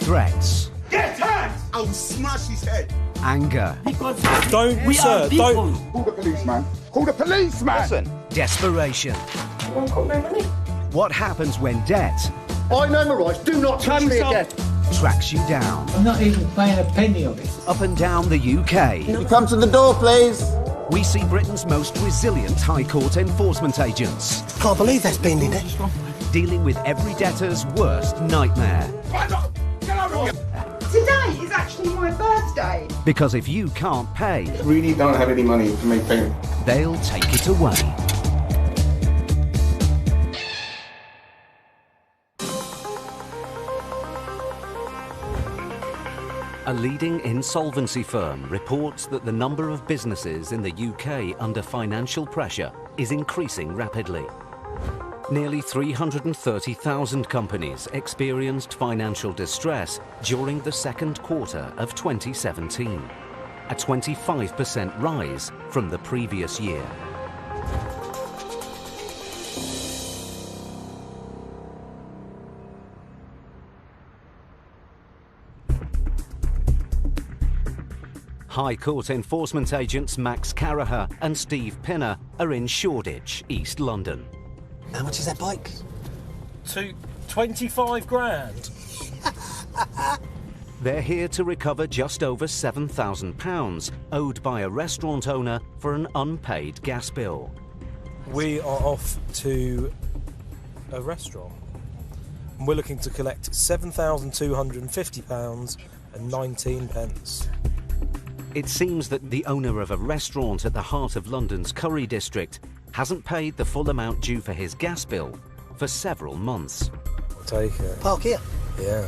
Threats. Get out! I'll smash his head. Anger. Don't, sir, don't. Call the policeman. Call the policeman! Listen. Desperation. What happens when debt I know my rights. Do not touch me again. tracks you down? I'm not even paying a penny of it. Up and down the UK. You come to the door, please. We see Britain's most resilient High Court enforcement agents. Can't believe that's been in it. Dealing with every debtor's worst nightmare. Get over here! Today is actually my birthday. Because if you can't pay, Really don't have any money to make payment. they'll take it away. A leading insolvency firm reports that the number of businesses in the UK under financial pressure is increasing rapidly. Nearly 330,000 companies experienced financial distress during the second quarter of 2017, a 25% rise from the previous year. High Court enforcement agents Max Caraher and Steve Pinner are in Shoreditch, East London. How much is that bike? 25 grand. They're here to recover just over £7,000 owed by a restaurant owner for an unpaid gas bill. We are off to a restaurant. And we're looking to collect £7,250 and 19 pence. It seems that the owner of a restaurant at the heart of London's Curry district hasn't paid the full amount due for his gas bill for several months. I'll take it. Park here. Yeah.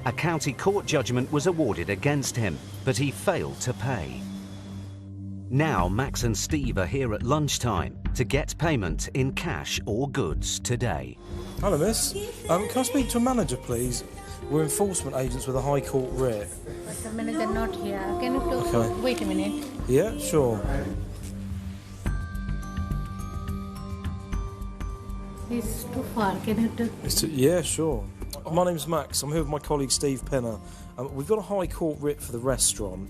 A county court judgment was awarded against him, but he failed to pay. Now Max and Steve are here at lunchtime to get payment in cash or goods today. Hello, miss. Can I speak to a manager, please? We're enforcement agents with a High Court writ. But the manager not here. Can you please Okay. wait a minute? Yeah, sure. It's too far. Can you do? Yeah, sure. My name's Max. I'm here with my colleague Steve Pinner. We've got a High Court writ for the restaurant.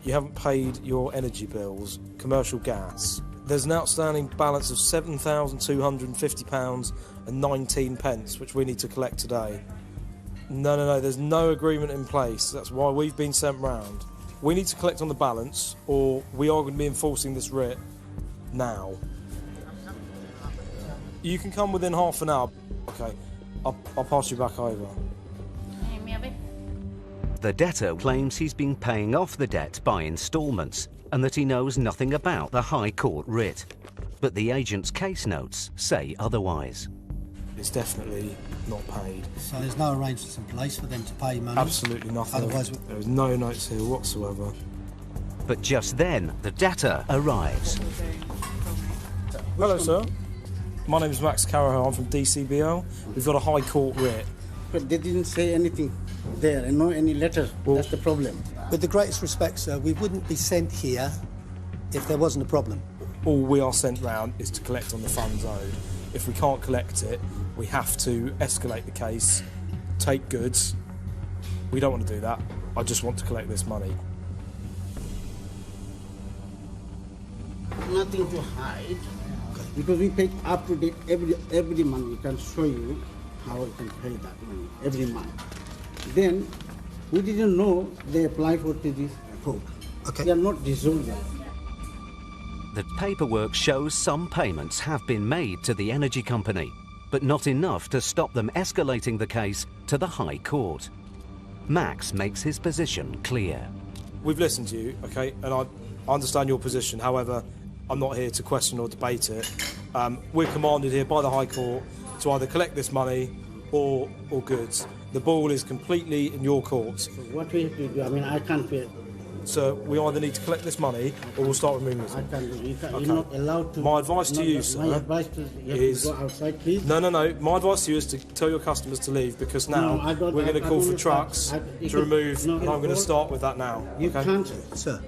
You haven't paid your energy bills, commercial gas. There's an outstanding balance of £7,250 and 19 pence, which we need to collect today. No, there's no agreement in place. That's why we've been sent round. We need to collect on the balance, or we are going to be enforcing this writ now. You can come within half an hour. Okay, I'll pass you back over. The debtor claims he's been paying off the debt by instalments and that he knows nothing about the High Court writ. But the agent's case notes say otherwise. It's definitely not paid. So there's no arrangements in place for them to pay money? Absolutely nothing. Otherwise, there is no notes here whatsoever. But just then, the debtor arrives. Hello, sir. My name is Max Caraher. I'm from DCBL. We've got a High Court writ. But they didn't say anything there, and no any letter. Well, that's the problem. with the greatest respect, sir, we wouldn't be sent here if there wasn't a problem. All we are sent round is to collect on the funds owed. If we can't collect it, we have to escalate the case, take goods. We don't want to do that. I just want to collect this money. Nothing to hide, because we pay up to date every month. We can show you how we can pay that money every month. Then we didn't know they apply for this code. Okay. They are not dissolved. The paperwork shows some payments have been made to the energy company, but not enough to stop them escalating the case to the High Court. Max makes his position clear. We've listened to you, okay, and I understand your position. However, I'm not here to question or debate it. We're commanded here by the High Court to either collect this money or goods. The ball is completely in your court. So what we have to do, I mean, I can't pay. So we either need to collect this money or we'll start removing this. I can't do it. Okay. You're not allowed to. My advice to you, sir, My advice to you is to go outside, please. No. My advice to you is to tell your customers to leave, because now we're going to call for trucks to remove, and I'm going to start with that now. You okay? can't. Sir,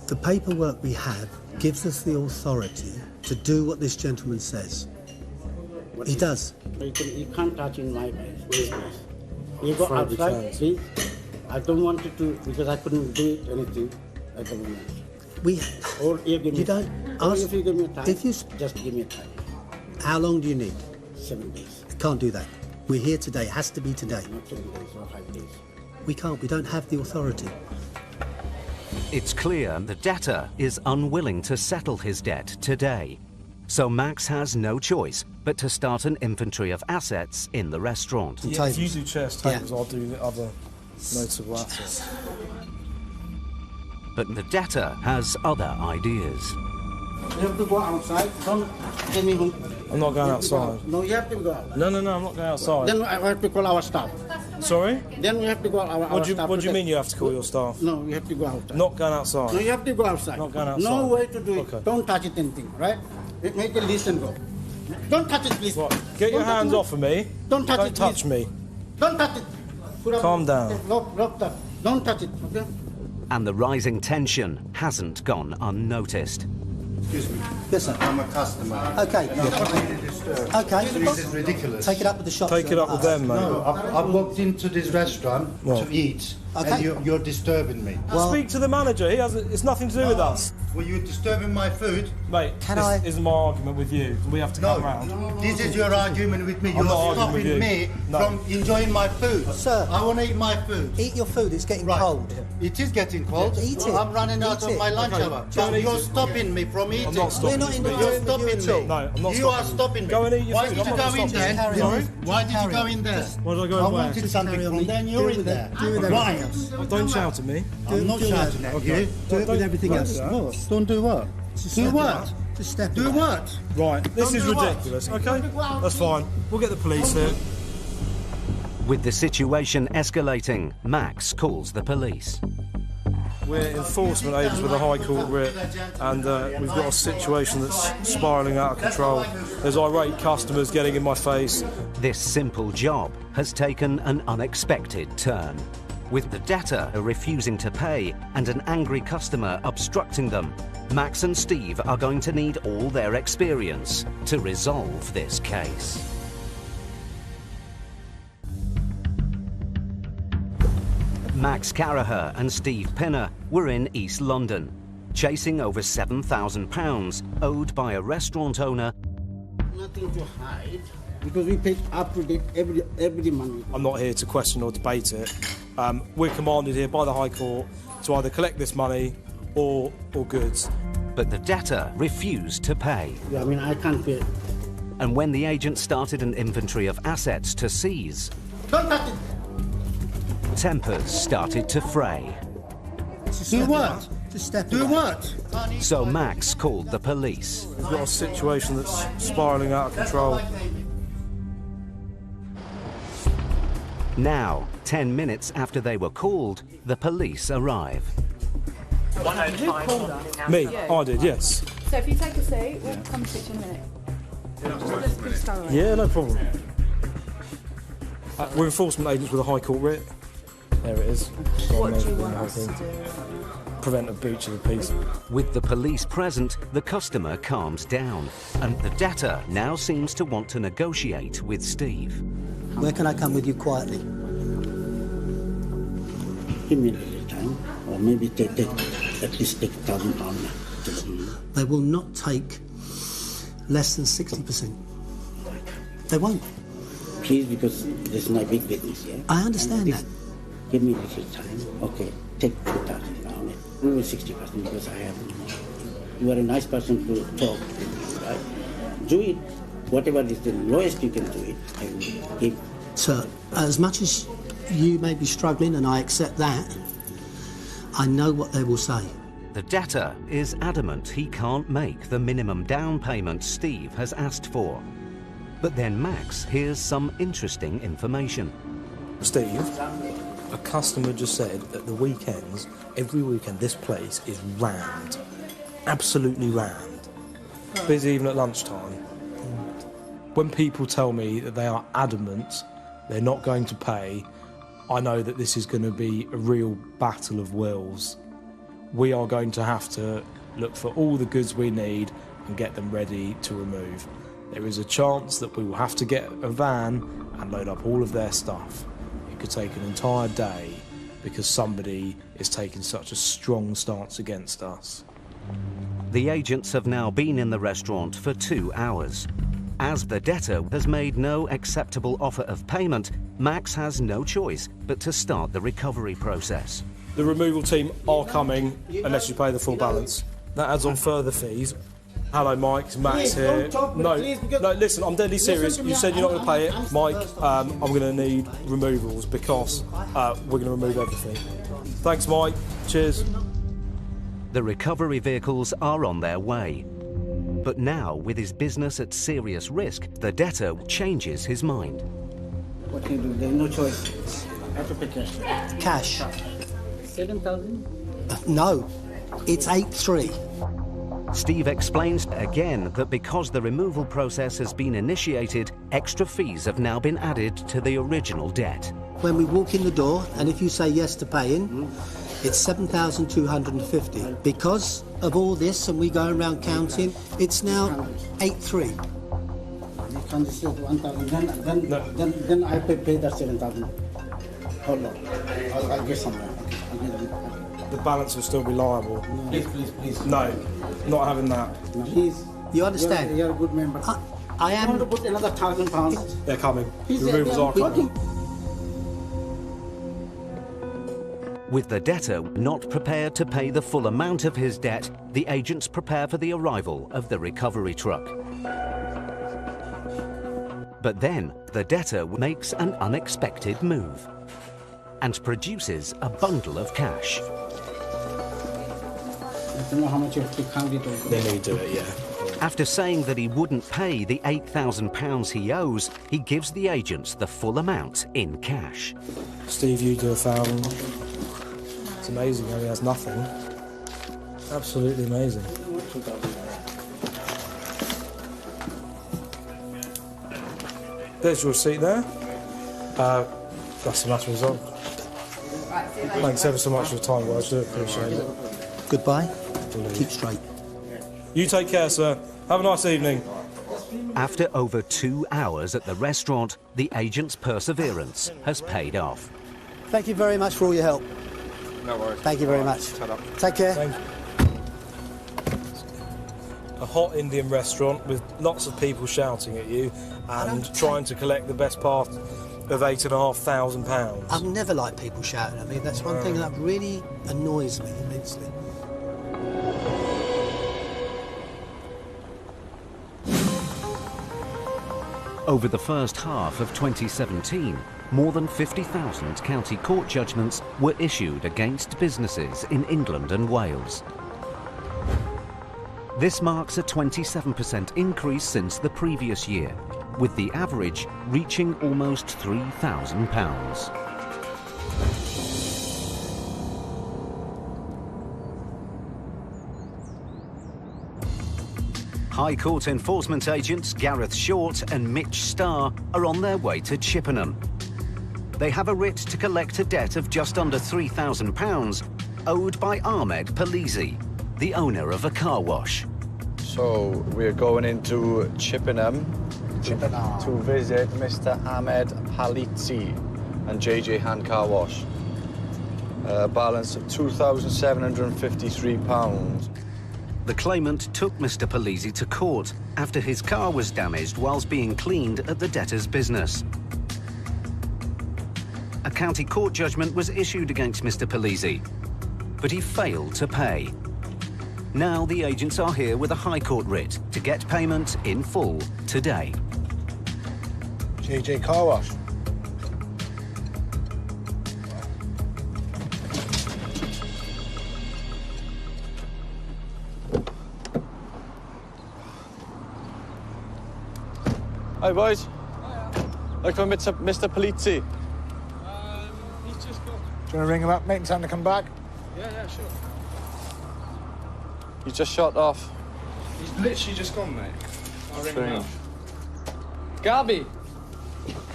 the paperwork we have gives us the authority to do what this gentleman says. He does. You can't touch in my business. You go Afraid we outside, can't. please. I don't want you to, because I couldn't do anything at the moment. Or you give me. You don't or ask. if you give me time. If you, just give me time. how long do you need? 7 days. Can't do that. We're here today. It has to be today. Not 7 days or 5 days. We can't. We don't have the authority. It's clear the debtor is unwilling to settle his debt today. So Max has no choice but to start an inventory of assets in the restaurant. Yeah, if you do chairs, tables, Yeah. I'll do the other notable assets. But the debtor has other ideas. You have to go outside. Don't tell me who. I'm not going You have to go outside. out. No, you have to go out. No, I'm not going outside. Then I have to call our staff. Sorry? Then we have to go our What do staff. you mean you have to call your staff? No, we have to go outside. Not going outside. No, you have to go outside. Not going outside. No way to do it. Okay. Don't touch it anything, right? Make a list and go. Don't touch it, please. Right. Get your Don't touch hands it. off of me. Don't touch it, Don't touch please. me. Don't touch it. Put up- Calm down. Lock that. Don't touch it, okay? And the rising tension hasn't gone unnoticed. Excuse me. Yes, sir. I'm a customer. Okay. And I'm not really disturbed. Okay. This is ridiculous. Take it up with the shop. Take it up with them, mate. No, I've walked into this restaurant Well. to eat, Okay. and you're disturbing me. Well- Speak to the manager. He has. It's nothing to do with us, Were you disturbing my food? mate. Can this I- isn't my argument with you. We have to No. come round. This is your argument with me. I'm You're not arguing with stopping you. me No. from enjoying my food. Sir. I want to eat my food. Eat your food. It's getting Right. cold. It is getting cold. Eat it. I'm running out Eat of it. my lunch Okay. hour. Go and But eat you're it. stopping me from eating. I'm not stopping We're not you. interfering You're with you stopping at all. me. No, I'm not You are stopping you. stopping me. Go and eat your Why food. did I'm you not go in stopping there? you. Carry on. Sorry? Why did you Carry go on. in there? Why did I go I in where? wanted Just something carry on. from there and Do you're it in with there. do it with Why? everything else. Don't shout at me. I'm not do that. shouting at Okay. you. Do it with everything Don't else. do that. What? Don't do what? Just Do step it what? up. Just step it Do up. what? Right. This Don't is do what? ridiculous. Okay. That's fine. We'll get the police here. With the situation escalating, Max calls the police. We're enforcement agents with a High Court writ, and we've got a situation that's spiralling out of control. There's irate customers getting in my face. This simple job has taken an unexpected turn. With the debtor refusing to pay and an angry customer obstructing them, Max and Steve are going to need all their experience to resolve this case. Max Caraher and Steve Pinner were in East London, chasing over £7,000 owed by a restaurant owner Nothing to hide. Because we pay up to date every month. I'm not here to question or debate it. We're commanded here by the High Court to either collect this money or goods. but the debtor refused to pay. Yeah, I mean, I can't pay. And when the agent started an inventory of assets to seize, Don't touch it. tempers started to fray. Do what? Just step Do away. what? So Max called the police. We've got a situation that's spiralling out of control. Now, 10 minutes after they were called, the police arrive. Me, I did, yes. So if you take a seat, we'll come to you in a minute. Just go away. Yeah, no problem. We're enforcement agents with a High Court writ. There it is. What do you want us to do? Prevent a breach of the peace. With the police present, the customer calms down, and the debtor now seems to want to negotiate with Steve. Where can I come with you quietly? Give me a little time, or maybe at least take £1,000. They will not take less than 60%. They won't. Please, because this is my big business, yeah? I understand that. Give me a little time. Okay, take £2,000. Maybe 60% because I have. You are a nice person to talk to, right? Do it. Whatever is the lowest you can do it, I will give. Sir, as much as you may be struggling, and I accept that, I know what they will say. The debtor is adamant he can't make the minimum down payment Steve has asked for. But then Max hears some interesting information. Steve, a customer just said that the weekends, every weekend, this place is rammed. Absolutely rammed. Busy even at lunchtime. When people tell me that they are adamant they're not going to pay, I know that this is going to be a real battle of wills. We are going to have to look for all the goods we need and get them ready to remove. There is a chance that we will have to get a van and load up all of their stuff. It could take an entire day because somebody is taking such a strong stance against us. The agents have now been in the restaurant for 2 hours. As the debtor has made no acceptable offer of payment, Max has no choice but to start the recovery process. The removal team are coming unless you pay the full balance. That adds on further fees. Hello, Mike. It's Max Please, here. don't talk, No, please, because- no, listen, I'm deadly serious. Listen to You me, said you're not going to pay it. I'm- Mike, I'm going to need removals because we're going to remove everything. Thanks, Mike. Cheers. The recovery vehicles are on their way. But now, with his business at serious risk, the debtor changes his mind. What can you do? There's no choice. I have to pay cash. Cash. 7,000? No, it's 8-3. Steve explains again that because the removal process has been initiated, extra fees have now been added to the original debt. When we walk in the door, and if you say yes to paying, it's 7,250. Because of all this, and we go around counting, it's now 8-3. You can just say 1,000. Then I pay that 7,000. Hold on. I'll get somewhere. I'll get it. The balance will still be liable. Please. No, not having that. Please. You understand? You're a good member. I I want to am. put another £1,000. They're coming. Please, Removals are coming. With the debtor not prepared to pay the full amount of his debt, the agents prepare for the arrival of the recovery truck. But then, the debtor makes an unexpected move and produces a bundle of cash. I don't know how much you have to count it over. They need to do it, yeah. After saying that he wouldn't pay the £8,000 he owes, he gives the agents the full amount in cash. Steve, you do 1,000. It's amazing how he has nothing. Absolutely amazing. There's your receipt there. That's the matter resolved. Thanks ever so much for your time, guys. I do appreciate it. Goodbye. Keep straight. You take care, sir. Have a nice evening. After over 2 hours at the restaurant, the agent's perseverance has paid off. Thank you very much for all your help. No worries. Thank you very much. Take care. Thank you. A hot Indian restaurant with lots of people shouting at you and trying to collect the best part of £8,500. I've never liked people shouting at me. That's one thing that really annoys me immensely. Over the first half of 2017, more than 50,000 county court judgments were issued against businesses in England and Wales. This marks a 27% increase since the previous year, with the average reaching almost £3,000. High Court enforcement agents Gareth Short and Mitch Starr are on their way to Chippenham. They have a writ to collect a debt of just under £3,000 owed by Ahmed Palisi, the owner of a car wash. So we're going into Chippenham to visit Mr. Ahmed Palisi and JJ Hand Car Wash. A balance of £2,753. The claimant took Mr. Palisi to court after his car was damaged whilst being cleaned at the debtor's business. A county court judgment was issued against Mr. Palisi, but he failed to pay. Now the agents are here with a High Court writ to get payment in full today. JJ Car Wash. Hi, boys. Like for Mr. Palisi. He's just gone. Do you want to ring him up, mate, and tell him to come back? Yeah, sure. He's just shot off. He's literally just gone, mate. I'll ring him up. Gabi,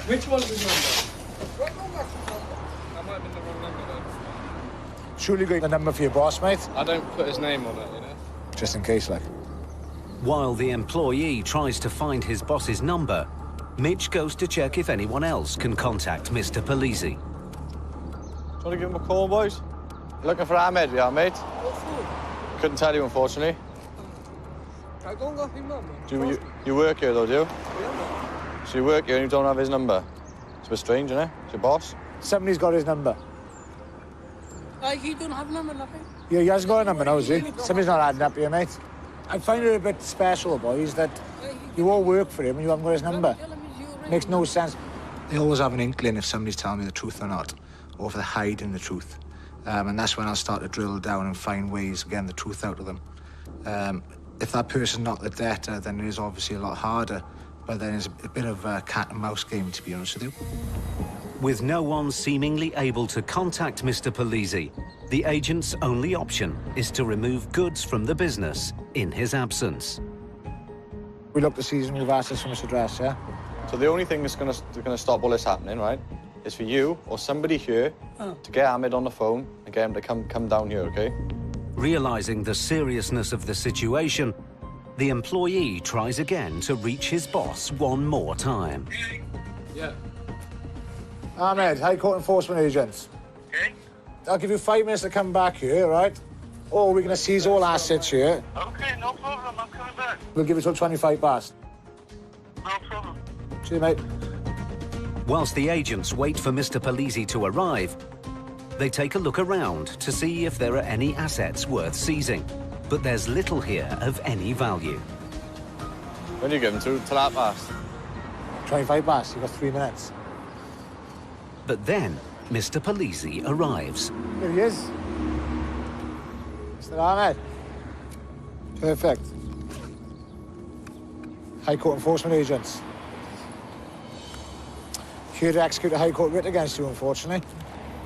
which one's his number? That might have been the wrong number, though. Surely you got the number for your boss, mate? I don't put his name on it, you know. Just in case, like. While the employee tries to find his boss's number, Mitch goes to check if anyone else can contact Mr. Palisi. you want to give him a call, boys? Looking for Ahmed, we are, mate. Couldn't tell you, unfortunately. I go and go him, man. You work here, though, do you? Yeah, man. So you work here and you don't have his number? It's a bit strange, isn't it? It's your boss. Somebody's got his number. He don't have number, nothing. Yeah, he hasn't got a number now, has he? Somebody's not adding up here, mate. I find it a bit special, boys, that you all work for him and you haven't got his number. Makes no sense. They always have an inkling if somebody's telling me the truth or not, or if they're hiding the truth. And that's when I'll start to drill down and find ways of getting the truth out of them. If that person's not the debtor, then it is obviously a lot harder. But then it's a bit of a cat and mouse game, to be honest with you. With no one seemingly able to contact Mr. Polisi, the agent's only option is to remove goods from the business in his absence. We look to see his move assets from his address, yeah? So the only thing that's going to stop all this happening, right, is for you or somebody here to get Ahmed on the phone and get him to come down here, OK? Realising the seriousness of the situation, the employee tries again to reach his boss one more time. Yeah. Ahmed, High Court Enforcement Agents. Okay. I'll give you 5 minutes to come back here, right? Or we're going to seize all assets here. Okay, no problem. I'm coming back. We'll give you till 25 past. No problem. See you, mate. Whilst the agents wait for Mr. Polisi to arrive, they take a look around to see if there are any assets worth seizing. But there's little here of any value. When do you give him to? Till that past? 25 past. You've got 3 minutes. But then, Mr. Polisi arrives. Here he is. Mr. Ahmed. Perfect. High Court Enforcement Agents. Here to execute a High Court writ against you, unfortunately.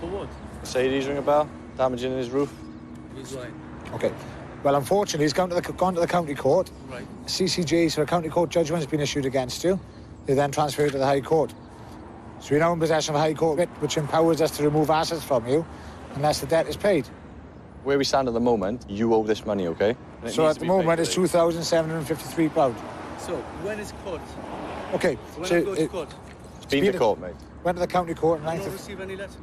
For what? Mercedes ring a bell? Damaging his roof? He's right. OK. Well, unfortunately, he's gone to the county court. Right. CCJ, so a county court judgment has been issued against you. They then transferred to the High Court. So you're now in possession of a High Court writ, which empowers us to remove assets from you unless the debt is paid. Where we stand at the moment, you owe this money, OK? So at the moment, it's £2,753. So, when is court? OK. So when so I go to court? It's been to court, mate. Went to the county court and I've not received any letter.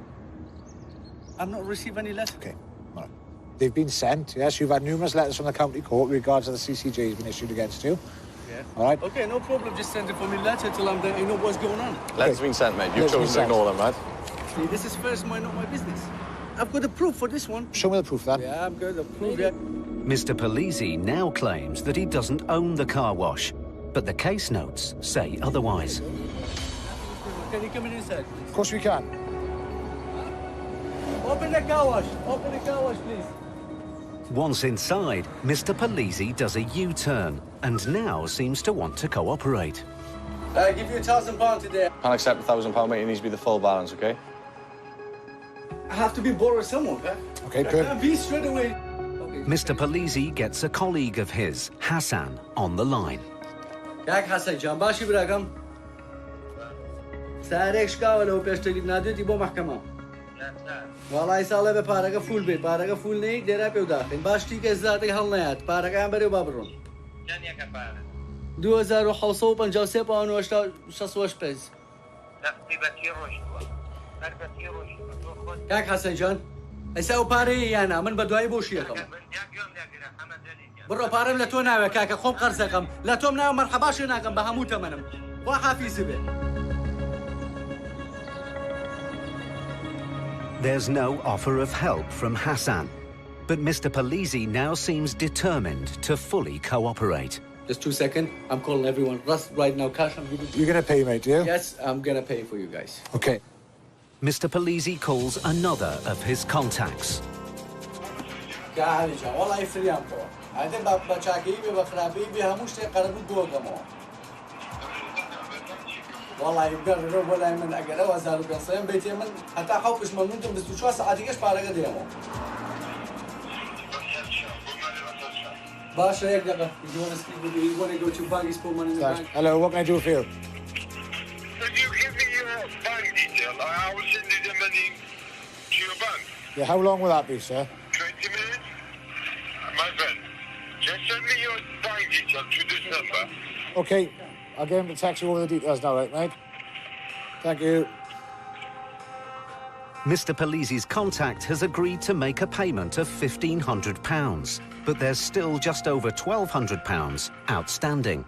I've not received any letter. OK. All right. They've been sent, yes. You've had numerous letters from the county court with regards to the CCJ has been issued against you. Yeah. All right. OK, no problem. Just send it for me letter till I'm there. You know what's going on. Letters been sent, mate. You've chosen to ignore them, right? See, this is first not my business. I've got the proof for this one. Show me the proof, then. Yeah, I've got the proof, yeah. Mr. Polisi now claims that he doesn't own the car wash, but the case notes say otherwise. Can you come in inside? Of course we can. Open the car wash. Open the car wash, please. Once inside, Mr. Polisi does a U-turn and now seems to want to cooperate. I give you £1,000 today. Can't accept £1,000, mate. It needs to be the full balance, OK? I have to be borrowed somewhere, okay? OK, I good. can't be straight away. Mr. Polisi gets a colleague of his, Hassan, on the line. Jak Hassan Can, باشی براقم. سعرش کاوله و پیشتگی ندیدی با محکمه. والله ساله به پارگه فول بی پارگه فول نی دیره پیو داخل. باش تی که زاده حال نیاد پارگه هم بری و بابرون. 2753 پاون و 68 پیز. Jak Hassan Can. ئەسا و پارەیە یانە من بە دوای بۆشیەکەم بڕۆ پارەم لە تۆ ناوێ کاکە خۆم قەرزەکەم لە تۆم ناوە مەرحەباشی ناکەم بە هەموو تەمەنم خوا حافیزی بێ. There's no offer of help from Hassan, but Mr. Polisi now seems determined to fully cooperate. Just 2 seconds, I'm calling everyone. Russ, right now, cash, I'm giving you. You're going to pay, mate, do you? Yes, I'm going to pay for you guys. OK. Mr. Polisi calls another of his contacts. والله يفريام تو. هذا بچاكي بخرابي بهموش قربوا بوغمو. والله يقدر ولا من اجل وزارة الصيام بيتي من حتى حوبش ممنون بس شو ساعتيش بارقه ديمو. Basha, you want to speak with you? You want to go to bank, put money in the bank? Hello, what can I do for you? Could you give me your bank detail? I will send you the money to your bank. Yeah, how long will that be, sir? 20 minutes? My friend, just send me your bank detail to this number. OK, I'll get him to text you over the details now, right, mate? Thank you. Mr. Polisi's contact has agreed to make a payment of £1,500, but there's still just over £1,200 outstanding.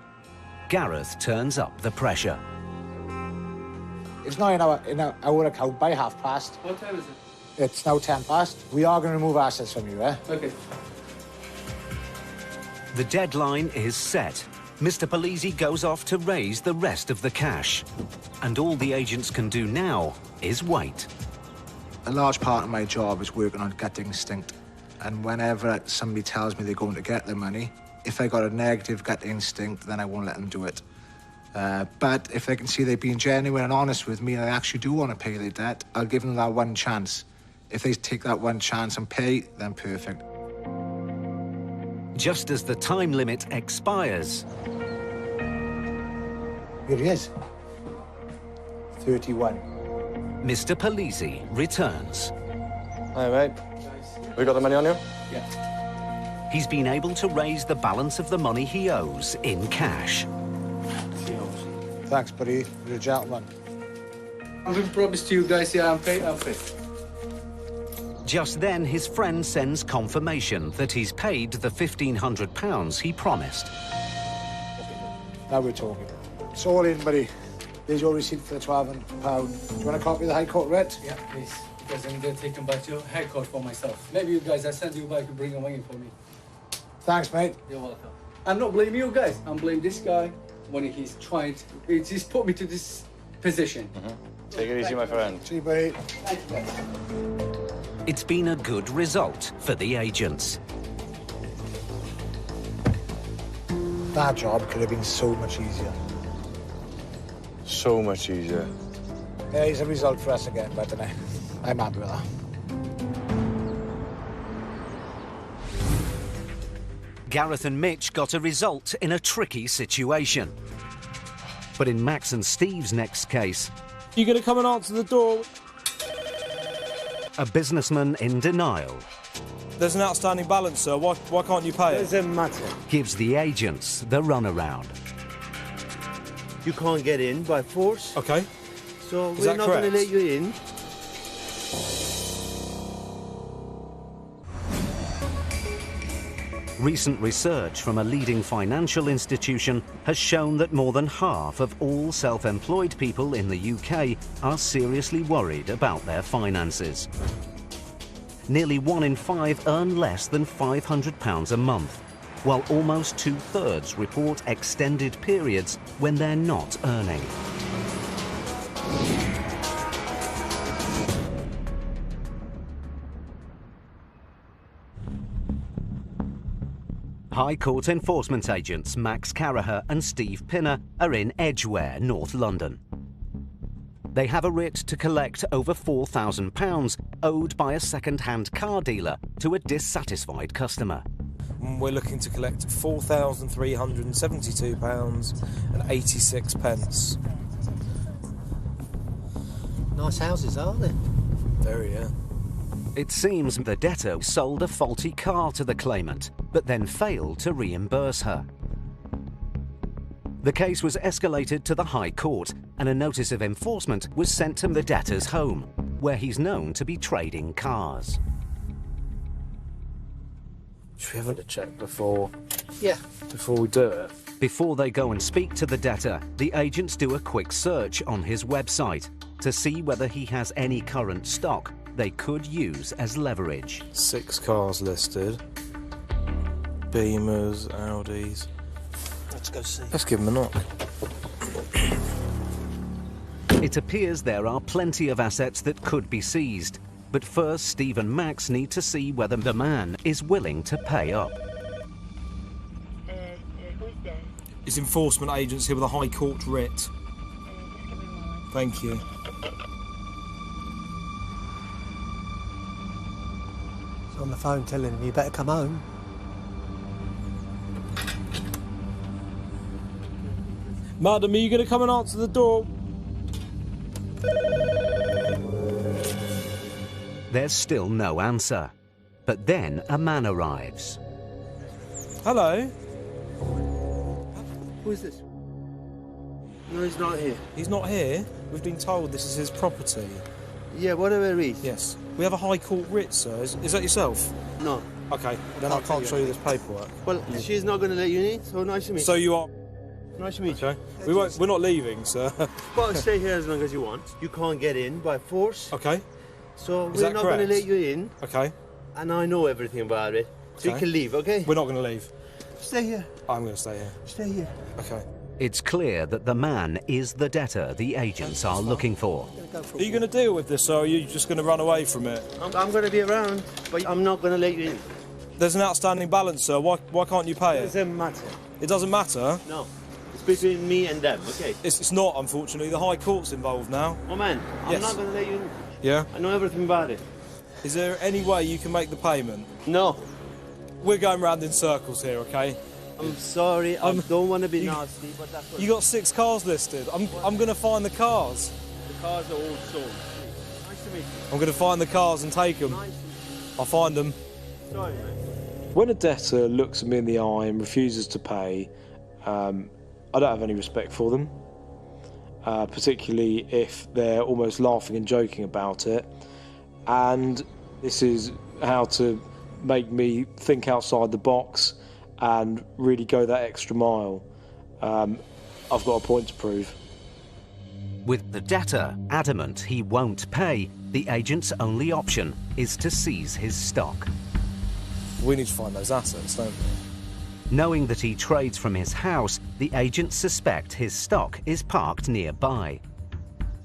Gareth turns up the pressure. It's not in our account by past. What time is it? It's now 10 past. We are going to remove assets from you, eh? Okay. The deadline is set. Mr. Polisi goes off to raise the rest of the cash. And all the agents can do now is wait. A large part of my job is working on gut instinct. And whenever somebody tells me they're going to get the money, if I got a negative gut instinct, then I won't let them do it. But if I can see they're being genuine and honest with me and they actually do want to pay their debt, I'll give them that one chance. If they take that one chance and pay, then perfect. Just as the time limit expires... Here he is. 31. Mr. Polisi returns. Hi, mate. We got the money on you? Yeah. He's been able to raise the balance of the money he owes in cash. Thanks, buddy. You're a gentleman. I'm going to promise to you guys, yeah, I'm paid. Just then, his friend sends confirmation that he's paid the £1,500 he promised. Now we're talking. It's all in, buddy. There's your receipt for the £1,200. Do you want a copy of the High Court writ? Yeah, please. Because I'm going to take them back to your High Court for myself. Maybe you guys, I send you back and bring them money for me. Thanks, mate. You're welcome. I'm not blaming you guys. I'm blaming this guy when he's trying to... He's put me to this position. Take it easy, my friend. See you, buddy. Thanks, guys. It's been a good result for the agents. That job could have been so much easier. So much easier. Yeah, he's a result for us again, but I'm happy with that. Gareth and Mitch got a result in a tricky situation. But in Max and Steve's next case... You going to come and answer the door? A businessman in denial. There's an outstanding balance, sir. Why can't you pay it? Doesn't matter. Gives the agents the runaround. You can't get in by force. OK. So Is we're that not going to correct? let you in. Recent research from a leading financial institution has shown that more than half of all self-employed people in the UK are seriously worried about their finances. Nearly 1 in 5 earn less than £500 a month, while almost 2/3 report extended periods when they're not earning. High Court enforcement agents Max Caraher and Steve Pinner are in Edgware, North London. They have a writ to collect over £4,000 owed by a second-hand car dealer to a dissatisfied customer. We're looking to collect £4,372.86. Nice houses, aren't they? Very, yeah. It seems the debtor sold a faulty car to the claimant, but then failed to reimburse her. The case was escalated to the High Court, and a notice of enforcement was sent to the debtor's home, where he's known to be trading cars. Should we have a check before? Yeah. Before we do it? Before they go and speak to the debtor, the agents do a quick search on his website to see whether he has any current stock they could use as leverage. 6 cars listed. Beamers, Audis. Let's go see. Let's give him a knock. It appears there are plenty of assets that could be seized, but first Steve and Max need to see whether the man is willing to pay up. It's enforcement agents here with a High Court writ. Thank you. He's on the phone telling him you better come home. Madam, are you going to come and answer the door? There's still no answer. But then a man arrives. Hello? Who is this? No, he's not here. He's not here? We've been told this is his property. Yeah, whatever it is. Yes. We have a High Court writ, sir. Is that yourself? No. Okay, then I can't show you this paperwork. Well, she's not going to let you in, so nice to meet you. So you are... Nice to meet you. Okay. We're not leaving, sir. Well, stay here as long as you want. You can't get in by force. Okay. So Is we're that not going to correct? let you in. Okay. And I know everything about it. So you Okay. can leave, okay? We're not going to leave. Stay here. I'm going to stay here. Stay here. Okay. It's clear that the man is the debtor the agents are looking for. Are you going to deal with this, or are you just going to run away from it? I'm going to be around, but I'm not going to let you in. There's an outstanding balance, sir. Why can't you pay It it? doesn't matter. It doesn't matter? No. It's between me and them, okay? It's not, unfortunately. The High Court's involved now. Oh, man, I'm Yes. not going to let you in. Yeah? I know everything about it. Is there any way you can make the payment? No. We're going round in circles here, okay? I'm sorry, I don't want to be nasty, but that's what... You got 6 cars listed. I'm going to find the cars. The cars are all sold. Nice to meet you. I'm going to find the cars and take them. I'll find them. Sorry, man. When a debtor looks at me in the eye and refuses to pay, I don't have any respect for them, particularly if they're almost laughing and joking about it. And this is how to make me think outside the box and really go that extra mile. I've got a point to prove. With the debtor adamant he won't pay, the agent's only option is to seize his stock. We need to find those assets, don't we? Knowing that he trades from his house, the agents suspect his stock is parked nearby.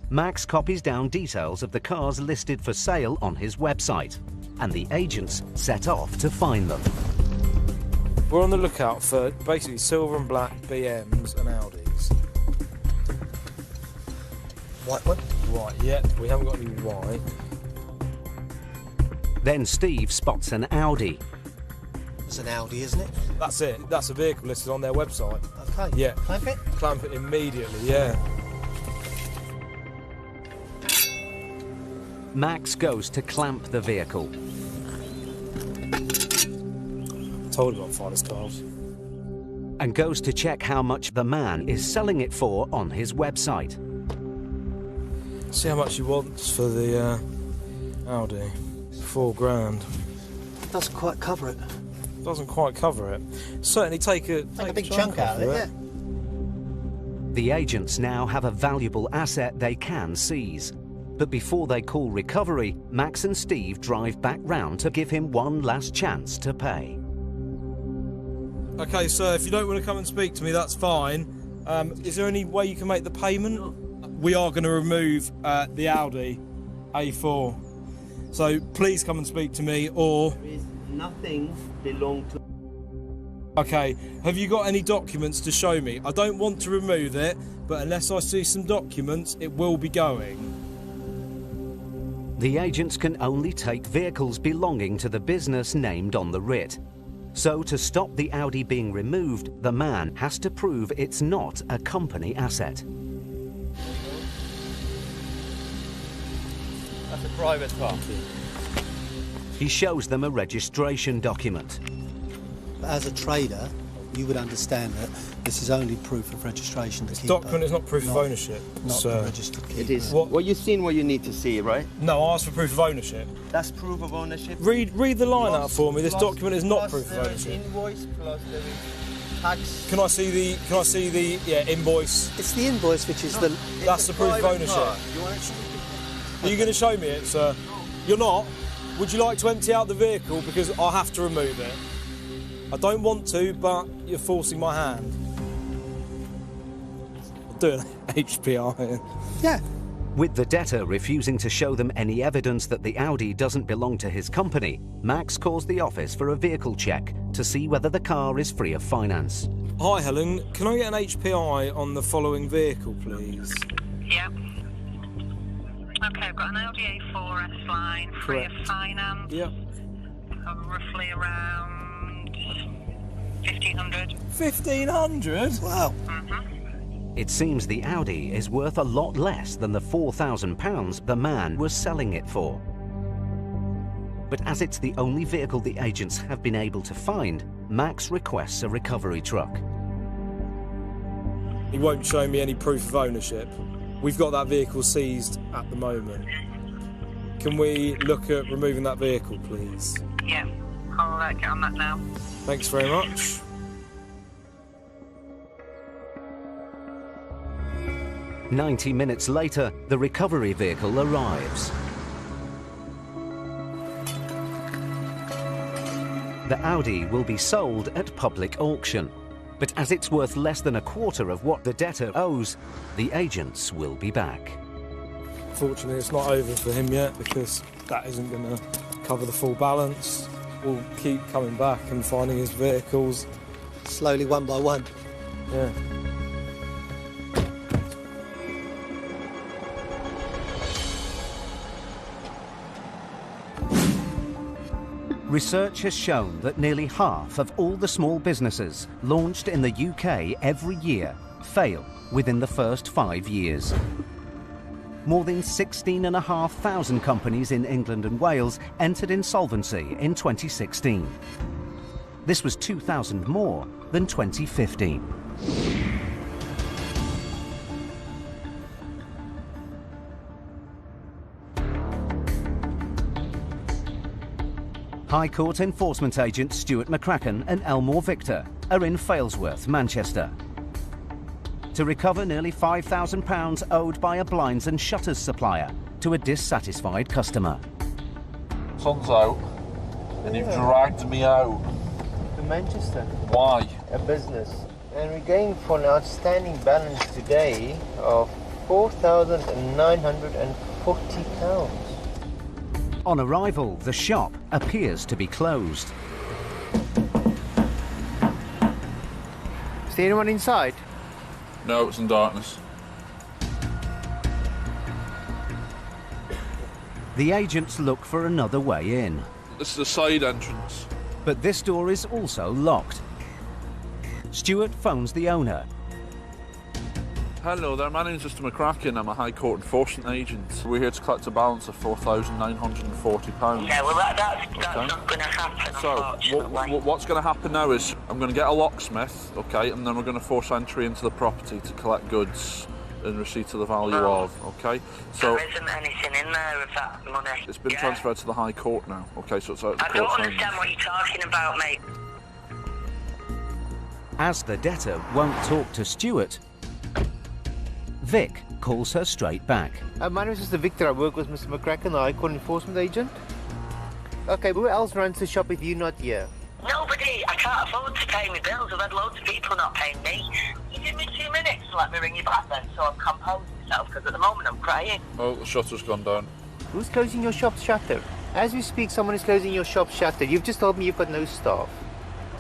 Max copies down details of the cars listed for sale on his website, and the agents set off to find them. We're on the lookout for basically silver and black BMs and Audis. White one? White, yeah. We haven't got any white. Then Steve spots an Audi. It's an Audi, isn't it? That's it. That's a vehicle listed on their website. Okay. Yeah. Clamp it? Clamp it immediately, yeah. Max goes to clamp the vehicle. Told him I'd find his cars. And goes to check how much the man is selling it for on his website. See how much he wants for the Audi. £4,000. Doesn't quite cover it. Doesn't quite cover it. Certainly take a big chunk out of it, yeah. The agents now have a valuable asset they can seize. But before they call recovery, Max and Steve drive back round to give him one last chance to pay. Okay, sir, if you don't want to come and speak to me, that's fine. Is there any way you can make the payment? We are going to remove the Audi A4. So please come and speak to me, or... There is nothing belong to... Okay, have you got any documents to show me? I don't want to remove it, but unless I see some documents, it will be going. The agents can only take vehicles belonging to the business named on the writ. So to stop the Audi being removed, the man has to prove it's not a company asset. That's a private car. He shows them a registration document. But as a trader, you would understand that this is only proof of registration. This document is not proof of ownership. Not a registered keeper. It is. What you've seen, what you need to see, right? No, I asked for proof of ownership. That's proof of ownership. Read the line out for me. This document is not proof of Plus ownership. invoice plus there is tax. Can I see the invoice? It's the invoice which is the. That's the proof of ownership. You want to show me? Are you going to show me it, sir? You're not. Would you like to empty out the vehicle because I have to remove it? I don't want to, but you're forcing my hand. I'll do an HPI. Yeah. With the debtor refusing to show them any evidence that the Audi doesn't belong to his company, Max calls the office for a vehicle check to see whether the car is free of finance. Hi, Helen. Can I get an HPI on the following vehicle, please? Yeah. Okay, I've got an Audi A4 S-Line, free of finance. Yep. Roughly around 1,500. 1,500? Wow. It seems the Audi is worth a lot less than the £4,000 the man was selling it for. But as it's the only vehicle the agents have been able to find, Max requests a recovery truck. He won't show me any proof of ownership. We've got that vehicle seized at the moment. can we look at removing that vehicle, please? Yeah, I'll get on that now. Thanks very much. "90 minutes later, the recovery vehicle arrives. The Audi will be sold at public auction, but as it's worth less than a quarter of what the debtor owes, the agents will be back. Fortunately, it's not over for him yet because that isn't going to cover the full balance. We'll keep coming back and finding his vehicles. Slowly, one by one. Yeah. Research has shown that nearly half of all the small businesses launched in the UK every year fail within the first 5 years. More than 16,500 companies in England and Wales entered insolvency in 2016. This was 2,000 more than 2015. High Court enforcement agents Stuart McCracken and Elmore Victor are in Failsworth, Manchester, to recover nearly £5,000 owed by a blinds and shutters supplier to a dissatisfied customer. Sun's out, and you've dragged me out. To Manchester. Why? A business. And we're going for an outstanding balance today of £4,940. On arrival, the shop appears to be closed. Is there anyone inside? No, it's in darkness. The agents look for another way in. This is a side entrance. But this door is also locked. Stuart phones the owner. Hello there, my name's Mr McCracken. I'm a High Court enforcement agent. We're here to collect a balance of £4,940. Yeah, well, that's not going to happen, So, what's going to happen now is I'm going to get a locksmith, okay, and then we're going to force entry into the property to collect goods in receipt of the value of, okay? So there isn't anything in there of that money. It's been transferred to the High Court now, okay, so it's out of the I don't court's understand hands. what you're talking about, mate. As the debtor won't talk to Stuart, Vic calls her straight back. My name is Mr. Victor. I work with Mr. McCracken, the High Court enforcement agent. Okay, but who else runs the shop if you're not here? Nobody. I can't afford to pay my bills. I've had loads of people not paying me. You give me 2 minutes to let me ring you back then, so I'm composing myself, because at the moment I'm crying. Oh, the shutter's gone down. Who's closing your shop's shutter? As we speak, someone is closing your shop's shutter. You've just told me you've got no staff.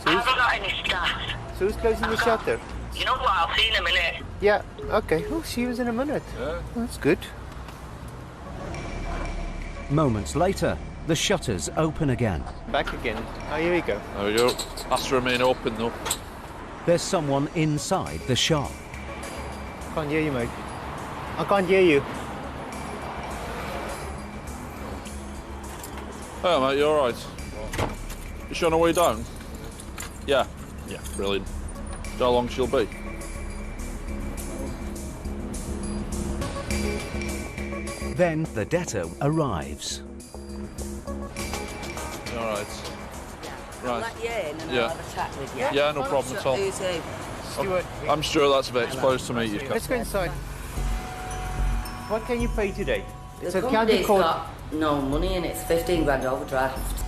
I haven't got any staff. So who's closing the shutter? You know what? I'll see you in a minute. Yeah, okay. We'll see you in a minute. Yeah. Well, that's good. Moments later, the shutters open again. Back again. Oh, here we go. There we go. Has to remain open though. There's someone inside the shop. Can't hear you, mate. I can't hear you. Hey mate, you alright? You sure on the way down? Yeah. Yeah, brilliant. Do you know how long she'll be? Then the debtor arrives. Alright. I'll Right. let you in and Yeah. I'll have a chat with you. Yeah, no problem at all. Who's who? Stuart. I'm Stuart, that's Vic. Supposed to meet you. Let's go inside. What can you pay today? The It's a county company's court. got no money and it's 15 grand overdraft.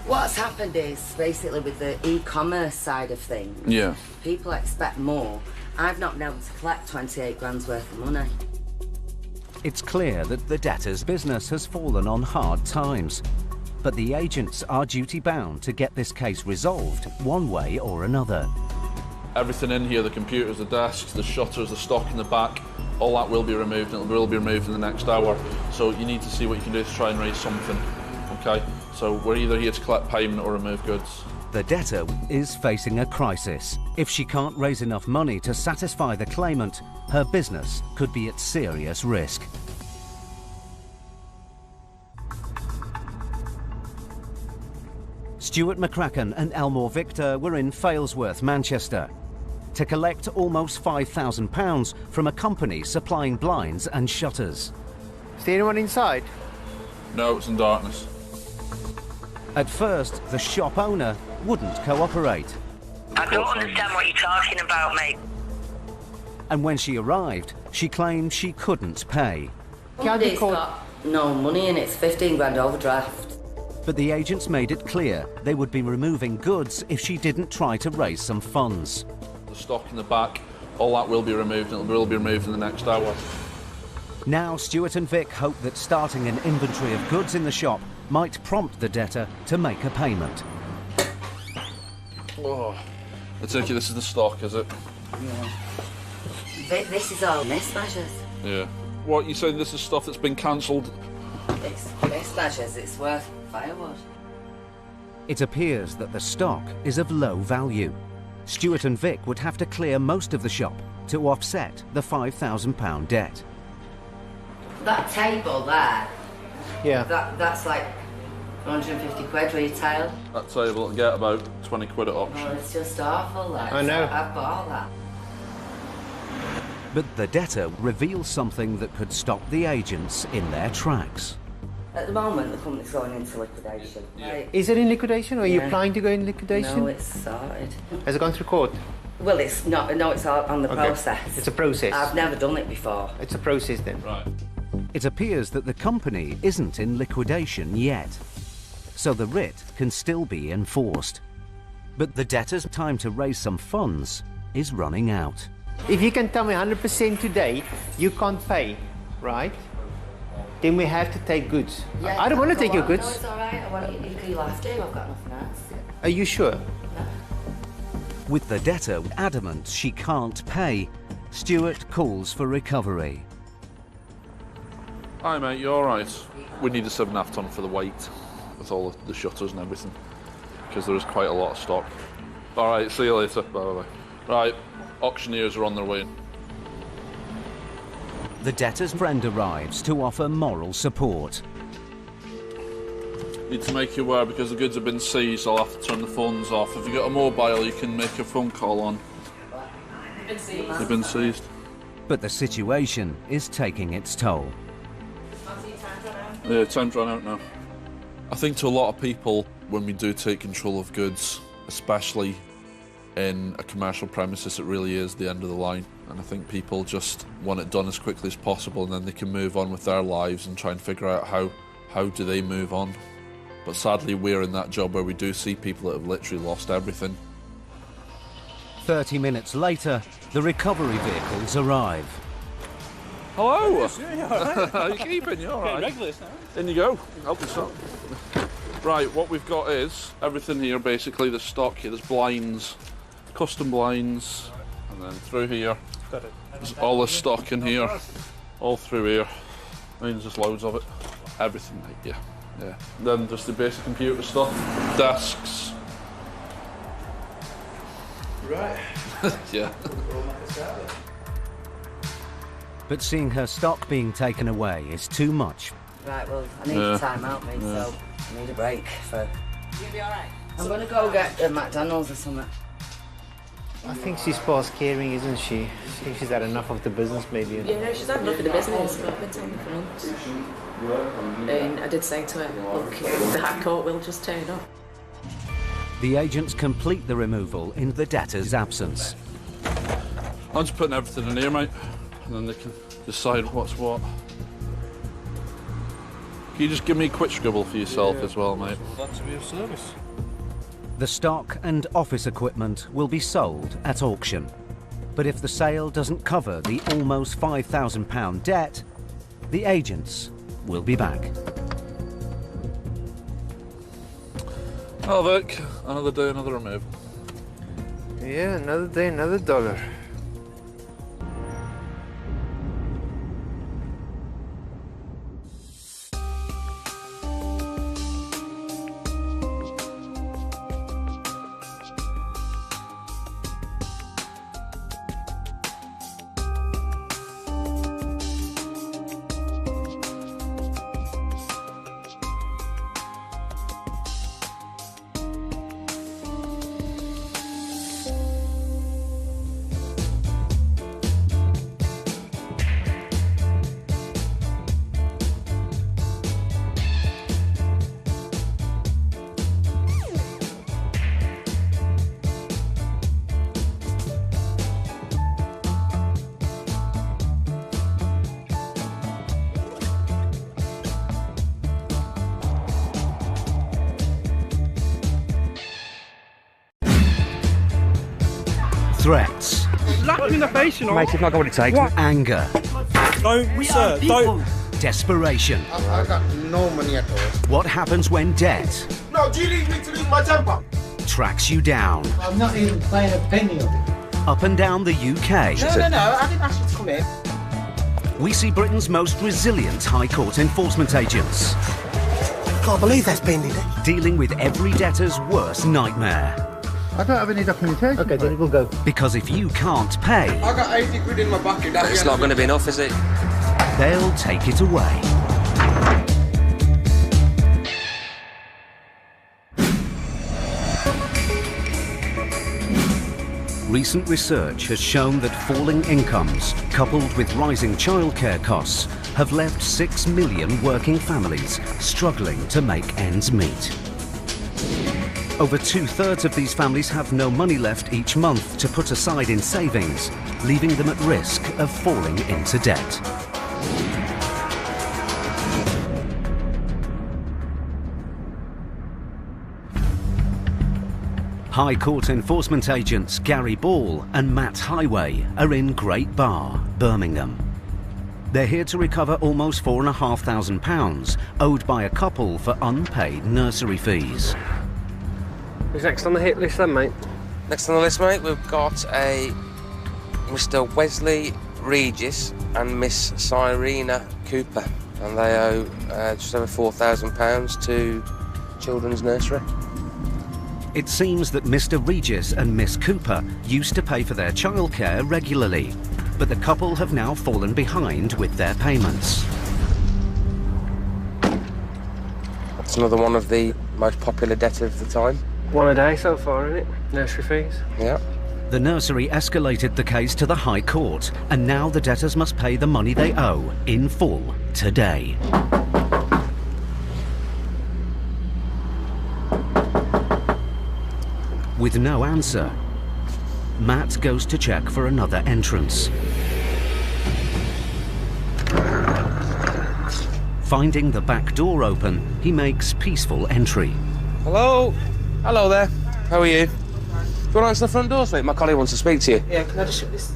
What's happened is, basically with the e-commerce side of things, Yeah. people expect more. I've not been able to collect 28 grand's worth of money. It's clear that the debtor's business has fallen on hard times. But the agents are duty-bound to get this case resolved one way or another. Everything in here, the computers, the desks, the shutters, the stock in the back, all that will be removed, and it will be removed in the next hour. So you need to see what you can do to try and raise something, okay? So we're either here to collect payment or remove goods. The debtor is facing a crisis. If she can't raise enough money to satisfy the claimant, her business could be at serious risk. Stuart McCracken and Elmore Victor were in Failsworth, Manchester, to collect almost £5,000 from a company supplying blinds and shutters. Is there anyone inside? No, it's in darkness. At first, the shop owner wouldn't cooperate. I don't understand what you're talking about, mate. And when she arrived, she claimed she couldn't pay. Somebody's got no money and it's 15 grand overdraft. But the agents made it clear they would be removing goods if she didn't try to raise some funds. The stock in the back, all that will be removed, and it will be removed in the next hour. Now Stuart and Vic hope that starting an inventory of goods in the shop might prompt the debtor to make a payment. Oh, I take it this is the stock, is it? Yeah. This is all mismeasures. Yeah. What, you saying this is stuff that's been cancelled? It's mismeasures, it's worth firewood. It appears that the stock is of low value. Stuart and Vic would have to clear most of the shop to offset the £5,000 debt. That table there, yeah, that's like 150 quid retail. That table will get about 20 quid at auction. Oh, it's just awful, that. I know. I've bought that. But the debtor reveals something that could stop the agents in their tracks. At the moment, the company's going into liquidation. Yeah. Right. Is it in liquidation, or are you Yeah. planning to go in liquidation? No, it's sorted. Has it gone through court? Well, it's not. No, it's all on the Okay. process. It's a process. I've never done it before. It's a process then. Right. It appears that the company isn't in liquidation yet, so the writ can still be enforced. But the debtor's time to raise some funds is running out. If you can tell me 100% today you can't pay, right? Then we have to take goods. Yeah, I don't want to take your No, goods. it's all right. I want you'll have to. I've got nothing else. Are you sure? With the debtor adamant she can't pay, Stuart calls for recovery. Hi mate, you alright? We need a 7.5 tonne for the weight, with all the shutters and everything, because there is quite a lot of stock. Alright, see you later. Bye bye bye. Right, auctioneers are on their way. The debtor's friend arrives to offer moral support. Need to make you aware because the goods have been seized, I'll have to turn the phones off. If you've got a mobile, you can make a phone call on. They've been seized. But the situation is taking its toll. Yeah, time's run out now. I think to a lot of people, when we do take control of goods, especially in a commercial premises, it really is the end of the line. And I think people just want it done as quickly as possible, and then they can move on with their lives and try and figure out how do they move on. But sadly, we're in that job where we do see people that have literally lost everything. 30 minutes later, the recovery vehicles arrive. Hello! Yeah, you all right? How are you keeping? You all right? Regulars now. In you go. Help yourself. Right, what we've got is everything here, basically. The stock here, there's blinds, custom blinds, and then through here, Got it. there's all the stock in here, all through here. I mean, there's just loads of it. Everything, mate, yeah. Yeah. Then just the basic computer stuff, desks. Right. Yeah. But seeing her stock being taken away is too much. Right, well, I need a time out, mate, so I need a break for... You'll be all right? I'm going to go get a McDonald's or something. I think she's past caring, isn't she? I think she's had enough of the business, maybe. Yeah, no, she's had enough of the business, but I've been telling her for months. And I did say to her, look, if the High Court will just turn up. The agents complete the removal in the debtor's absence. I'm just putting everything in here, mate, and then they can decide what's what. Can you just give me a quick scribble for yourself as well, mate? Glad to be of service. The stock and office equipment will be sold at auction. But if the sale doesn't cover the almost £5,000 debt, the agents will be back. Oh, Vic, another day, another removal. Yeah, another day, another dollar. Threats. Slap him in the face, you know. Mate, if not got what it takes. Anger. Don't, sir, don't. Desperation. I got no money at all. What happens when debt No, do you leave me to lose my temper? tracks you down? I'm not even paying a penny of it. Up and down the UK. No, I didn't ask you to come in. We see Britain's most resilient High Court enforcement agents. Can't believe that's pending. Dealing with every debtor's worst nightmare. I don't have any documentation. Okay, then we'll go. Because if you can't pay, I got 80 quid in my pocket. It's not going to be enough, is it? they'll take it away. Recent research has shown that falling incomes, coupled with rising childcare costs, have left 6 million working families struggling to make ends meet. Over 2/3 of these families have no money left each month to put aside in savings, leaving them at risk of falling into debt. High Court enforcement agents Gary Ball and Matt Highway are in Great Bar, Birmingham. They're here to recover almost £4,500 owed by a couple for unpaid nursery fees. Who's next on the hit list then, mate? Next on the list, mate, we've got a Mr. Wesley Regis and Miss Cyrena Cooper, and they owe just over £4,000 to Children's Nursery. It seems that Mr. Regis and Miss Cooper used to pay for their childcare regularly, but the couple have now fallen behind with their payments. That's another one of the most popular debts of the time. One a day so far, isn't it? Nursery fees. Yeah. The nursery escalated the case to the High Court, and now the debtors must pay the money they owe in full today. With no answer, Matt goes to check for another entrance. Finding the back door open, he makes peaceful entry. Hello? Hello there. How are you? Do you want to answer the front door, mate? My colleague wants to speak to you. Yeah, can I just shut this?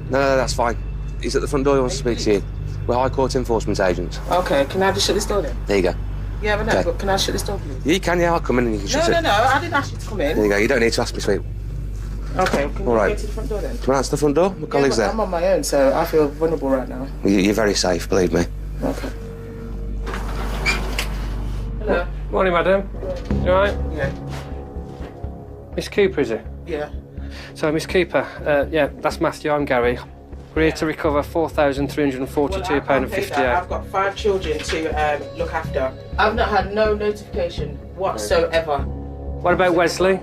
No, that's fine. He's at the front door, he wants to speak to you. We're High Court enforcement agents. Okay, can I just shut this door then? There you go. Yeah, but no, Okay. but can I shut this door, please? You can, yeah, I'll come in and you can shut it. No, I didn't ask you to come in. There you go, you don't need to ask me, sweet. Okay, can All you right. go to the front door then? Do you want to answer the front door? My colleague's yeah, there. I'm on my own, so I feel vulnerable right now. You're very safe, believe me. Okay. Hello. Morning, madam. You alright? Yeah. Miss Cooper, is it? Yeah. So, Miss Cooper, yeah, that's Matthew, I'm Gary. We're here to recover £4,342.58. I've got 5 children to look after. I've not had no notification whatsoever. What about Wesley?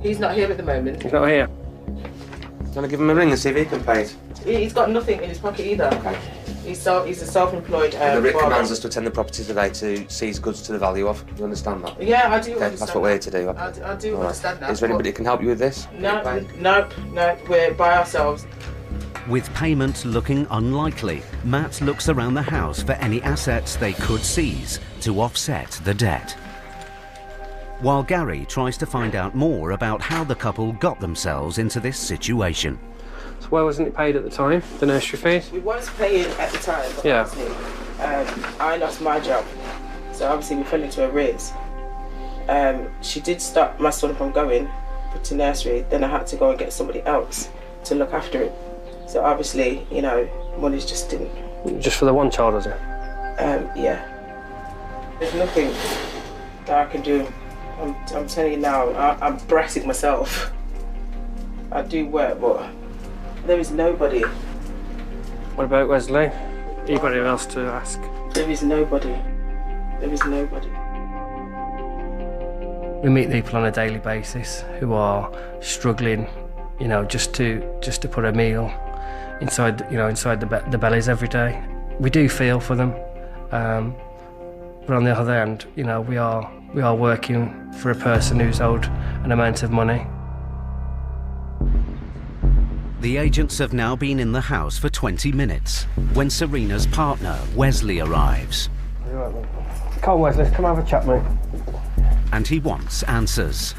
He's not here at the moment. He's not here. Do you want to give him a ring and see if he can pay it? He's got nothing in his pocket either. Okay. He's a self-employed The writ father. commands us to attend the property today to seize goods to the value of. You understand that? Yeah, I do Okay, understand that's what we're here that. to do. I do All right. understand that. Is there anybody that can help you with this? Nope, we're by ourselves. With payment looking unlikely, Matt looks around the house for any assets they could seize to offset the debt. While Gary tries to find out more about how the couple got themselves into this situation. So why wasn't it paid at the time, the nursery fees? We was paying at the time, but Yeah. obviously, I lost my job, so obviously we fell into arrears. She did stop my son from going to nursery, then I had to go and get somebody else to look after it. So obviously, you know, money's just didn't. Just for the one child, was it? Yeah. There's nothing that I can do. I'm telling you now, I'm bracing myself. I do work, but there is nobody. What about Wesley? Anybody else to ask? There is nobody. There is nobody. We meet people on a daily basis who are struggling, you know, just to put a meal inside the bellies every day. We do feel for them, but on the other hand, you know, we are working for a person who's owed an amount of money. The agents have now been in the house for 20 minutes when Serena's partner, Wesley, arrives. Come on, Wesley, come have a chat, mate. And he wants answers.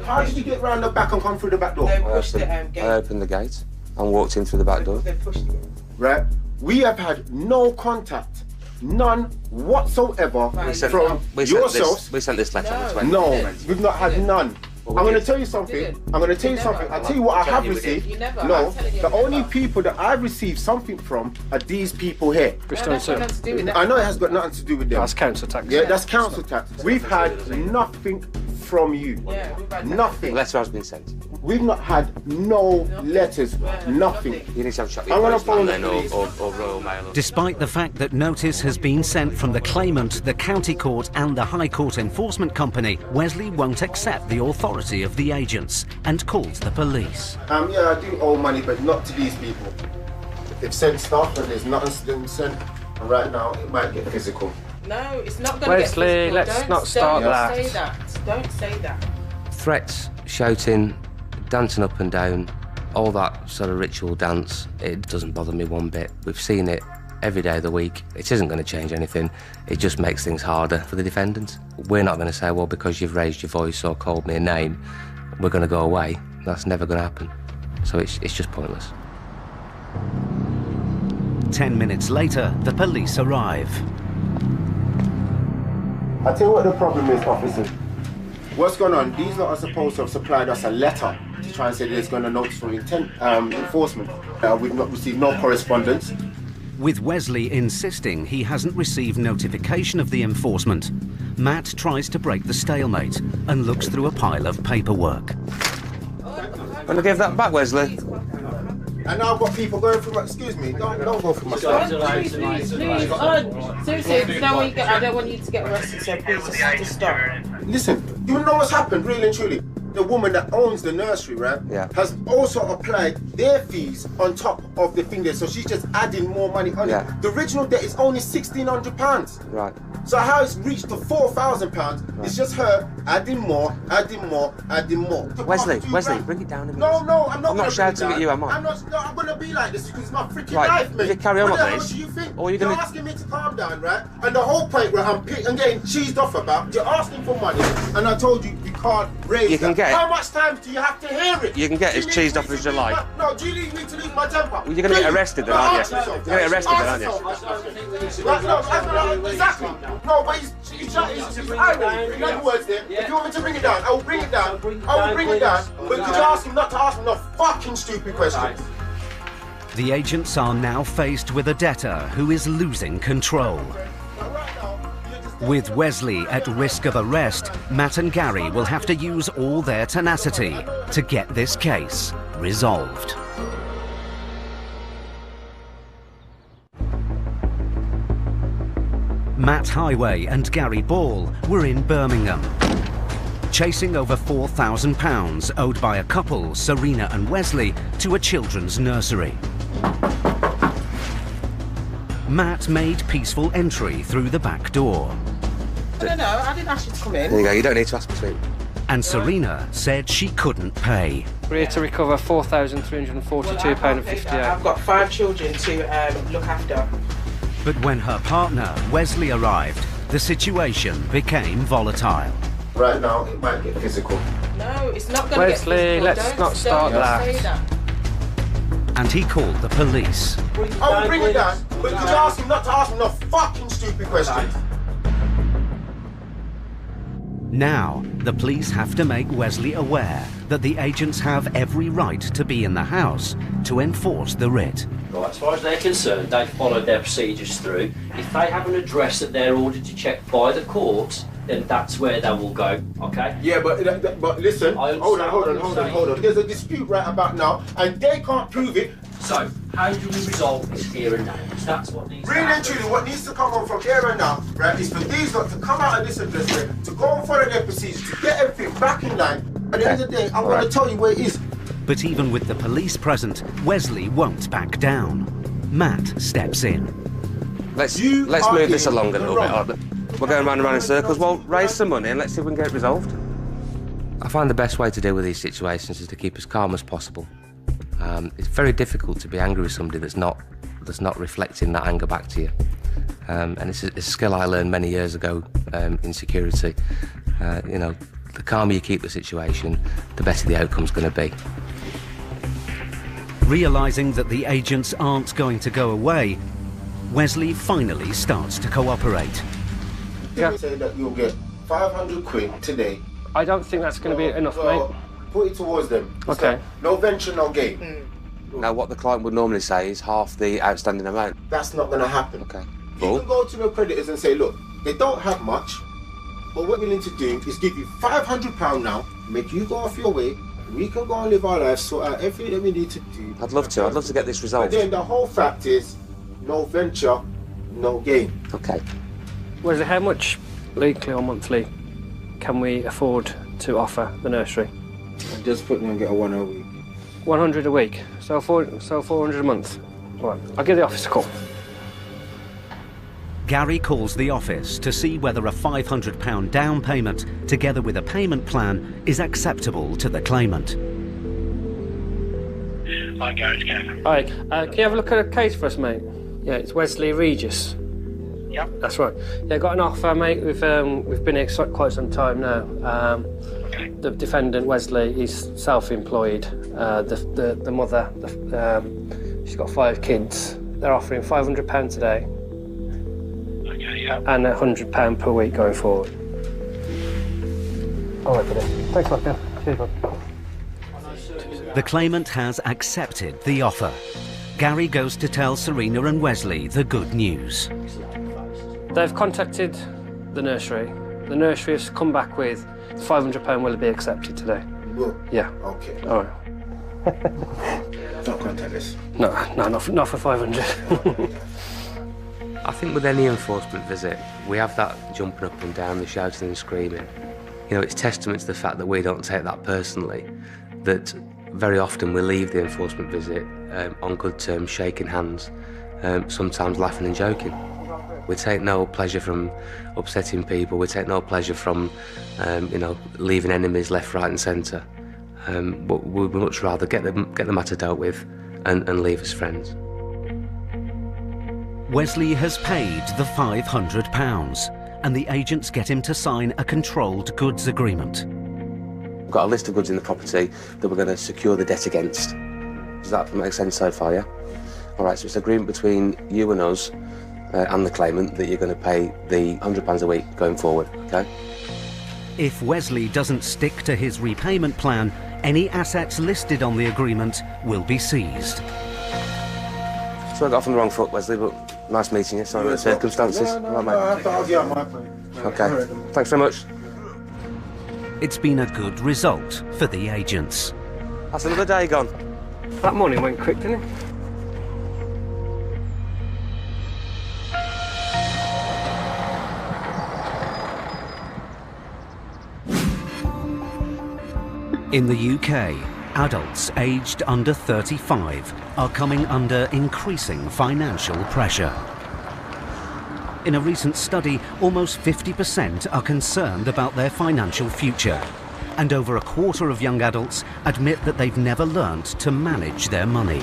How did you get round the back and come through the back door? They pushed the gate. I opened the gate and walked in through the back door. They pushed it. Right? We have had no contact, none whatsoever from yourselves. We sent this letter on the 20th. No, we've not had none. Well, I'm going to tell you something. I'm going to tell you something. I'll tell you what I have received. No, the only people that I've received something from are these people here. I know it has got nothing to do with them. That's council tax. Yeah, that's council tax. We've had nothing from you. Nothing. The letter has been sent. We've not had no letters, nothing. You need to have a chat with I'm your going to phone postman then, the or Royal Mail. Despite the fact that notice has been sent from the claimant, the county court and the High Court Enforcement Company, Wesley won't accept the authority of the agents and calls the police. Yeah, I do owe money, but not to these people. They've sent stuff and there's nothing been sent, and right now it might get physical. No, it's not going to get physical. Wesley, let's not start that. Don't say that. Don't say that. Threats, shouting, dancing up and down, all that sort of ritual dance, it doesn't bother me one bit. We've seen it every day of the week. It isn't going to change anything. It just makes things harder for the defendant. We're not going to say, well, because you've raised your voice or called me a name, we're going to go away. That's never going to happen. So it's just pointless. 10 minutes later, the police arrive. I'll tell you what the problem is, officer. What's going on? These lot are supposed to have supplied us a letter to try and say there's going to notice for intent enforcement. We've not received no correspondence. With Wesley insisting he hasn't received notification of the enforcement, Matt tries to break the stalemate and looks through a pile of paperwork. Want to give that back, Wesley? And now I've got people going through my... Excuse me, don't go through my stuff. Please. Seriously, I don't want you to get arrested, so please just stop. Listen, you know what's happened, really and truly? The woman that owns the nursery, right, has also applied their fees on top of the thing there, so she's just adding more money on it. The original debt is only £1,600. Right. So how it's reached to £4,000, it's just her adding more, adding more, adding more. Wesley, bring it down a minute. No, I'm not. I'm not shouting at you, am I? I'm going to be like this because it's my freaking Right, life, mate. you carry on what like the hell this, do you think? or You're asking me to calm down, right? And the whole point where I'm getting cheesed off about, you're asking for money, and I told you can't raise You can that. get it. How much time do you have to hear it? You can get as cheesed off as you like. No, do you need me to lose my temper? Well, you're going to get arrested then, aren't you? You're going to get arrested then, aren't you? Right, no, exactly. No, but he's irate. In other words, there, if you want me to bring it down, I will bring it down. I will bring it down. But could you ask him not to ask me no fucking stupid questions? The agents are now faced with a debtor who is losing control. With Wesley at risk of arrest, Matt and Gary will have to use all their tenacity to get this case resolved. Matt Highway and Gary Ball were in Birmingham, chasing over £4,000 owed by a couple, Serena and Wesley, to a children's nursery. Matt made peaceful entry through the back door. I don't know, I didn't ask you to come in. There you go, you don't need to ask me to. And Serena said she couldn't pay. We're here to recover £4,342.58. I've got 5 children to look after. But when her partner, Wesley, arrived, the situation became volatile. Right now, it might get physical. No, it's not going to get physical. Wesley, let's not start that. And he called the police. I will bring it down, but could you ask him not to ask me no fucking stupid questions? Now, the police have to make Wesley aware that the agents have every right to be in the house to enforce the writ. Right, as far as they're concerned, they've followed their procedures through. If they have an address that they're ordered to check by the courts, then that's where they will go, okay? Yeah, but listen, hold on. There's a dispute right about now, and they can't prove it. So, how do we resolve this here and now? That's what needs Really and truly, what needs to come on from here and now, right, is for these lot to come out of this address, to go and follow their procedures, to get everything back in line. At the end of the day, I'm going to tell you where it is. But even with the police present, Wesley won't back down. Matt steps in. Let's move this along a little bit. We're going round and round in circles. Well, raise some money and let's see if we can get it resolved. I find the best way to deal with these situations is to keep as calm as possible. It's very difficult to be angry with somebody that's not reflecting that anger back to you. And it's a skill I learned many years ago in security. You know, The calmer you keep the situation, the better the outcome's going to be. Realising that the agents aren't going to go away, Wesley finally starts to cooperate. You say that you'll get 500 quid today. I don't think that's going to be enough, mate. Put it towards them. Okay. No venture, no gain. Now, what the client would normally say is half the outstanding amount. That's not going to happen. Okay. You can go to the creditors and say, look, they don't have much, but what we're willing to do is give you £500 now, make you go off your way, we can go and live our lives, sort out everything that we need to do. I'd love to get this resolved. But then the whole fact is, no venture, no gain. Okay. Wesley, how much weekly or monthly can we afford to offer the nursery? I'm just putting and get a 1 a week. 100 a week, so 400 a month. Right, I'll give the office a call. Gary calls the office to see whether a £500 down payment, together with a payment plan, is acceptable to the claimant. Hi, Gary, it's Ken. Hi, can you have a look at a case for us, mate? Yeah, it's Wesley Regis. Yep. That's right. Yeah, got an offer, mate. We've been here quite some time now. The defendant, Wesley, is self-employed. The mother, she's got 5 kids. They're offering £500 today. Okay, yeah. And £100 per week going forward. All right, buddy. Thanks, Mark. Cheers, bud. The claimant has accepted the offer. Gary goes to tell Serena and Wesley the good news. They've contacted the nursery. The nursery has come back with £500 will be accepted today. Will? Yeah. Okay. All right. Don't contact us. No, not for 500. I think with any enforcement visit, we have that jumping up and down, the shouting and screaming. You know, it's testament to the fact that we don't take that personally, that very often we leave the enforcement visit on good terms, shaking hands, sometimes laughing and joking. We take no pleasure from upsetting people. We take no pleasure from, leaving enemies left, right and centre. But we'd much rather get the matter dealt with and leave as friends. Wesley has paid the £500 and the agents get him to sign a controlled goods agreement. We've got a list of goods in the property that we're going to secure the debt against. Does that make sense so far, yeah? All right, so it's an agreement between you and us and the claimant that you're going to pay the £100 a week going forward, okay? If Wesley doesn't stick to his repayment plan, any assets listed on the agreement will be seized. So I got off on the wrong foot, Wesley, but nice meeting you. Sorry about the circumstances. Okay, thanks very much. It's been a good result for the agents. That's another day gone. That morning went quick, didn't it? In the UK, adults aged under 35 are coming under increasing financial pressure. In a recent study, almost 50% are concerned about their financial future, and over a quarter of young adults admit that they've never learnt to manage their money.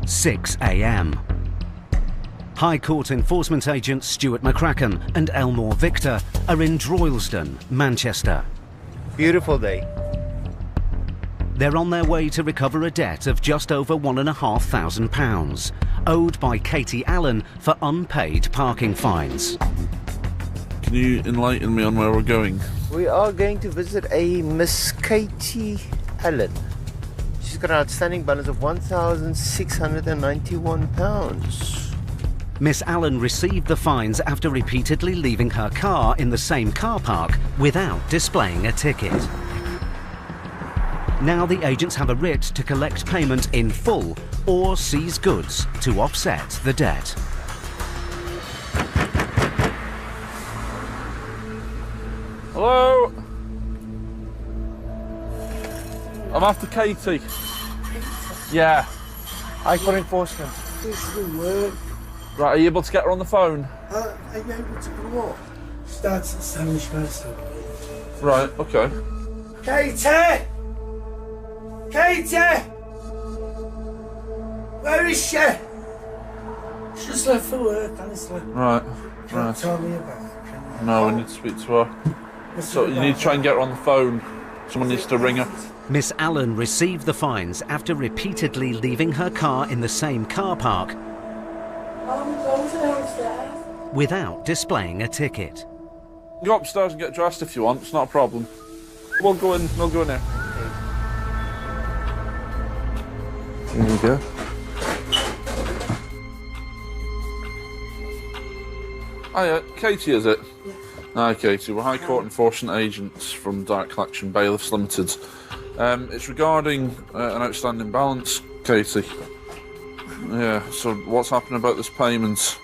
"6 a.m. High Court enforcement agents Stuart McCracken and Elmore Victor are in Droylsden, Manchester. Beautiful day. They're on their way to recover a debt of just over £1,500, owed by Katie Allen for unpaid parking fines. Can you enlighten me on where we're going? We are going to visit a Miss Katie Allen. She's got an outstanding balance of £1,691. Miss Allen received the fines after repeatedly leaving her car in the same car park without displaying a ticket. Now the agents have a writ to collect payment in full or seize goods to offset the debt. Hello? I'm after Katie. Yeah. High Court enforcement. This will work. Right, are you able to get her on the phone? Are you able to go up? Starts at 7:30. Right, okay. Katie! Katie! Where is she? She's just left for work, honestly. Right. Can't tell me about it. No, we need to speak to her. So you need to try and get her on the phone. Someone needs to ring her. Miss Allen received the fines after repeatedly leaving her car in the same car park without displaying a ticket. Go upstairs and get dressed if you want. It's not a problem. We'll go in. We'll go in there. Here you go. Hiya, Katie, is it? Yeah. Hi, Katie. We're High Court enforcement agents from Direct Collection Bailiffs Limited. It's regarding an outstanding balance, Katie. Yeah, so what's happening about this payment?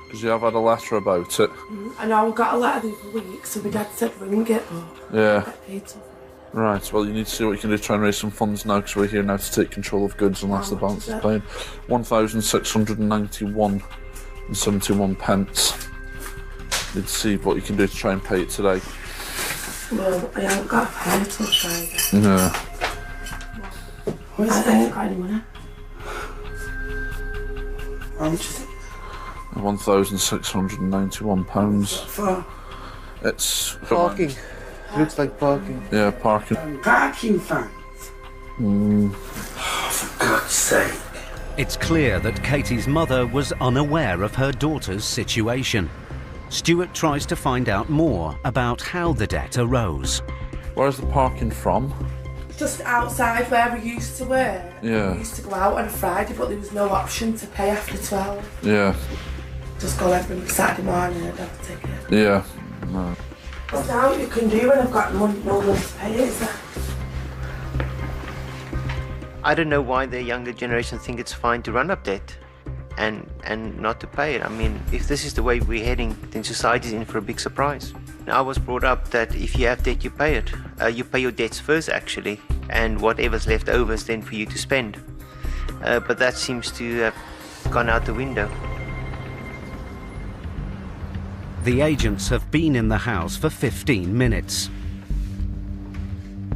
Because you have had a letter about it. I know, I got a letter the other week, so my dad said ring it, but Yeah. I get paid something. Right, well, you need to see what you can do to try and raise some funds now, because we're here now to take control of goods unless the balance is paid. 1,691 and 71 pence. Need to see what you can do to try and pay it today. Well, I haven't got a pay till Friday. Yeah. I ain't got any money. How much is it? £1,691. For? It's Parking. Looks like parking. Yeah, parking. Parking fines. For God's sake. It's clear that Katie's mother was unaware of her daughter's situation. Stuart tries to find out more about how the debt arose. Where's the parking from? Just outside where we used to work. Yeah. We used to go out on a Friday, but there was no option to pay after 12. Yeah. Just go every Saturday morning and have to take it. Yeah. No. There's now what you can do when I've got no money to pay it, is there? I don't know why the younger generation think it's fine to run up debt and not to pay it. I mean, if this is the way we're heading, then society's in for a big surprise. I was brought up that if you have debt, you pay it. You pay your debts first, actually, and whatever's left over is then for you to spend. But that seems to have gone out the window. The agents have been in the house for 15 minutes.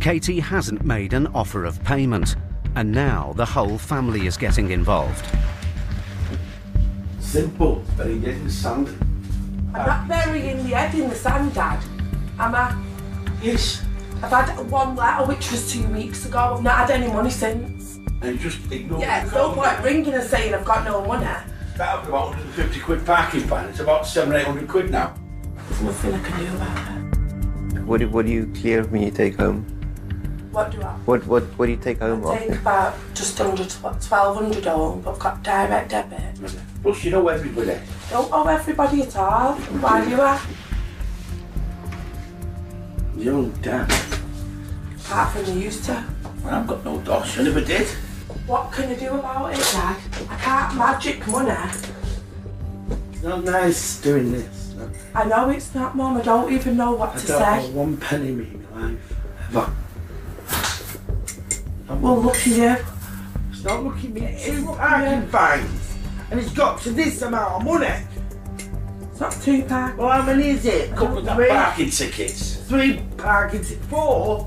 Katie hasn't made an offer of payment, and now the whole family is getting involved. Simple, very dead in the sand. I'm not burying the head in the sand, Dad. Am I? Yes. I've had one letter, which was 2 weeks ago. I've not had any money since. And just ignore Yeah, it's no point ringing and saying I've got no money. That was about 150 quid parking fine. It's about 700 or 800 quid now. There's nothing I can do about it. What do you clear when you take home? What do I? What do you take home I take about just under 1,200 home, but I've got direct debit. Plus, you know everybody. Don't owe everybody at all. Why do I? Your own dad. Apart from you used to. I've got no dosh. I never did. What can I do about it, Dad? I can't magic money. It's not nice doing this. I know it's not, Mum. I don't even know what to say. I don't owe one penny me in my life. Ever. Well, look at you. It's not looking at me. It's 2 parking fines. And it's got to this amount of money. It's not 2 parking. Well, how many is it? A couple of 3. parking tickets. 3 parking tickets. 4.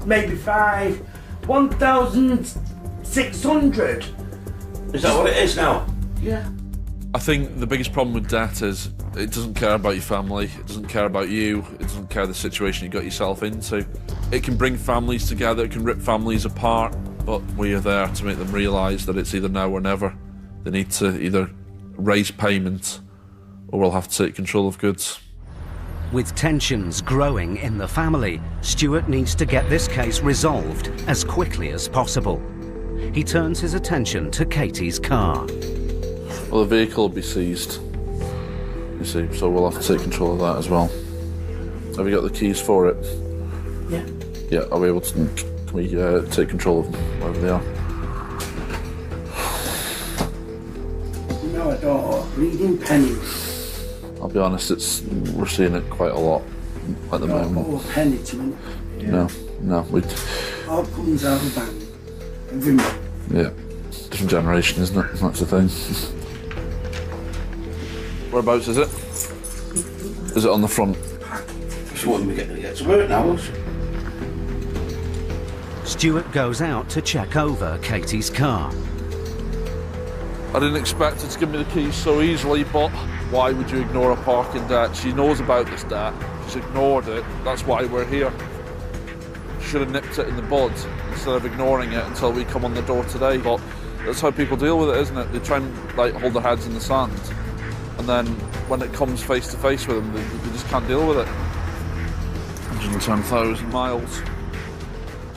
Maybe 5. 1,600. Is that what it is now? Yeah. I think the biggest problem with debt is it doesn't care about your family, it doesn't care about you, it doesn't care the situation you got yourself into. It can bring families together, it can rip families apart, but we are there to make them realise that it's either now or never. They need to either raise payment or we'll have to take control of goods. With tensions growing in the family, Stuart needs to get this case resolved as quickly as possible. He turns his attention to Katie's car. Well, the vehicle will be seized, you see, so we'll have to take control of that as well. Have you got the keys for it? Yeah. Yeah, are we able to, can we take control of them, wherever they are? No, I don't. Reading pennies. I'll be honest, we're seeing it quite a lot at the moment. Oh, a penny to me. Yeah. No, All comes out of the bank. Every month. Yeah. Different generation, isn't it? That's the thing. Whereabouts is it? Is it on the front? Just want me to get to work now. Stuart goes out to check over Katie's car. I didn't expect her to give me the keys so easily, but why would you ignore a parking debt? She knows about this debt. She's ignored it. That's why we're here. She should have nipped it in the bud instead of ignoring it until we come on the door today. But that's how people deal with it, isn't it? They try and like hold their heads in the sand, and then when it comes face to face with them, they just can't deal with it. 110,000 miles.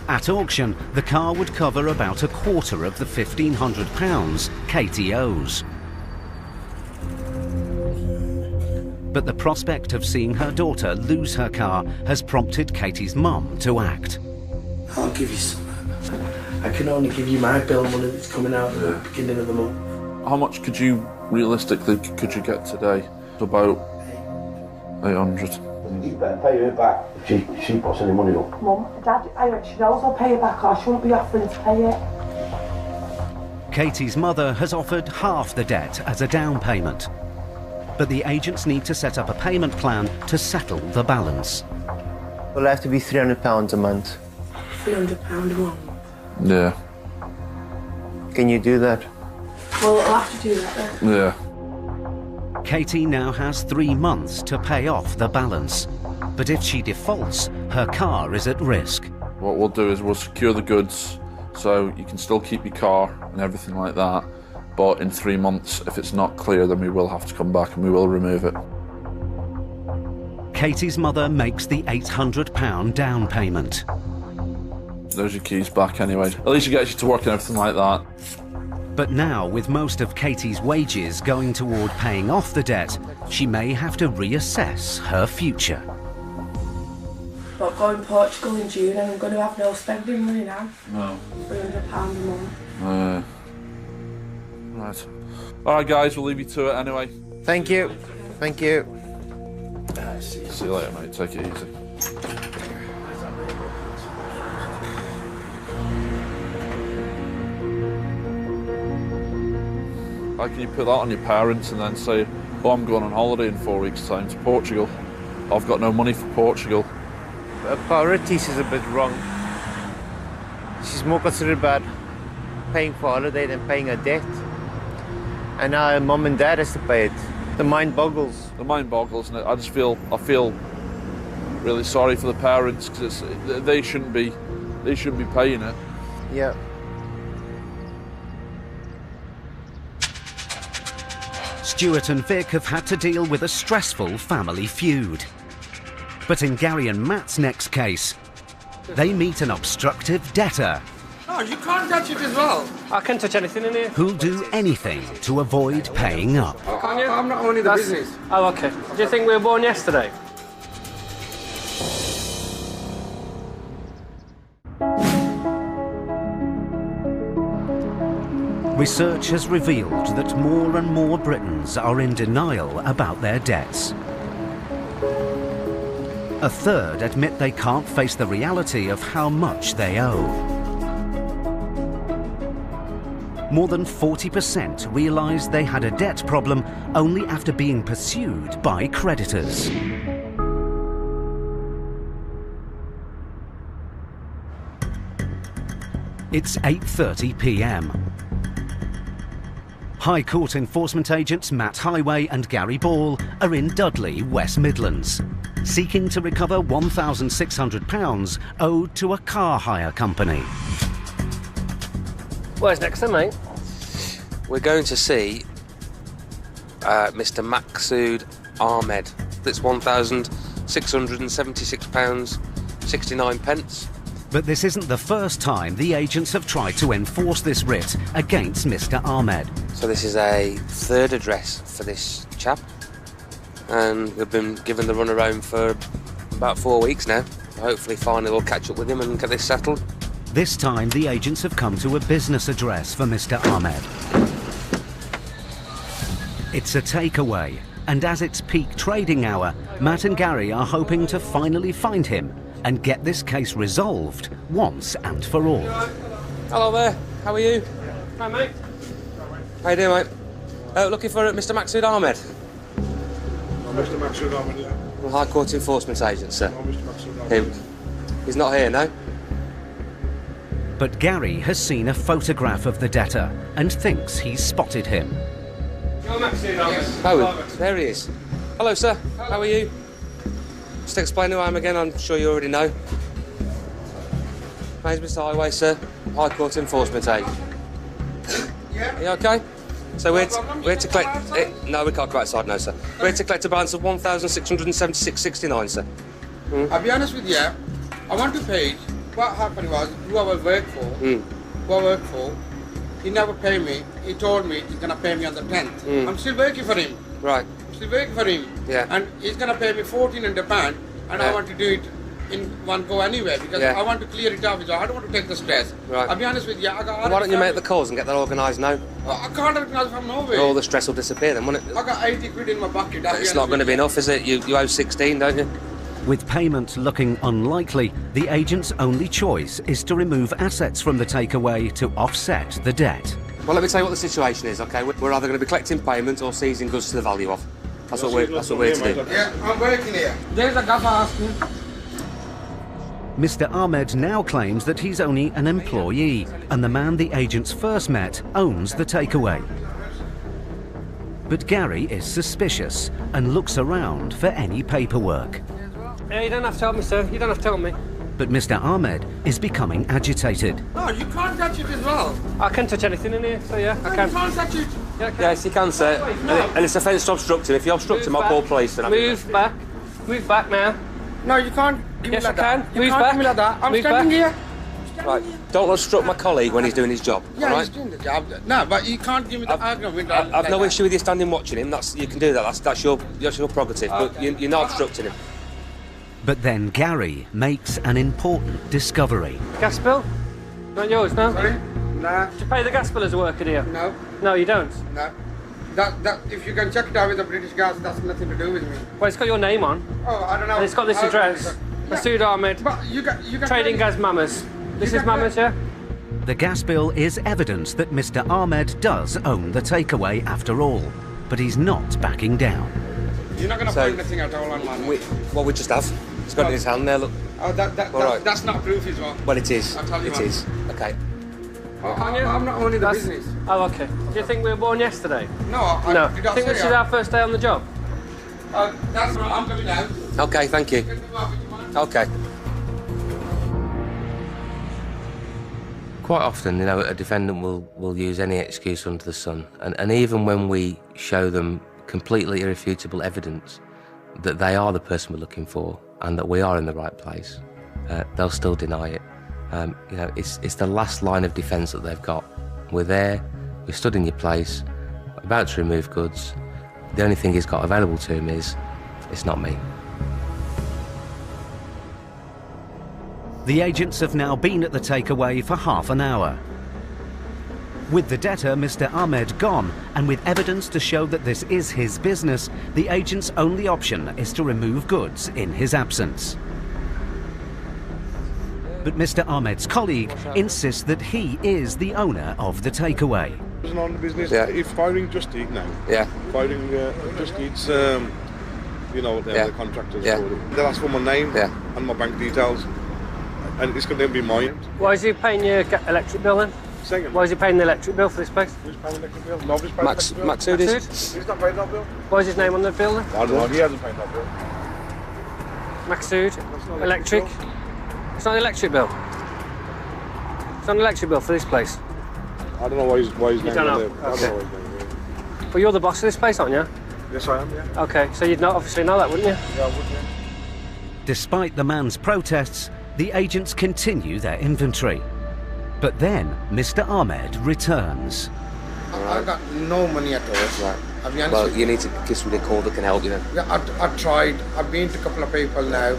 At auction, the car would cover about a quarter of the £1,500 Katie owes. But the prospect of seeing her daughter lose her car has prompted Katie's mum to act. I'll give you some. I can only give you my bill money that's coming out at the beginning of the month. How much could you, realistically, could you get today? About 800. You better pay her back if she puts any money up. Mum, Dad, she knows I'll pay it back, or she won't be offering to pay it. Katie's mother has offered half the debt as a down payment. But the agents need to set up a payment plan to settle the balance. It'll have to be £300 a month. £300 a month? Yeah. Can you do that? Well, I'll have to do that then. Yeah. Katie now has 3 months to pay off the balance. But if she defaults, her car is at risk. What we'll do is we'll secure the goods so you can still keep your car and everything like that. But in 3 months, if it's not clear, then we will have to come back and we will remove it. Katie's mother makes the £800 down payment. There's your keys back anyway. At least it gets you to work and everything like that. But now, with most of Katie's wages going toward paying off the debt, she may have to reassess her future. But going to Portugal in June and I'm going to have no spending money now. No. £300 a month. Right. Alright guys, we'll leave you to it anyway. Thank you. Thank you. See you later, mate. Take it easy. How can you put that on your parents and then say, oh, I'm going on holiday in 4 weeks' time to Portugal. I've got no money for Portugal. Priorities is a bit wrong. She's more concerned about paying for holiday than paying her debt. And now her mum and dad has to pay it. The mind boggles. The mind boggles, and I feel really sorry for the parents because they shouldn't be paying it. Yeah. Stuart and Vic have had to deal with a stressful family feud. But in Gary and Matt's next case, they meet an obstructive debtor. Oh, you can't touch it as well. I can't touch anything in here. Who'll do anything to avoid paying up. Can you? I'm not owning the business. Oh, okay. Do you think we were born yesterday? Research has revealed that more and more Britons are in denial about their debts. A third admit they can't face the reality of how much they owe. More than 40% realised they had a debt problem only after being pursued by creditors. It's 8:30 p.m. High Court enforcement agents Matt Highway and Gary Ball are in Dudley, West Midlands, seeking to recover £1,600 owed to a car hire company. Where's next then, mate? We're going to see Mr. Maqsood Ahmed. It's £1,676.69. But this isn't the first time the agents have tried to enforce this writ against Mr. Ahmed. So this is a third address for this chap, and we've been given the runaround for about 4 weeks now. Hopefully finally we'll catch up with him and get this settled. This time the agents have come to a business address for Mr. Ahmed. It's a takeaway, and as it's peak trading hour, Matt and Gary are hoping to finally find him and get this case resolved once and for all. Hello there, how are you? Hi, mate. How you doing, mate? Looking for Mr. Maqsood Ahmed. Oh, Mr. Maqsood Ahmed, yeah. Well, High Court enforcement agent, sir. Oh, Mr. Maqsood Ahmed. He's not here, no? But Gary has seen a photograph of the debtor and thinks he's spotted him. Oh, there he is. Hello, sir. How are you? Just explain who I am again. I'm sure you already know. My name's Mr. Highway, sir. High Court Enforcement Agent. Are you okay? So we're to collect... no, we can't go outside now, sir. We're to collect a balance of £1,676.69, sir. I'll be honest with you, I want to pay. What happened was, who I work for, he never paid me. He told me he's going to pay me on the 10th. I'm still working for him. Right. I'm still working for him. Yeah. And he's going to pay me £1,400, and I want to do it in one go anyway, because I want to clear it off. I don't want to take the stress. Right. I'll be honest with you. Why don't you make the calls and get that organised now? I can't organise from nowhere. All the stress will disappear then, won't it? I got 80 quid in my bucket. It's not going to be enough, is it? You owe 16, don't you? With payment looking unlikely, the agent's only choice is to remove assets from the takeaway to offset the debt. Well, let me tell you what the situation is, OK? We're either going to be collecting payment or seizing goods to the value of. That's what we're to do. Yeah, I'm working here. There's a gaffer asking. Mr. Ahmed now claims that he's only an employee, and the man the agents first met owns the takeaway. But Gary is suspicious and looks around for any paperwork. Yeah, you don't have to help me, sir. You don't have to help me. But Mr. Ahmed is becoming agitated. No, you can't touch it as well. I can touch anything in here, so yeah, I can. You can't touch it. Yeah, yes, you can, sir. And it's offence to obstruct him. If you obstruct him, I'll call police. Move back. Move back now. No, you can't give me yes, like I can. that. You Move can't back. give me like that. I'm Move standing back. here. Right. Don't obstruct my colleague when he's doing his job. Yeah, all right? he's doing the job. No, but you can't give me the argument. I've no issue with you standing watching him. You can do that. That's your prerogative. Okay. But you're not obstructing him. But then Gary makes an important discovery. Gas bill? Not yours, no? Sorry? Nah. Do you pay the gas bill as a worker here? No. No, you don't? No. That, if you can check it out with the British Gas, that's nothing to do with me. Well, it's got your name on. Oh, I don't know. And it's got this address. Masood Ahmed. But you can Trading Gas Mamas. This is Mamas, yeah? The gas bill is evidence that Mr. Ahmed does own the takeaway after all, but he's not backing down. You're not going to find anything at all online. We just have. He's got it in his hand there, look. Oh, that's not proof as well. Well, it is. I'll tell you it is. Okay. I'm not owning the business. Oh, okay. Do you think we were born yesterday? No. No. Do you think this is our first day on the job? That's right. I'm coming out. Okay, thank you. Okay. Quite often, a defendant will use any excuse under the sun, and even when we show them completely irrefutable evidence that they are the person we're looking for and that we are in the right place, they'll still deny it. It's the last line of defence that they've got. We're there, we stood in your place, about to remove goods. The only thing he's got available to him is, it's not me. The agents have now been at the takeaway for half an hour. With the debtor, Mr. Ahmed, gone, and with evidence to show that this is his business, the agent's only option is to remove goods in his absence. But Mr. Ahmed's colleague insists that he is the owner of the takeaway. On the business, if I ring Just Eat now, if I ring Just Eat's, the contractors, they'll ask for my name and my bank details, and it's going to be mine. Why is he paying your electric bill then? Second. Why is he paying the electric bill for this place? Who's paying the electric bill? Nobody's paying Masood is. He's not paying that bill. Why is his name on the bill then? I don't know, he hasn't paid that bill. Masood, electric. It's not an electric bill. It's not an electric bill for this place. I don't know why his name don't know. there. I don't know why his name there. But you're the boss of this place, aren't you? Yes, I am, yeah. Okay, so you'd obviously know that, wouldn't you? Yeah, I would, yeah. Despite the man's protests, the agents continue their inventory. But then Mr. Ahmed returns. I've got no money at all. Right. I'll be honest Well, with you need to give somebody a call that can help you then. Yeah, I've tried. I've been to a couple of people now.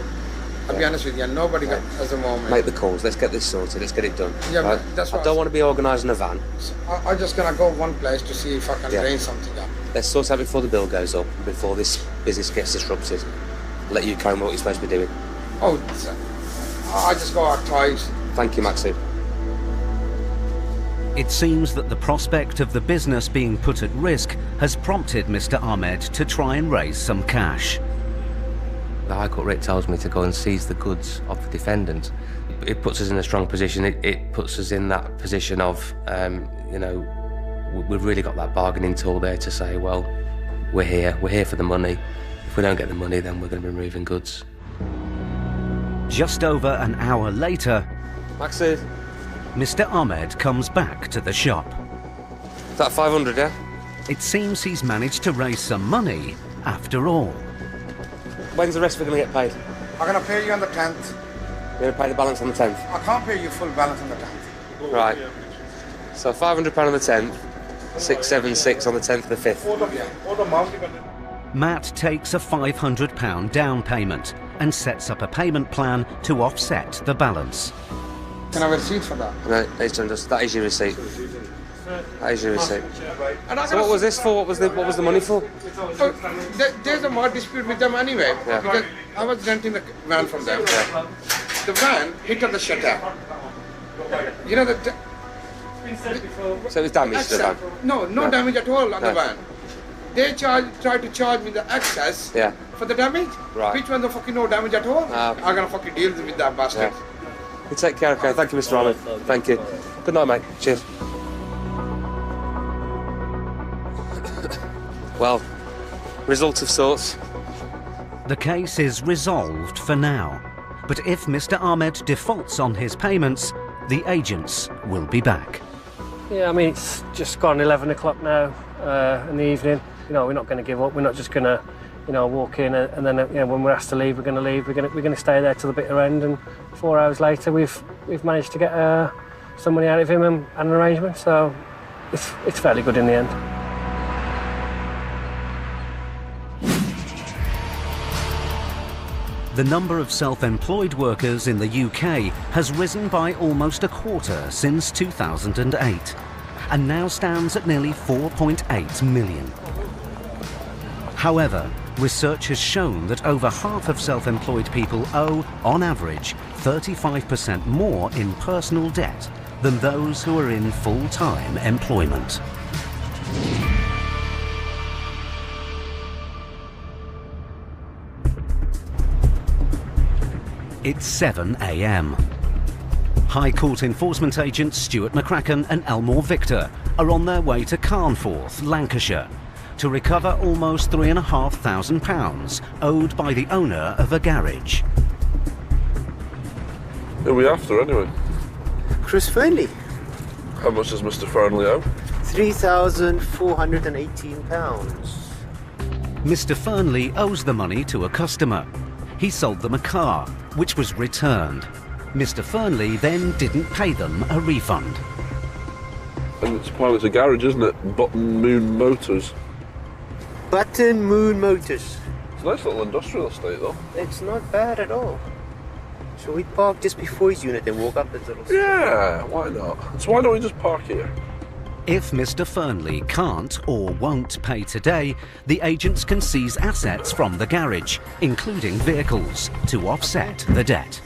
I'll be honest with you, nobody got at the moment. Make the calls, let's get this sorted, let's get it done. Yeah, right? but that's I what don't want to be organising a van. I'm just going to go one place to see if I can drain something up. Let's sort out before the bill goes up, before this business gets disrupted. Let you carry on what you're supposed to be doing. Oh, I just go out twice. Thank you, Masood. It seems that the prospect of the business being put at risk has prompted Mr. Ahmed to try and raise some cash. The High Court writ tells me to go and seize the goods of the defendant. It puts us in a strong position. It puts us in that position of, you know, we've really got that bargaining tool there to say, well, we're here for the money. If we don't get the money, then we're going to be removing goods. Just over an hour later, Maxi, Mr. Ahmed comes back to the shop. Is that 500, yeah? It seems he's managed to raise some money after all. When's the rest of it going to get paid? I'm going to pay you on the 10th. You're going to pay the balance on the 10th? I can't pay you full balance on the 10th. Right. So £500 on the 10th, 676 on the 10th of the 5th. Matt takes a £500 down payment and sets up a payment plan to offset the balance. Can I have a receipt for that? No, that is your receipt. That is your receipt. So what was this for? What was the money for? There's a more dispute with them anyway. Yeah. Because I was renting the van from them. Yeah. The van hit on the shutter. You know the. So it was damaged, the van? No damage at all on the van. They tried to charge me the excess for the damage. Right. Which one the fucking no damage at all? I'm gonna fucking deal with that bastard. You take care, okay? Thank you, Mr. Ahmed. Thank you. Good night, mate. Cheers. Well, result of sorts. The case is resolved for now, but if Mr. Ahmed defaults on his payments, the agents will be back. Yeah, I mean, it's just gone 11 o'clock now in the evening. You know, we're not going to give up. We're not just going to, you know, walk in and then, you know, when we're asked to leave, we're going to leave. We're going to stay there till the bitter end. And 4 hours later, we've managed to get some money out of him and an arrangement. So it's fairly good in the end. The number of self-employed workers in the UK has risen by almost a quarter since 2008 and now stands at nearly 4.8 million. However, research has shown that over half of self-employed people owe, on average, 35% more in personal debt than those who are in full-time employment. It's 7 a.m. High Court enforcement agents Stuart McCracken and Elmore Victor are on their way to Carnforth, Lancashire, to recover almost £3,500 owed by the owner of a garage. Who are we after anyway? Chris Fernley. How much does Mr. Fernley owe? £3,418. Mr. Fernley owes the money to a customer. He sold them a car, which was returned. Mr. Fernley then didn't pay them a refund. And it's apparently a garage, isn't it? Button Moon Motors. Button Moon Motors. It's a nice little industrial estate, though. It's not bad at all. So we park just before his unit and walk up the little... Yeah, why not? So why don't we just park here? If Mr. Fernley can't or won't pay today, the agents can seize assets from the garage, including vehicles, to offset the debt.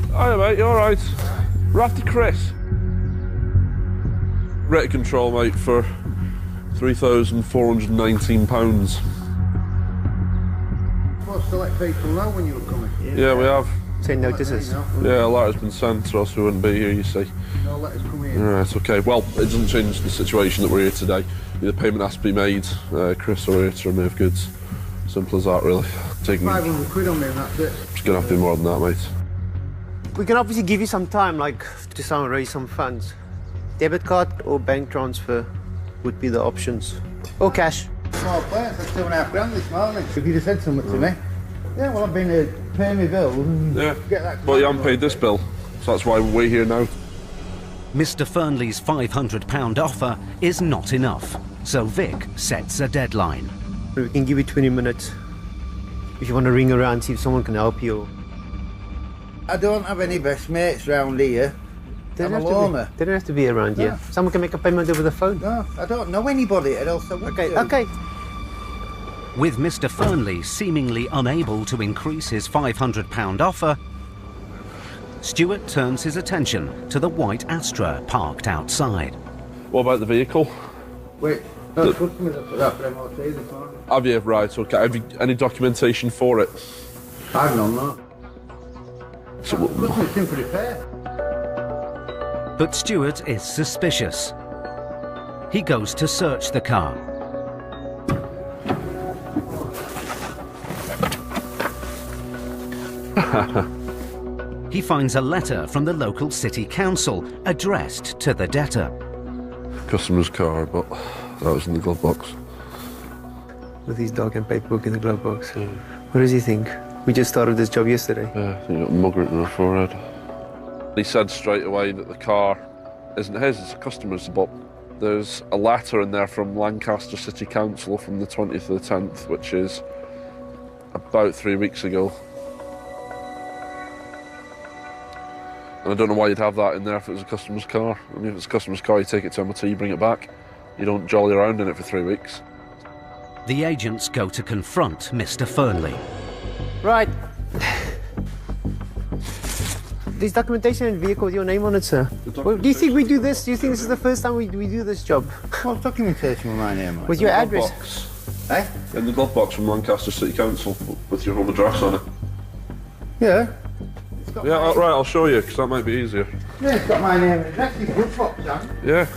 Hiya, mate, you alright? We're after Chris. Rate control, mate, for £3,419. Supposed to let people know when you were coming. Yeah, we have. Send notices. Yeah, a letter's been sent, or else we wouldn't be here, you see. No letters come in. Right, okay. Well, it doesn't change the situation that we're here today. The payment has to be made. Chris, we're here to remove goods. Simple as that, really. Taking 500 quid on me and that's it. It's going to have to be more than that, mate. We can obviously give you some time, like, to raise some funds. Debit card or bank transfer would be the options. Or cash. Small place, that's £2.5 this morning. If you'd have said something to me. Yeah, well, I've been here paying my bills and get that... Well, you haven't paid this bill, so that's why we're here now. Mr. Fernley's £500 offer is not enough, so Vic sets a deadline. We can give you 20 minutes if you want to ring around, see if someone can help you. I don't have any best mates round here. They don't have to be around here. Someone can make a payment over the phone. No, I don't know anybody else. Okay. With Mr. Fernley seemingly unable to increase his £500 offer, Stuart turns his attention to the white Astra parked outside. What about the vehicle? Wait, That's customers that put that for MOT this morning. Have you? Right, okay. Have you any documentation for it? I've none, no. So, Customers seem pretty fair. But Stuart is suspicious. He goes to search the car. He finds a letter from the local city council addressed to the debtor. Customer's car, but that was in the glove box. With his dog and paperwork in the glove box. What does he think? We just started this job yesterday. Yeah, I think he got mug written on her forehead. He said straight away that the car isn't his, it's a customer's, but there's a letter in there from Lancaster City Council from the 20th of the 10th, which is about 3 weeks ago. And I don't know why you'd have that in there if it was a customer's car. I mean, if it's a customer's car, you take it to MOT, you bring it back. You don't jolly around in it for 3 weeks. The agents go to confront Mr. Fernley. Right. There's documentation and vehicle with your name on it, sir. Well, do you think we do this? Do you think this is the first time we do this job? What documentation with my name on it? With your address? Box. Eh? In the glove box from Lancaster City Council with your home address on it. Yeah. Yeah, right, I'll show you, because that might be easier. Yeah, it's got my name and address. It's good box, John. Yeah.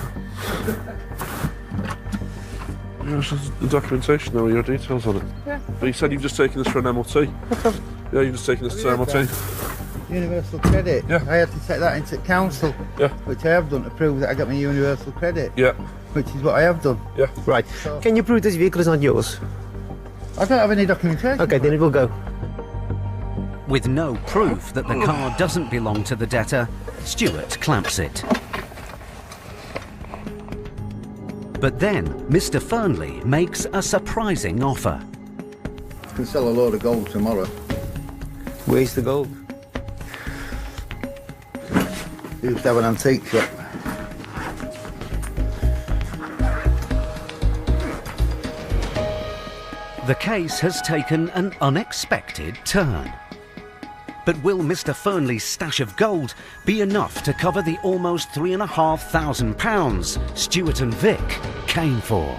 There's the documentation there with your details on it. Yeah. But you said you've just taken this for an MOT. Yeah, you've just taken this to MOT. Universal credit. Yeah. I had to take that into council. Yeah. Which I have done to prove that I got my universal credit. Yeah. Which is what I have done. Yeah. Right. So, can you prove this vehicle is not yours? I don't have any documentation. Okay, then it will go. With no proof that the car doesn't belong to the debtor, Stuart clamps it. But then Mr. Fernley makes a surprising offer. I can sell a load of gold tomorrow. Where's the gold? You used to have an antique shop. The case has taken an unexpected turn. But will Mr. Fernley's stash of gold be enough to cover the almost £3,500 Stuart and Vic came for?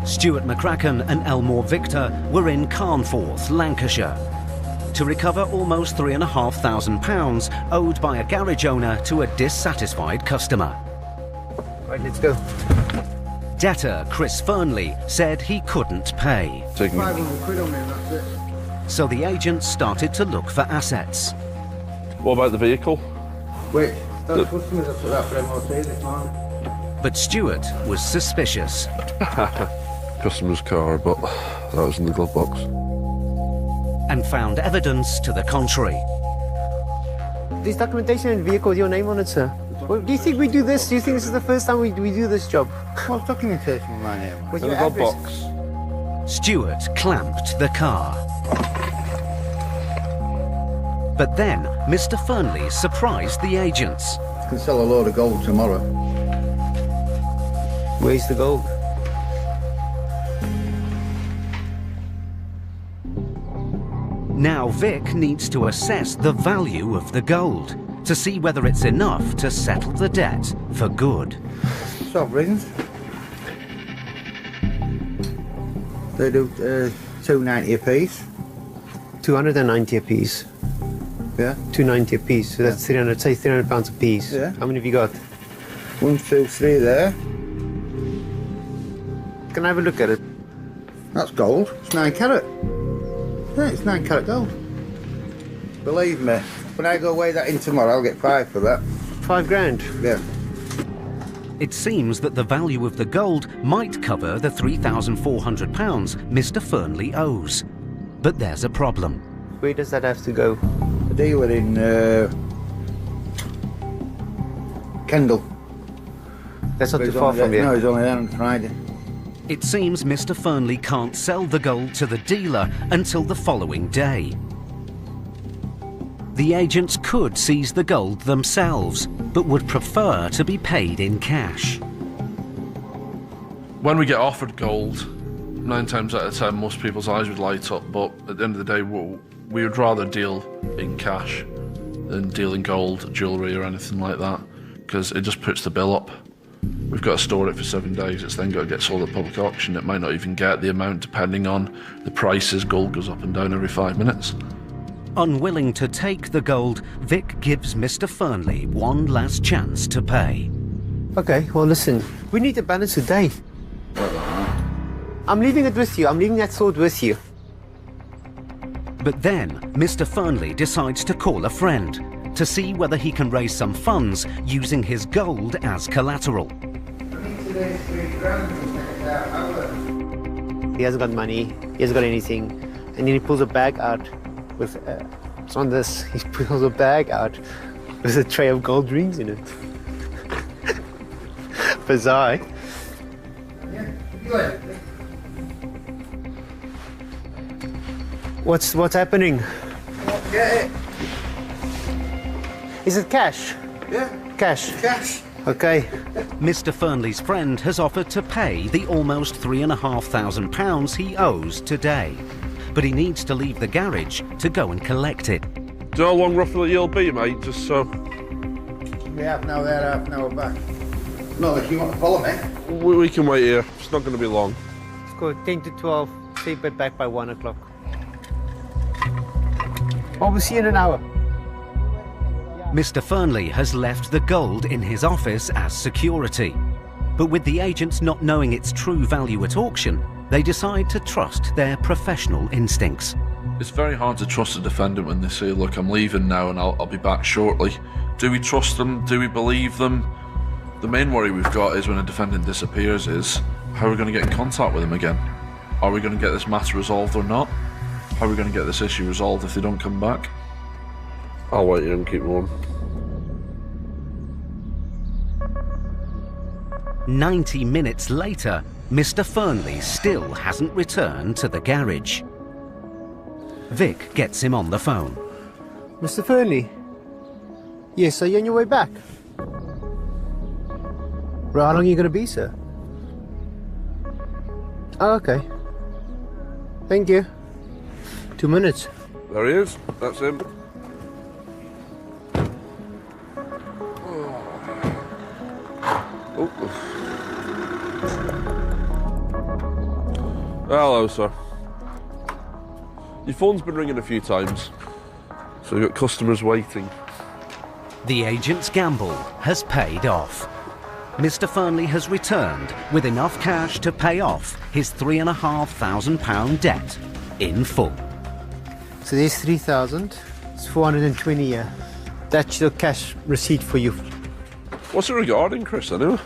Stuart McCracken and Elmore Victor were in Carnforth, Lancashire, to recover almost £3,500 owed by a garage owner to a dissatisfied customer. Right, let's go. Debtor Chris Fernley said he couldn't pay. 500 quid on me and that's it. So the agents started to look for assets. What about the vehicle? Wait, those customers have put that for MOT this morning. But Stuart was suspicious. Customer's car, but that was in the glove box. And found evidence to the contrary. There's documentation and vehicle with your name on it, sir. Well, do you think we do this? Do you think this is the first time we do this job? What's documentation with my name on it? With In your the glove address? box. Stuart clamped the car. But then Mr. Fernley surprised the agents. I can sell a load of gold tomorrow. Where's the gold? Now Vic needs to assess the value of the gold to see whether it's enough to settle the debt for good. Sovereigns. They do $2.90 a piece. 290 a piece. Yeah. 290 a piece. So that's 300. Say £300 a piece. Yeah. How many have you got? 1, 2, 3 there. Can I have a look at it? That's gold. It's 9 carat. Yeah, it's 9 carat gold. Believe me, when I go weigh that in tomorrow, I'll get 5 for that. 5 grand? Yeah. It seems that the value of the gold might cover the £3,400 Mr. Fernley owes. But there's a problem. Where does that have to go? A dealer in Kendal. That's not too far from here. No, he's only there on Friday. It seems Mr. Fernley can't sell the gold to the dealer until the following day. The agents could seize the gold themselves, but would prefer to be paid in cash. When we get offered gold, 9 times out of 10 most people's eyes would light up, but at the end of the day we would rather deal in cash than deal in gold, jewellery or anything like that. because it just puts the bill up. We've got to store it for 7 days. It's then got to get sold at public auction. It might not even get the amount depending on the prices. Gold goes up and down every 5 minutes. Unwilling to take the gold, Vic gives Mr. Fernley one last chance to pay. Okay, well listen, we need the balance today. I'm leaving it with you. I'm leaving that sword with you. But then, Mr. Fernley decides to call a friend to see whether he can raise some funds using his gold as collateral. He hasn't got money, he hasn't got anything, and then he pulls a bag out with, it's on this, he pulls a bag out with a tray of gold rings in it. Bizarre. What's happening? Get it. Is it cash? Yeah. Cash? Cash. Okay. Mr. Fernley's friend has offered to pay the almost £3,500 he owes today. But he needs to leave the garage to go and collect it. Do you know how long roughly you'll be, mate? Just so... We half an hour there, half an hour back. No, if you want to follow me. We can wait here. It's not going to be long. Let's go 10 to 12, see it back by 1 o'clock. Oh, we'll see you in an hour. Mr. Fernley has left the gold in his office as security. But with the agents not knowing its true value at auction, they decide to trust their professional instincts. It's very hard to trust a defendant when they say, look, I'm leaving now and I'll be back shortly. Do we trust them? Do we believe them? The main worry we've got is when a defendant disappears is, how are we going to get in contact with them again? Are we going to get this matter resolved or not? How are we going to get this issue resolved if they don't come back? I'll wait here and keep warm. 90 minutes later, Mr. Fernley still hasn't returned to the garage. Vic gets him on the phone. Mr. Fernley? Yes, are you on your way back? Well, how long are you going to be, sir? Oh, okay. Thank you. 2 minutes. There he is. That's him. Oh. Hello, sir. Your phone's been ringing a few times, so you've got customers waiting. The agent's gamble has paid off. Mr. Fernley has returned with enough cash to pay off his £3,500 debt in full. So there's 3,000. It's 420 here. That's your cash receipt for you. What's it regarding, Chris, anyway?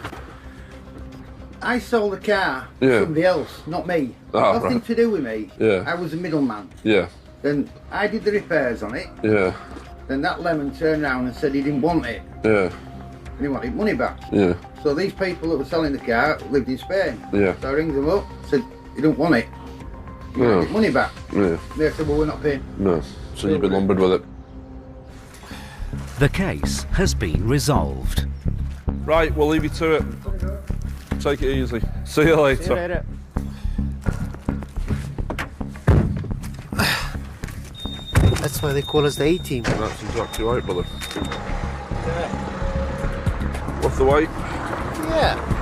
I sold the car to Yeah. somebody else, not me. Oh, Nothing right. to do with me. Yeah. I was a middleman. Yeah. Then I did the repairs on it. Yeah. Then that lemon turned around and said he didn't want it. Yeah. And he wanted money back. Yeah. So these people that were selling the car lived in Spain. Yeah. So I rang them up, said, you don't want it. You No. want your money back. Yeah. They said, well, we're not paying. No. So you've been lumbered with it. The case has been resolved. Right, we'll leave you to it. Take it easy. See you later. See you later. That's why they call us the A-team. That's exactly right, brother. Worth the wait? Yeah.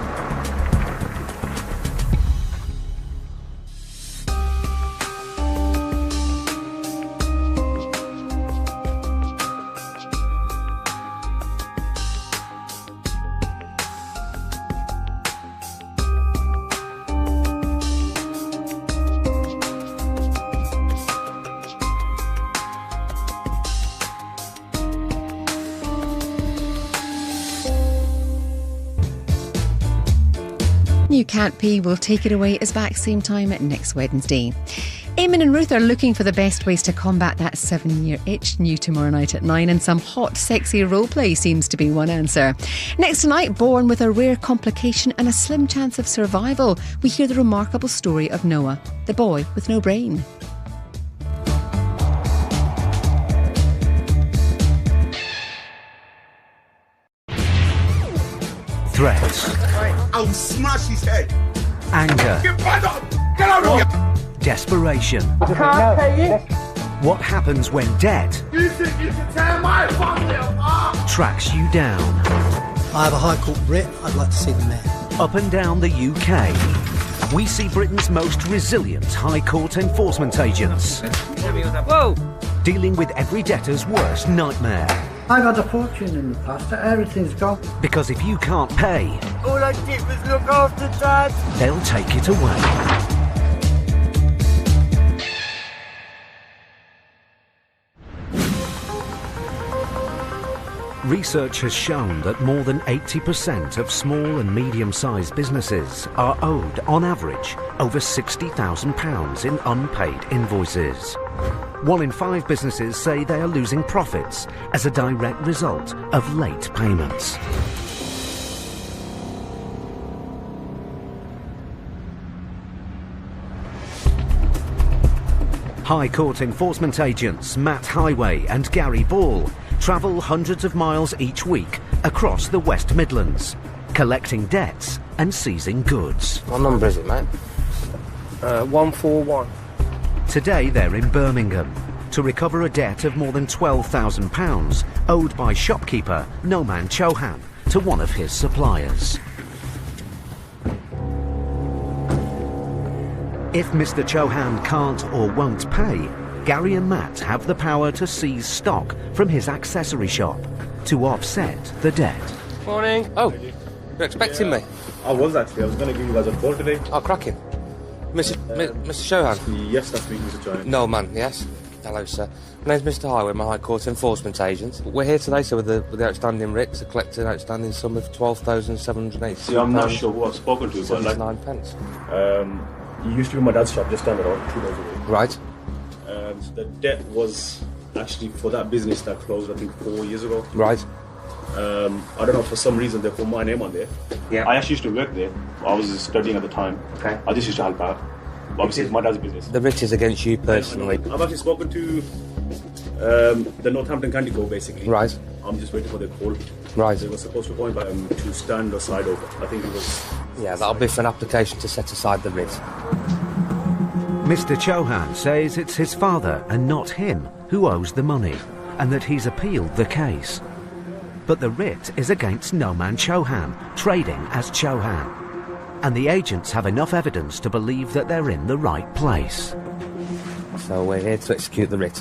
You Can't Pee Will Take It Away is back same time next Wednesday. Eamon and Ruth are looking for the best ways to combat that 7-year itch. New tomorrow night at 9, and some hot, sexy roleplay seems to be one answer. Next tonight, born with a rare complication and a slim chance of survival, we hear the remarkable story of Noah, the boy with no brain. Threats, I'll smash his head. anger, Get back up! Get out of here! desperation. I can't pay it. What happens when debt You think you can tear my family apart? tracks you down? I have a High Court writ. I'd like to see the Mayor. Up and down the UK, we see Britain's most resilient High Court enforcement agents. Whoa! Dealing with every debtor's worst nightmare. I've had a fortune in the past, everything's gone. Because if you can't pay, All I did was look after Dad. they'll take it away. Research has shown that more than 80% of small and medium-sized businesses are owed, on average, over £60,000 in unpaid invoices. 1 in 5 businesses say they are losing profits as a direct result of late payments. High Court enforcement agents Matt Highway and Gary Ball travel hundreds of miles each week across the West Midlands, collecting debts and seizing goods. What number is it, mate? 141. Today they're in Birmingham to recover a debt of more than £12,000 owed by shopkeeper Noman Chauhan to one of his suppliers. If Mr. Chauhan can't or won't pay, Gary and Matt have the power to seize stock from his accessory shop to offset the debt. Morning. Oh, you're expecting me? I was actually. I was going to give you guys a call today. Oh, cracking. Mr. Chauhan? Yes, that's me, Mr. Chauhan. No, man, yes. Hello, sir. My name's Mr. Highway, I'm a High Court enforcement agent. We're here today, sir, with the outstanding writ to collect an outstanding sum of £12,780. See, I'm not sure who I've spoken to, but like... 9 pence. He used to be my dad's shop just down the road, 2 doors away. Right. The debt was actually for that business that closed, I think, 4 years ago. Right. I don't know, for some reason they put my name on there. Yeah. I actually used to work there. I was studying at the time. Okay. I just used to help out. Obviously, it's my dad's business. The writ is against you personally. I've actually spoken to the Northampton County Court, basically. Right. I'm just waiting for their call. Right. They were supposed to go in by to stand or side over. I think it was... Yeah, that'll be for an application to set aside the writ. Mr. Chauhan says it's his father and not him who owes the money, and that he's appealed the case. But the writ is against Noman Chauhan, trading as Chauhan. And the agents have enough evidence to believe that they're in the right place. So we're here to execute the writ.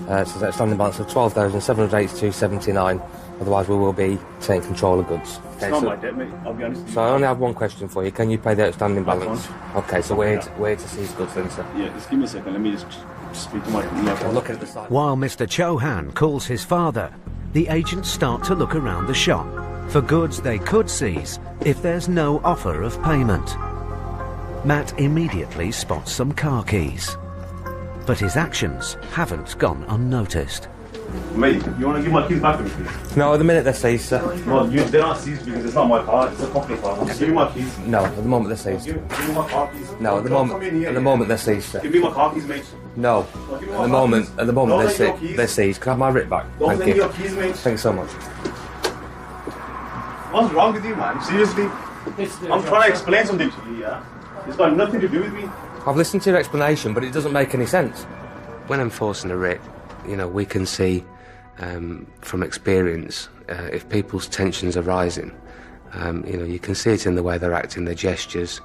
So that's outstanding balance of £12,782.79. Otherwise we will be taking control of goods. It's not my debt, mate, I'll be honest with you. So I only have one question for you. Can you pay the outstanding balance? can't. Okay, so we're here to seize goods then, sir. Yeah, just give me a second. Let me just speak to my... I'll look at the side. While Mr. Chauhan calls his father, the agents start to look around the shop for goods they could seize if there's no offer of payment. Matt immediately spots some car keys. But his actions haven't gone unnoticed. Mate, you want to give my keys back to me, please? No, at the minute they're seized, sir. No, they're not seized because it's not my car, it's a company car. Just give me my keys. No, at the moment they're seized. Give me my car keys. No, at the moment they're seized, sir. Give me my car keys, mate. No, at the moment they're seized. Can I have my writ back? Don't Thank you. your keys, mate. Thanks so much. What's wrong with you, man? Seriously? I'm trying to explain something to you, yeah? It's got nothing to do with me. I've listened to your explanation, but it doesn't make any sense. When enforcing a writ, we can see from experience if people's tensions are rising. You can see it in the way they're acting, their gestures,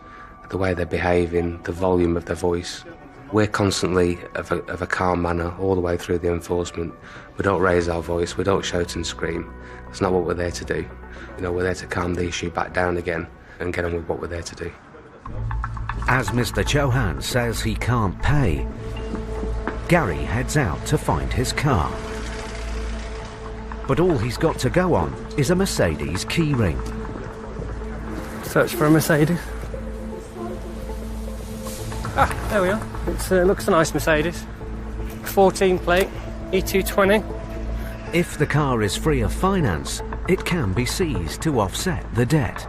the way they're behaving, the volume of their voice. We're constantly of a calm manner all the way through the enforcement. We don't raise our voice, we don't shout and scream. That's not what we're there to do. We're there to calm the issue back down again and get on with what we're there to do. As Mr. Chauhan says he can't pay, Gary heads out to find his car. But all he's got to go on is a Mercedes keyring. Search for a Mercedes. Ah, there we are. It looks a nice Mercedes. 14 plate, E220. If the car is free of finance, it can be seized to offset the debt.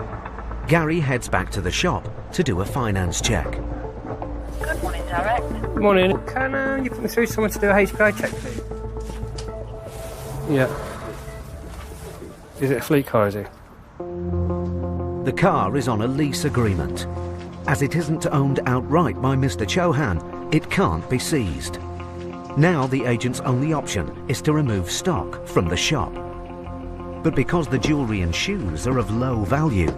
Gary heads back to the shop to do a finance check. Good morning, Derek. Good morning. Can you put me through someone to do a HPI check, please? Yeah. Is it a fleet car, is it? The car is on a lease agreement. As it isn't owned outright by Mr. Chauhan, it can't be seized. Now the agent's only option is to remove stock from the shop. But because the jewellery and shoes are of low value,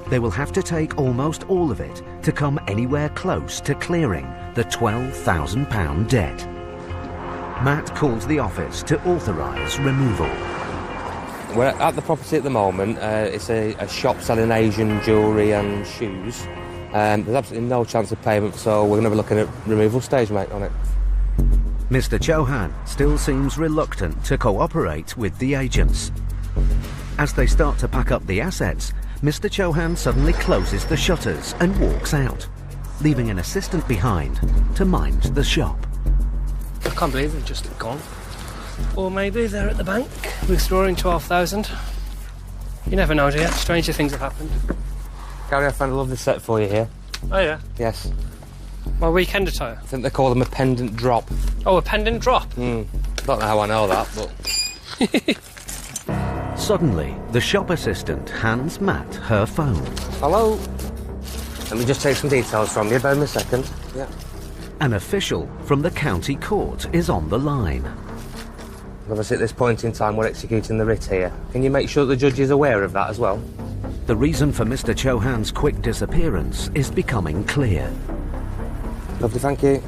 they will have to take almost all of it to come anywhere close to clearing the £12,000 debt. Matt calls the office to authorise removal. We're at the property at the moment. It's a shop selling Asian jewellery and shoes. There's absolutely no chance of payment, so we're going to be looking at removal stage, mate, on it. Mr. Chauhan still seems reluctant to cooperate with the agents. As they start to pack up the assets, Mr. Chauhan suddenly closes the shutters and walks out, leaving an assistant behind to mind the shop. I can't believe they've just gone. Or maybe they're at the bank withdrawing 12,000. You never know, do you? Stranger things have happened. Gary, I found a lovely set for you here. Oh, yeah? Yes. My weekend attire? I think they call them a pendant drop. Oh, a pendant drop? Don't know how I know that, but... Suddenly, the shop assistant hands Matt her phone. Hello? Let me just take some details from you. Bear me a second. Yeah. An official from the county court is on the line. Obviously, at this point in time, we're executing the writ here. Can you make sure the judge is aware of that as well? The reason for Mr. Chauhan's quick disappearance is becoming clear. Lovely, thank you.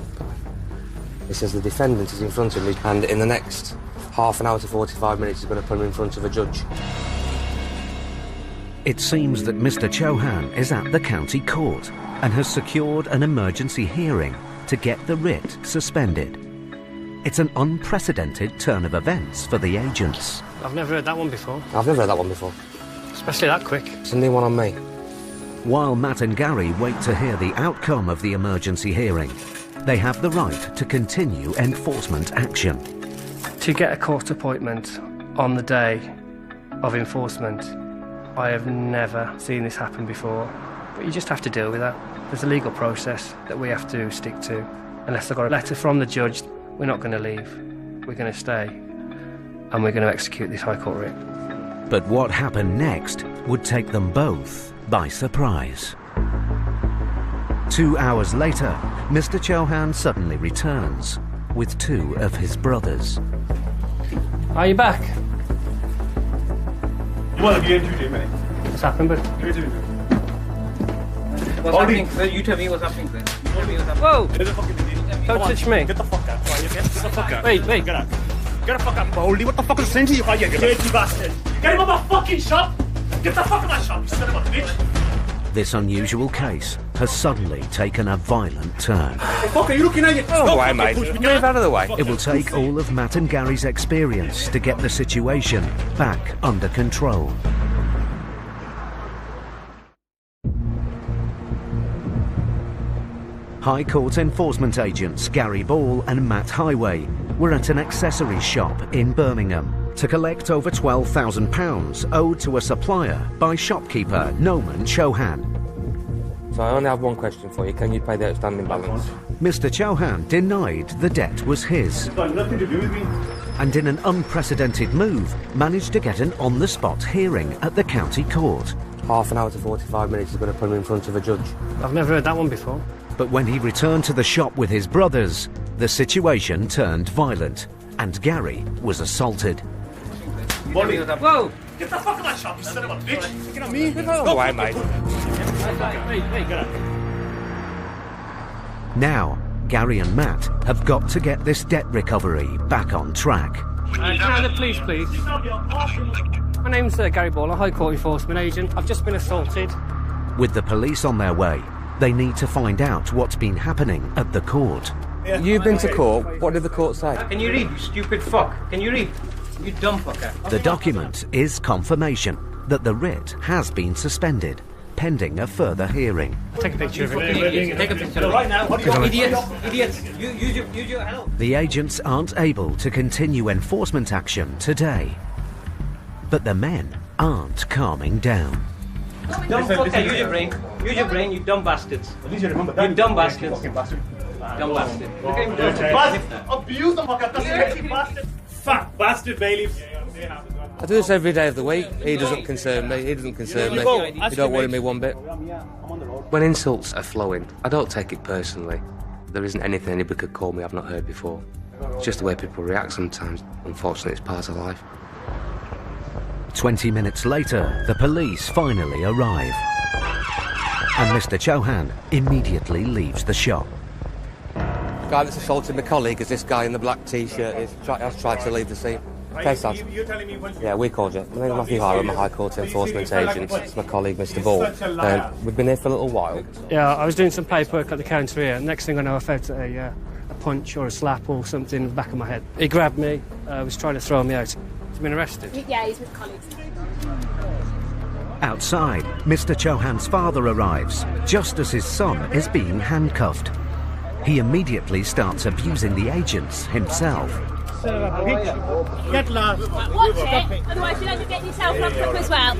It says the defendant is in front of me, and in the next half an hour to 45 minutes, he's going to put him in front of a judge. It seems that Mr. Chauhan is at the county court and has secured an emergency hearing to get the writ suspended. It's an unprecedented turn of events for the agents. I've never heard that one before. I've never heard that one before. Especially that quick. It's a new one on me. While Matt and Gary wait to hear the outcome of the emergency hearing, they have the right to continue enforcement action. To get a court appointment on the day of enforcement, I have never seen this happen before. But you just have to deal with that. There's a legal process that we have to stick to. Unless I've got a letter from the judge, we're not going to leave. We're going to stay. And we're going to execute this High Court writ. But what happened next would take them both by surprise. 2 hours later, Mr. Chauhan suddenly returns with two of his brothers. Are you back? Well, you didn't do it, mate. What's happened, bud? What's happening? You tell me what's happening, please. Whoa! Don't touch me. Get the fuck out. Get the fuck out. Wait. Get out. Get the fuck out, Baldy. What the fuck is saying to you? You dirty bastard. Get him out of my fucking shop. Get the fuck out of my shop, you son of a bitch. This unusual case has suddenly taken a violent turn. Hey, fuck, are you looking at you? Oh, why, mate? Move out of the way. It will take all of Matt and Gary's experience to get the situation back under control. High Court enforcement agents Gary Ball and Matt Highway were at an accessories shop in Birmingham to collect over £12,000 owed to a supplier by shopkeeper Noman Chauhan. So I only have one question for you. Can you pay the outstanding balance? Mr. Chauhan denied the debt was his. It's got nothing to do with me. And in an unprecedented move, managed to get an on-the-spot hearing at the county court. Half an hour to 45 minutes is going to put him in front of a judge. I've never heard that one before. But when he returned to the shop with his brothers, the situation turned violent, and Gary was assaulted. Whoa! Get the fuck out of my shop, you son of a bitch. Get on me. Get out of the way, mate. Hey, get out. Now, Gary and Matt have got to get this debt recovery back on track. Can I have the police, please? My name's Gary Ball, a High Court enforcement agent. I've just been assaulted. With the police on their way, they need to find out what's been happening at the court. You've been to court. What did the court say? Can you read, you stupid fuck? Can you read? You dumb fucker. The document is confirmation that the writ has been suspended, pending a further hearing. Take a picture of it. Take a picture right now. Idiots. Use your help. The agents aren't able to continue enforcement action today. But the men aren't calming down. Dumb fucker, use your brain. Use your brain, you dumb bastards. At least you remember that. You dumb bastards. Dumb bastard. Look at him Bastard! Abuse the fucker, that's a bastard! Fat bastard, bailiff! I do this every day of the week. He doesn't concern me. He doesn't concern me. You don't worry me one bit. When insults are flowing, I don't take it personally. There isn't anything anybody could call me I've not heard before. It's just the way people react sometimes. Unfortunately, it's part of life. 20 minutes later, the police finally arrive. And Mr. Chauhan immediately leaves the shop. The guy that's assaulted my colleague is this guy in the black T-shirt. Has tried to leave the scene. Okay, Sam. You're telling me when... Yeah, we called you. My name is Matthew Hire. I'm a High Court Enforcement Agent. It's my colleague, Mr. Ball. We've been here for a little while. Yeah, I was doing some paperwork at the counter here. Next thing I know, I felt a punch or a slap or something in the back of my head. He grabbed me, was trying to throw me out. He's been arrested. Yeah, he's with colleagues. Outside, Mr. Chauhan's father arrives, just as his son is being handcuffed. He immediately starts abusing the agents himself. Get lost. Watch it, otherwise you'll end up getting yourself locked up as well.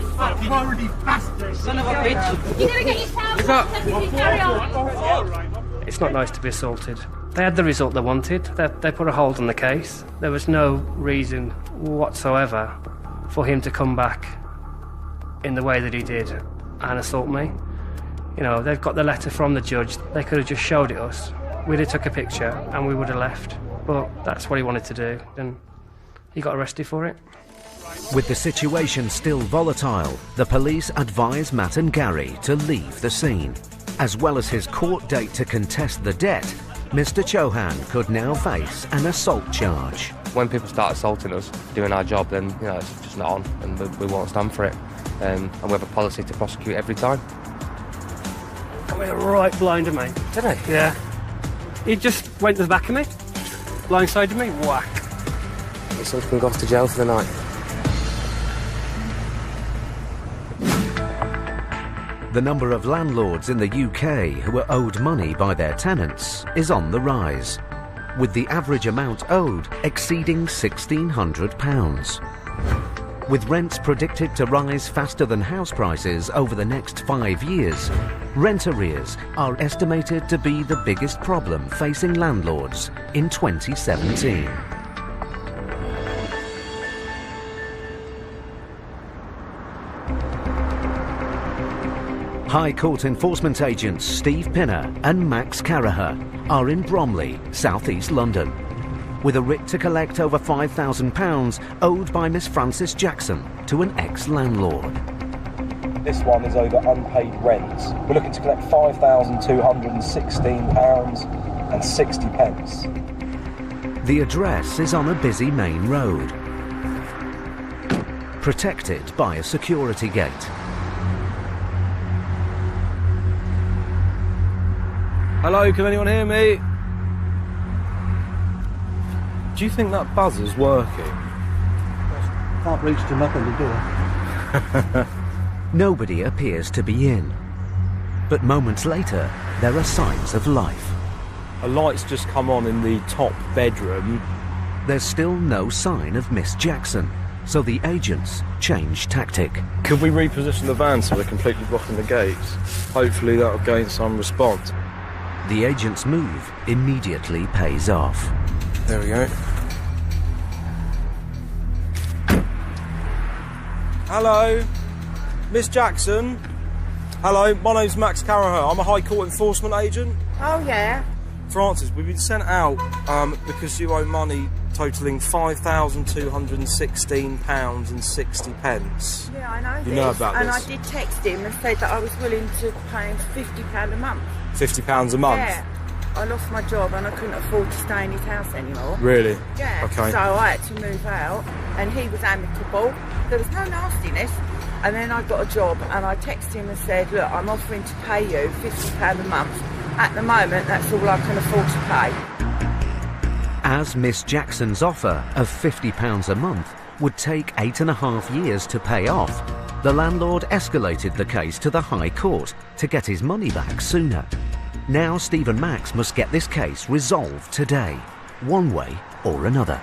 Already bastard. Son of a bitch. You're going to get yourself locked up if you carry on. It's not nice to be assaulted. They had the result they wanted. They put a hold on the case. There was no reason whatsoever for him to come back in the way that he did and assault me. You know, they've got the letter from the judge. They could have just showed it us. We'd have took a picture and we would have left. But that's what he wanted to do, and he got arrested for it. With the situation still volatile, the police advise Matt and Gary to leave the scene. As well as his court date to contest the debt, Mr. Chauhan could now face an assault charge. When people start assaulting us, doing our job, then it's just not on, and we won't stand for it. And we have a policy to prosecute every time. Got me right blind of me. Did he? Yeah. He just went to the back of me, blindsided me, whack. Your son can go off to jail for the night. The number of landlords in the UK who are owed money by their tenants is on the rise, with the average amount owed exceeding £1,600. With rents predicted to rise faster than house prices over the next 5 years, rent arrears are estimated to be the biggest problem facing landlords in 2017. High Court Enforcement agents Steve Pinner and Max Caraher are in Bromley, South East London, with a writ to collect over £5,000 owed by Miss Frances Jackson to an ex-landlord. This one is over unpaid rents. We're looking to collect £5,216.60. The address is on a busy main road, protected by a security gate. Hello, can anyone hear me? Do you think that buzzer's working? Can't reach to knock on the door. Nobody appears to be in. But moments later, there are signs of life. A light's just come on in the top bedroom. There's still no sign of Miss Jackson, so the agents change tactic. Could we reposition the van so we're completely blocking the gates? Hopefully that'll gain some response. The agent's move immediately pays off. There we go. Hello, Miss Jackson. Hello, my name's Max Caraher. I'm a High Court Enforcement agent. Oh, yeah? Francis, we've been sent out because you owe money totalling £5,216.60. Yeah, I know You this. know about and this? I did text him and said that I was willing to pay him £50 a month. £50 a month? Yeah. I lost my job and I couldn't afford to stay in his house anymore. Really? Yeah. Okay. So I had to move out and he was amicable. There was no nastiness. And then I got a job and I texted him and said, look, I'm offering to pay you £50 a month. At the moment, that's all I can afford to pay. As Miss Jackson's offer of £50 a month would take 8.5 years to pay off, the landlord escalated the case to the High Court to get his money back sooner. Now Steve and Max must get this case resolved today, one way or another.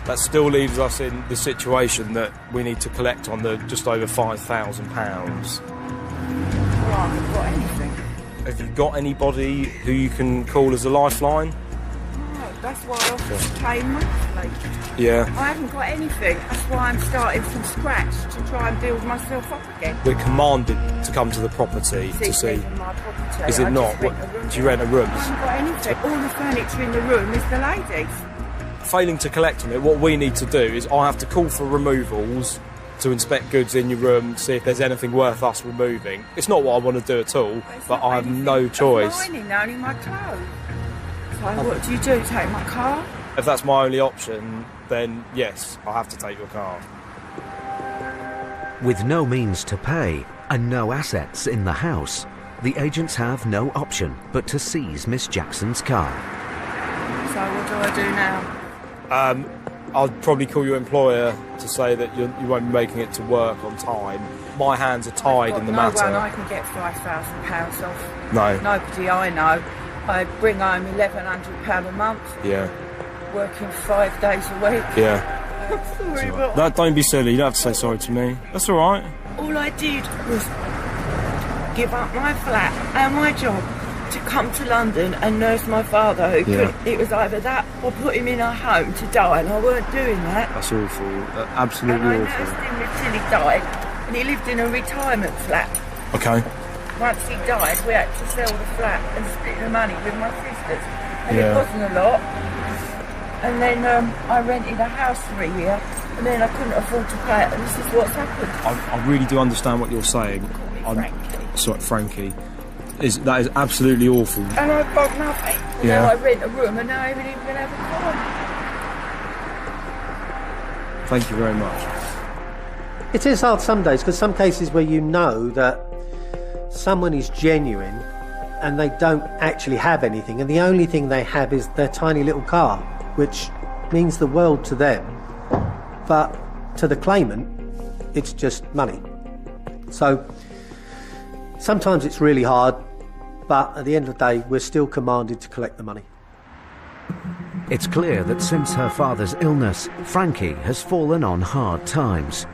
That still leaves us in the situation that we need to collect on the just over £5,000. Well, I haven't got anything. Have you got anybody who you can call as a lifeline? No, that's why I offered to pay monthly. Yeah. I haven't got anything. That's why I'm starting from scratch to try and build myself up again. We're commanded to come to the property to see. My property. Is it I not? just rent a room. Do you rent a room? I haven't got anything. All the furniture in the room is the ladies. Failing to collect on it, what we need to do is I have to call for removals to inspect goods in your room, see if there's anything worth us removing. It's not what I want to do at all, but I have no choice. Only my clothes. So what do you do? Take my car? If that's my only option, then yes, I'll have to take your car. With no means to pay and no assets in the house, the agents have no option but to seize Miss Jackson's car. So what do I do now? I'll probably call your employer to say that you won't be making it to work on time. My hands are tied in the matter. No one I can get £5,000 off. No. Nobody I know. I bring home £1,100 a month. Yeah. Working 5 days a week. Yeah. I'm sorry, but... No, don't be silly. You don't have to say sorry to me. That's all right. All I did was give up my flat and my job to come to London and nurse my father who couldn't. It was either that or put him in a home to die, and I weren't doing that. That's awful. Absolutely and I awful. nursed him until he died, and he lived in a retirement flat. Okay. Once he died, we had to sell the flat and split the money with my sisters, and it wasn't a lot. And then I rented a house for a year, and then I couldn't afford to pay it, and this is what's happened. I really do understand what you're saying. Sorry, Frankie. That is absolutely awful. And I've got nothing. And now I rent a room, and now I haven't even been able to have a car. Thank you very much. It is hard some days, because some cases where you know that someone is genuine and they don't actually have anything, and the only thing they have is their tiny little car, which means the world to them, but to the claimant, it's just money. So sometimes it's really hard, but at the end of the day, we're still commanded to collect the money. It's clear that since her father's illness, Frankie has fallen on hard times.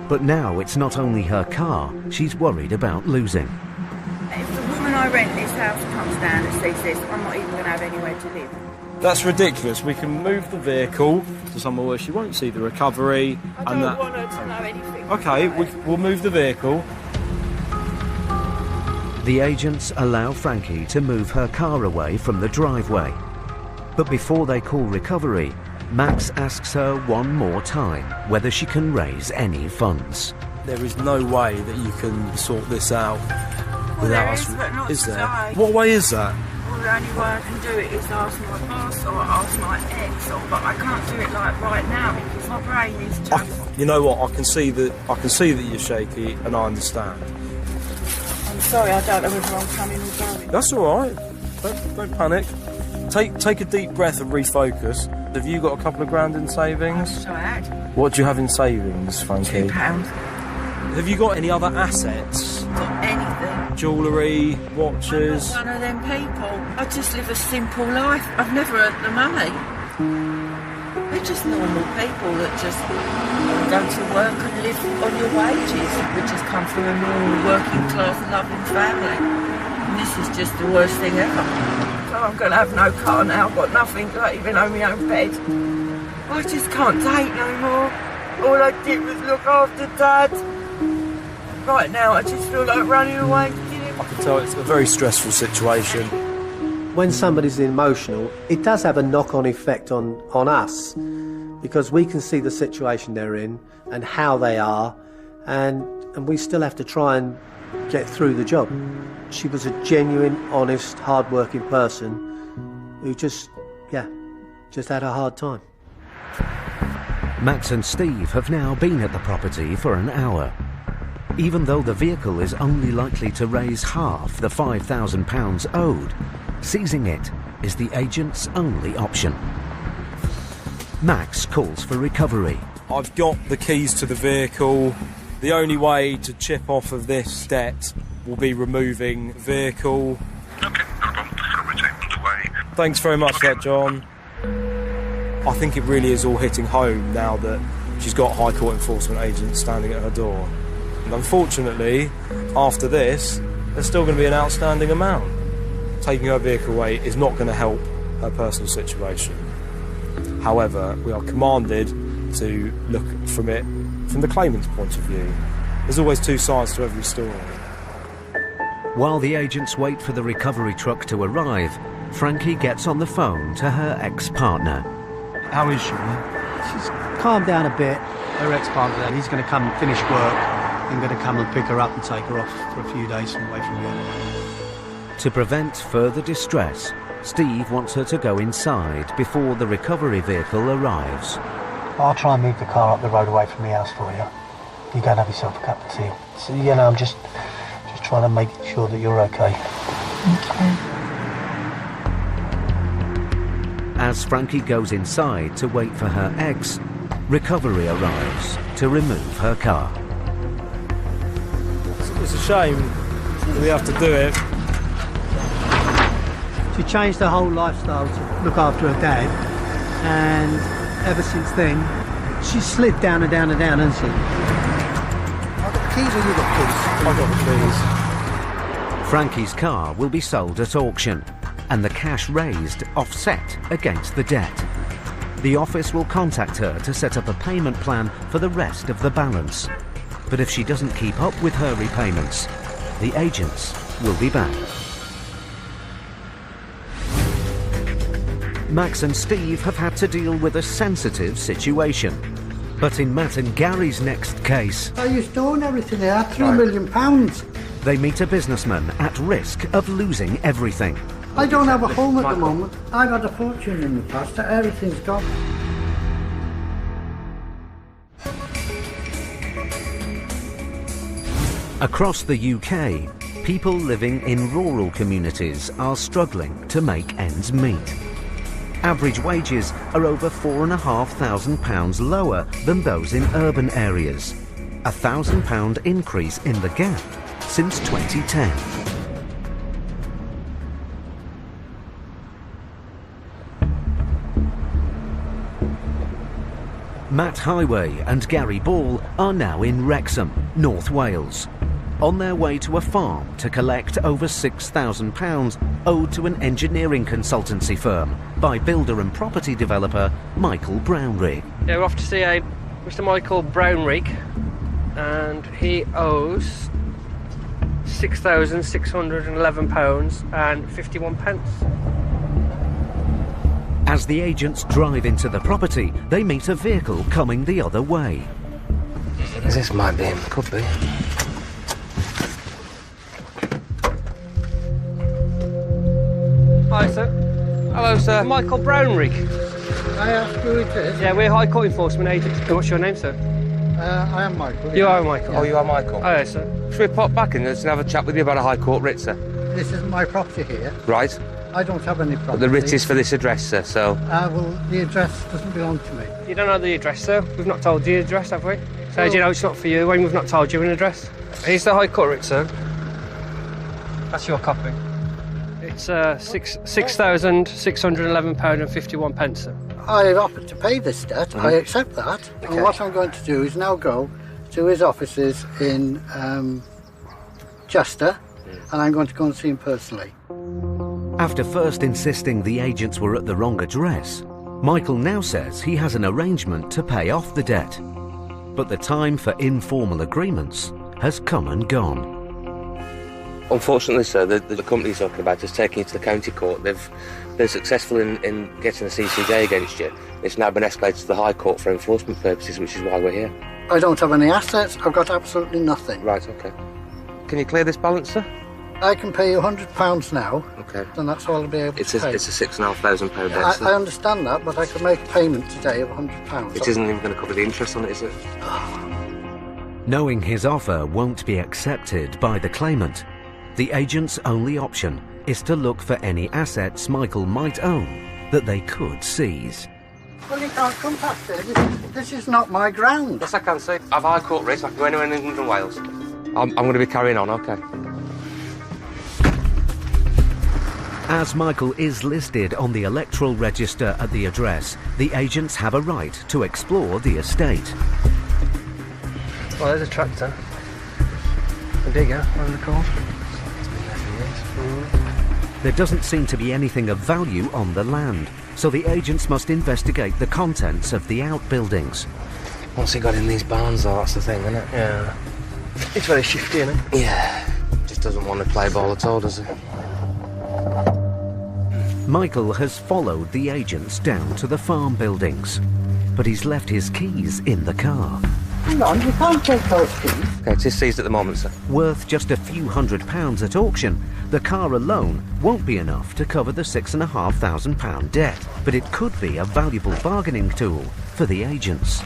But now it's not only her car she's worried about losing. If the woman I rent this house comes down and sees this, I'm not even going to have anywhere to live. That's ridiculous. We can move the vehicle to somewhere where she won't see the recovery. I don't want her to know anything. Okay, we'll move the vehicle. The agents allow Frankie to move her car away from the driveway. But before they call recovery, Max asks her one more time whether she can raise any funds. There is no way that you can sort this out without us. But not is there? today. What way is that? Well, the only way I can do it is ask my boss or ask my ex, but I can't do it like right now because my brain is just... You know what? I can see that you're shaky, and I understand. I'm sorry, I don't know whether I'm coming or going. That's all right. Don't panic. Take a deep breath and refocus. Have you got a couple of grand in savings? I had. What do you have in savings, Frankie? £2. Have you got any other assets? Not anything. Jewellery, watches? I'm not one of them people. I just live a simple life. I've never earned the money. We're just normal people that just go to work and live on your wages. We just come from a normal working class loving family. And this is just the worst thing ever. So I'm going to have no car now. I've got nothing, not even on my own bed. I just can't take no more. All I did was look after Dad. Right now I just feel like running away to get him. I can tell it's a very stressful situation. When somebody's emotional, it does have a knock-on effect on us, because we can see the situation they're in and how they are, and we still have to try and get through the job. She was a genuine, honest, hard-working person who just had a hard time. Max and Steve have now been at the property for an hour. Even though the vehicle is only likely to raise half the £5,000 owed, seizing it is the agent's only option. Max calls for recovery. I've got the keys to the vehicle. The only way to chip off of this debt will be removing vehicle. Okay, no problem. Underway. Thanks very much for that, John. I think it really is all hitting home now that she's got High Court enforcement agents standing at her door. And unfortunately, after this, there's still going to be an outstanding amount. Taking her vehicle away is not going to help her personal situation. However, we are commanded to look from it from the claimant's point of view. There's always two sides to every story. While the agents wait for the recovery truck to arrive, Frankie gets on the phone to her ex-partner. How is she? She's calmed down a bit. her ex-partner, he's going to come and finish work and going to come and pick her up and take her off for a few days away from here. To prevent further distress, Steve wants her to go inside before the recovery vehicle arrives. I'll try and move the car up the road away from the house for you. You go and have yourself a cup of tea. So, you know, I'm just trying to make sure that you're okay. As Frankie goes inside to wait for her ex, recovery arrives to remove her car. It's a shame we have to do it. She changed her whole lifestyle to look after her dad, and ever since then, she's slid down and down and down, hasn't she? I've got the keys, or you got keys? I've got the keys. Frankie's car will be sold at auction, and the cash raised offset against the debt. The office will contact her to set up a payment plan for the rest of the balance. But if she doesn't keep up with her repayments, the agents will be back. Max and Steve have had to deal with a sensitive situation. But in Matt and Gary's next case... I used to own everything. I had £3 million. They meet a businessman at risk of losing everything. I don't have a home at the moment. I've had a fortune in the past. Everything's gone. Across the UK, people living in rural communities are struggling to make ends meet. Average wages are over £4,500 lower than those in urban areas. A £1,000 increase in the gap since 2010. Matt Highway and Gary Ball are now in Wrexham, North Wales, on their way to a farm to collect over £6,000 owed to an engineering consultancy firm by builder and property developer Michael Brownrigg. Yeah, we're off to see Mr. Michael Brownrigg, and he owes £6,611.51. As the agents drive into the property, they meet a vehicle coming the other way. This might be him, could be. Hi, sir. Hello, sir. Michael Brownrigg. I ask who it is. Yeah, we're High Court Enforcement agents. What's your name, sir? I am Michael. You are Michael. Yeah. Oh, you are Michael? Oh, yes, sir. Should we pop back in and have a chat with you about a High Court writ, sir? This isn't my property here. Right. I don't have any property. But the writ is for this address, sir, so... Well, the address doesn't belong to me. You don't know the address, sir? We've not told you the address, have we? So do you know it's not for you when we've not told you an address? Here's the High Court writ, sir. That's your copy. It's £6,611.51, sir. I offered to pay this debt. I accept that. Okay. And what I'm going to do is now go to his offices in Chester, and I'm going to go and see him personally. After first insisting the agents were at the wrong address, Michael now says he has an arrangement to pay off the debt. But the time for informal agreements has come and gone. Unfortunately, sir, the company you're talking about is taking you to the county court. They've been successful in getting a CCJ against you. It's now been escalated to the High Court for enforcement purposes, which is why we're here. I don't have any assets. I've got absolutely nothing. Right, OK. Can you clear this balance, sir? I can pay you £100 now. OK. And that's all I'll be able to pay. It's a £6,500 debt, sir. I understand that, but I can make a payment today of £100. It isn't even going to cover the interest on it, is it? Knowing his offer won't be accepted by the claimant, the agent's only option is to look for any assets Michael might own that they could seize. Well, you can't come past it. This is not my ground. Yes, I can, sir. I've High Court writ. I can go anywhere in England and Wales. I'm going to be carrying on, OK. As Michael is listed on the electoral register at the address, the agents have a right to explore the estate. Well, there's a tractor. A digger on the court. There doesn't seem to be anything of value on the land, so the agents must investigate the contents of the outbuildings. Once he got in these barns, though, that's the thing, isn't it? Yeah. It's very shifty, isn't it? Yeah. Just doesn't want to play ball at all, does he? Michael has followed the agents down to the farm buildings. but he's left his keys in the car. Hang on, you can't take those keys. Okay, it is seized at the moment, sir. Worth just a few £100s at auction, the car alone won't be enough to cover the £6,500 debt, but it could be a valuable bargaining tool for the agents.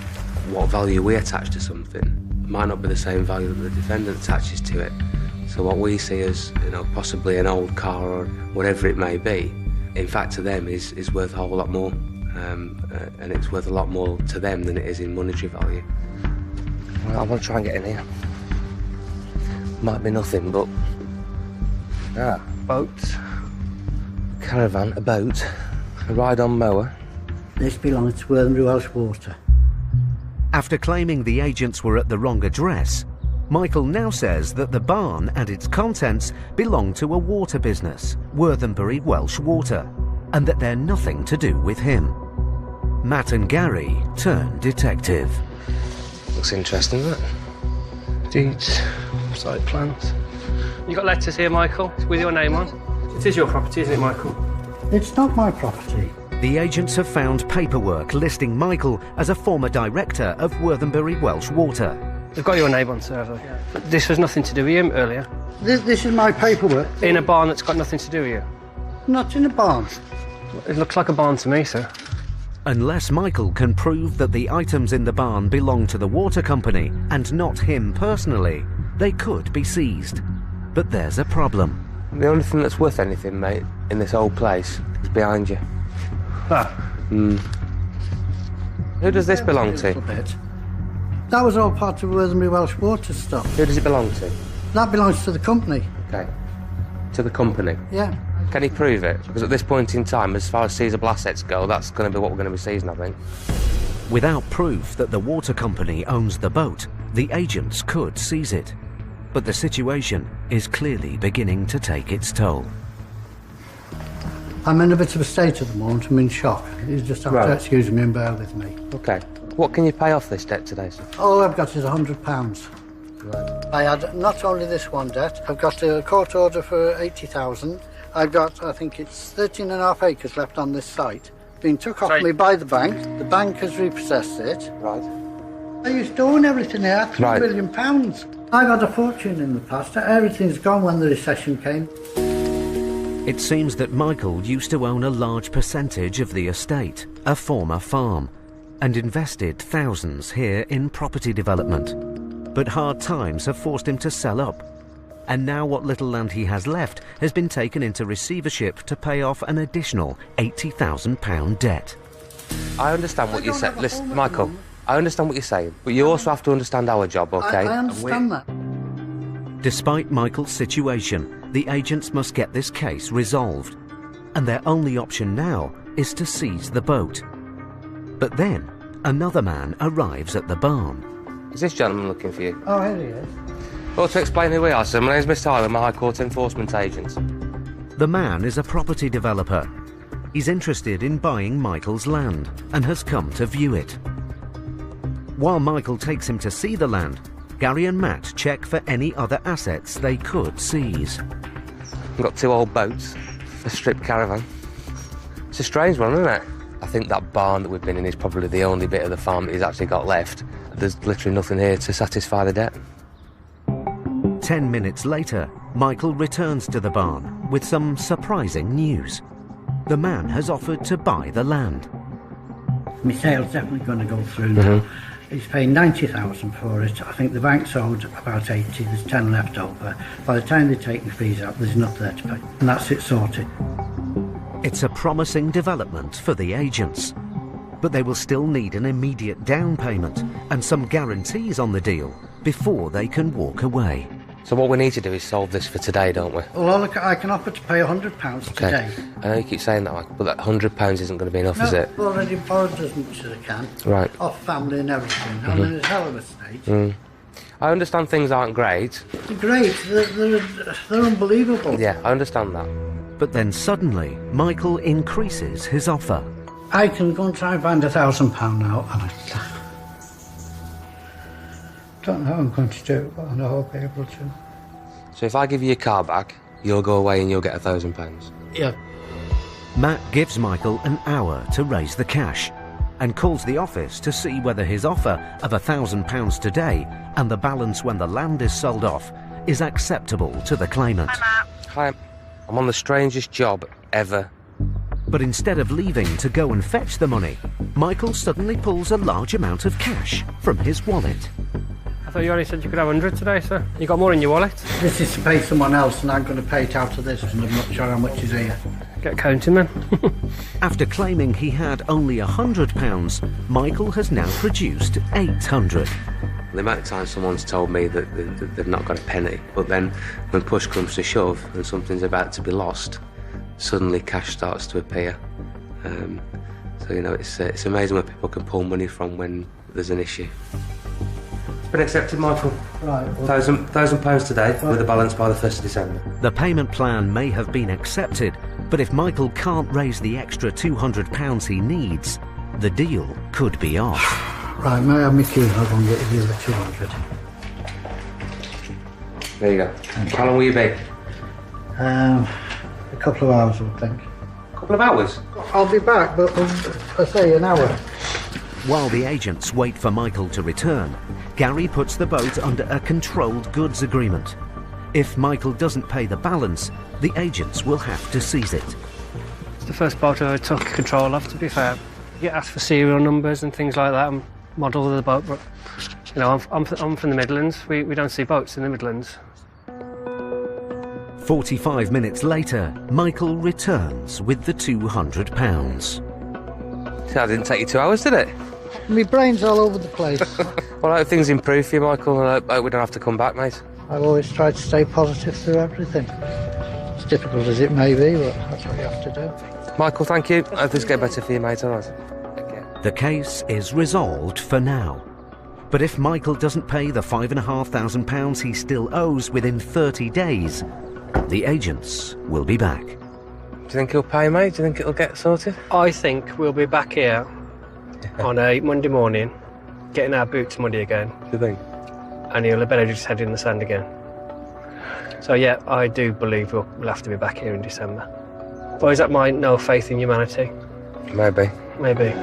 What value we attach to something might not be the same value that the defendant attaches to it. So what we see as, possibly an old car or whatever it may be, in fact to them is worth a whole lot more, and it's worth a lot more to them than it is in monetary value. Well, I want to try and get in here. Might be nothing, but... boat, caravan, a boat, a ride-on mower. This belongs to Worthing Welsh Water. After claiming the agents were at the wrong address, Michael now says that the barn and its contents belong to a water business, Worthingbury Welsh Water, and that they're nothing to do with him. Matt and Gary turn detective. Looks interesting, doesn't it? Deeds, site plans. You got letters here, Michael, with your name on? It is your property, isn't it, Michael? It's not my property. The agents have found paperwork listing Michael as a former director of Worthingbury Welsh Water. They've got your name on, sir, have they? But this was nothing to do with him earlier. This is my paperwork. In a barn that's got nothing to do with you? Not in a barn. It looks like a barn to me, sir. Unless Michael can prove that the items in the barn belong to the water company and not him personally, they could be seized. But there's a problem. The only thing that's worth anything, mate, in this old place is behind you. Ah. Who does this belong to? That was all part of Worthingbury Welsh Water stuff. Who does it belong to? That belongs to the company. Okay. To the company? Yeah. Can he prove it? Because at this point in time, as far as seizable assets go, that's going to be what we're going to be seizing, I think. Without proof that the water company owns the boat, the agents could seize it. But the situation is clearly beginning to take its toll. I'm in a bit of a state at the moment. I'm in shock. You just have to excuse me and bear with me. Okay. What can you pay off this debt today, sir? All I've got is £100. Right. I had not only this one debt, I've got a court order for 80,000. I've got, I think it's 13.5 acres left on this site. Being took off me by the bank. The bank has repossessed it. Right. I used to own everything here, £3 million. I've had a fortune in the past. Everything's gone when the recession came. It seems that Michael used to own a large percentage of the estate, a former farm, and invested thousands here in property development. But hard times have forced him to sell up. And now what little land he has left has been taken into receivership to pay off an additional £80,000 debt. I understand what you said. Listen, Michael, I understand what you're saying, but you also have to understand our job, okay? I understand that. Despite Michael's situation, the agents must get this case resolved. And their only option now is to seize the boat. But then, another man arrives at the barn. Is this gentleman looking for you? Oh, here he is. Well, to explain who we are, sir, my name's Mr. Tyler, I'm a High Court enforcement agent. The man is a property developer. He's interested in buying Michael's land and has come to view it. While Michael takes him to see the land, Gary and Matt check for any other assets they could seize. We've got 2 old boats, a strip caravan. It's a strange one, isn't it? I think that barn that we've been in is probably the only bit of the farm that he's actually got left. There's literally nothing here to satisfy the debt. 10 minutes later, Michael returns to the barn with some surprising news. The man has offered to buy the land. My sale's definitely going to go through now. He's paying 90,000 for it. I think the bank's owed about 80. There's 10 left over. By the time they take the fees out, there's enough there to pay. And that's it sorted. It's a promising development for the agents. But they will still need an immediate down payment and some guarantees on the deal before they can walk away. So what we need to do is solve this for today, don't we? Well, I can offer to pay £100 today. I know you keep saying that, Michael, but that £100 isn't going to be enough, is it? I've already borrowed as much as I can. Right. Off family and everything. I'm in a hell of a state. I understand things aren't great. They're great. They're unbelievable. Yeah, I understand that. But then suddenly, Michael increases his offer. I can go and try and find £1,000 now, and I don't know how I'm going to do it, but I know I'll be able to. So if I give you your car back, you'll go away and you'll get £1,000? Yeah. Matt gives Michael an hour to raise the cash. and calls the office to see whether his offer of £1,000 today and the balance when the land is sold off is acceptable to the claimant. Hi, I'm on the strangest job ever. But instead of leaving to go and fetch the money, Michael suddenly pulls a large amount of cash from his wallet. I thought you only said you could have 100 today, sir. You got more in your wallet? This is to pay someone else, and I'm going to pay it out of this, and I'm not sure how much is here. Get counting, then. After claiming he had only £100, Michael has now produced 800. The amount of times someone's told me that they've not got a penny, but then when push comes to shove and something's about to be lost, suddenly cash starts to appear. So, you know, it's amazing where people can pull money from when there's an issue. It's been accepted, Michael. Right. Well, £1,000 today, with a balance by the 1st of December. The payment plan may have been accepted, but if Michael can't raise the extra £200 he needs, the deal could be off. Right, may I have my key? I'll go and get you the 200. There you go. How long will you be? A couple of hours, I think. A couple of hours? I'll be back, but I say an hour. While the agents wait for Michael to return, Gary puts the boat under a controlled goods agreement. If Michael doesn't pay the balance, the agents will have to seize it. It's the first boat I took control of, to be fair. You get asked for serial numbers and things like that and model of the boat, but, you know, I'm from the Midlands. We don't see boats in the Midlands. 45 minutes later, Michael returns with the £200. That didn't take you 2 hours, did it? My brain's all over the place. Well, I hope things improve for you, Michael, and I hope we don't have to come back, mate. I've always tried to stay positive through everything. As difficult as it may be, but that's what you have to do. Michael, thank you. I hope things get better for you, mate, all right? The case is resolved for now. But if Michael doesn't pay the £5,500 he still owes within 30 days, the agents will be back. Do you think he'll pay, mate? Do you think it'll get sorted? I think we'll be back here on a Monday morning, getting our boots muddy again. Do you think? And he'll have better just head in the sand again. So yeah, I do believe we'll have to be back here in December. Or is that my no faith in humanity? Maybe. Maybe.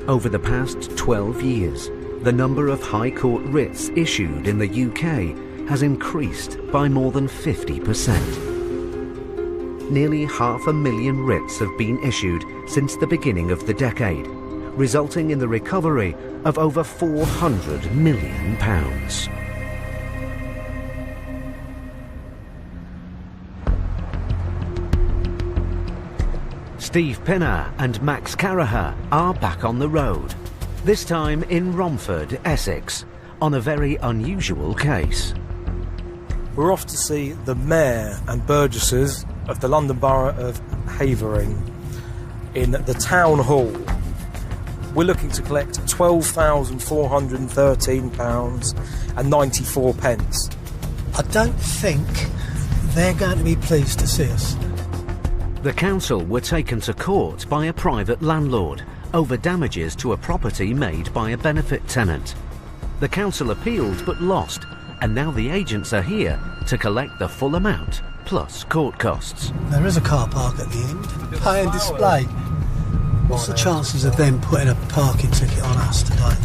Over the past 12 years, the number of High Court writs issued in the UK has increased by more than 50%. Nearly 500,000 writs have been issued since the beginning of the decade, resulting in the recovery of over £400 million. Steve Pinner and Max Caraher are back on the road, this time in Romford, Essex, on a very unusual case. We're off to see the Mayor and Burgesses of the London Borough of Havering in the Town Hall. We're looking to collect £12,413.94. I don't think they're going to be pleased to see us. The council were taken to court by a private landlord over damages to a property made by a benefit tenant. The council appealed but lost, and now the agents are here to collect the full amount plus court costs. There is a car park at the end. Pay and display. What's the chances of them putting a parking ticket on us today?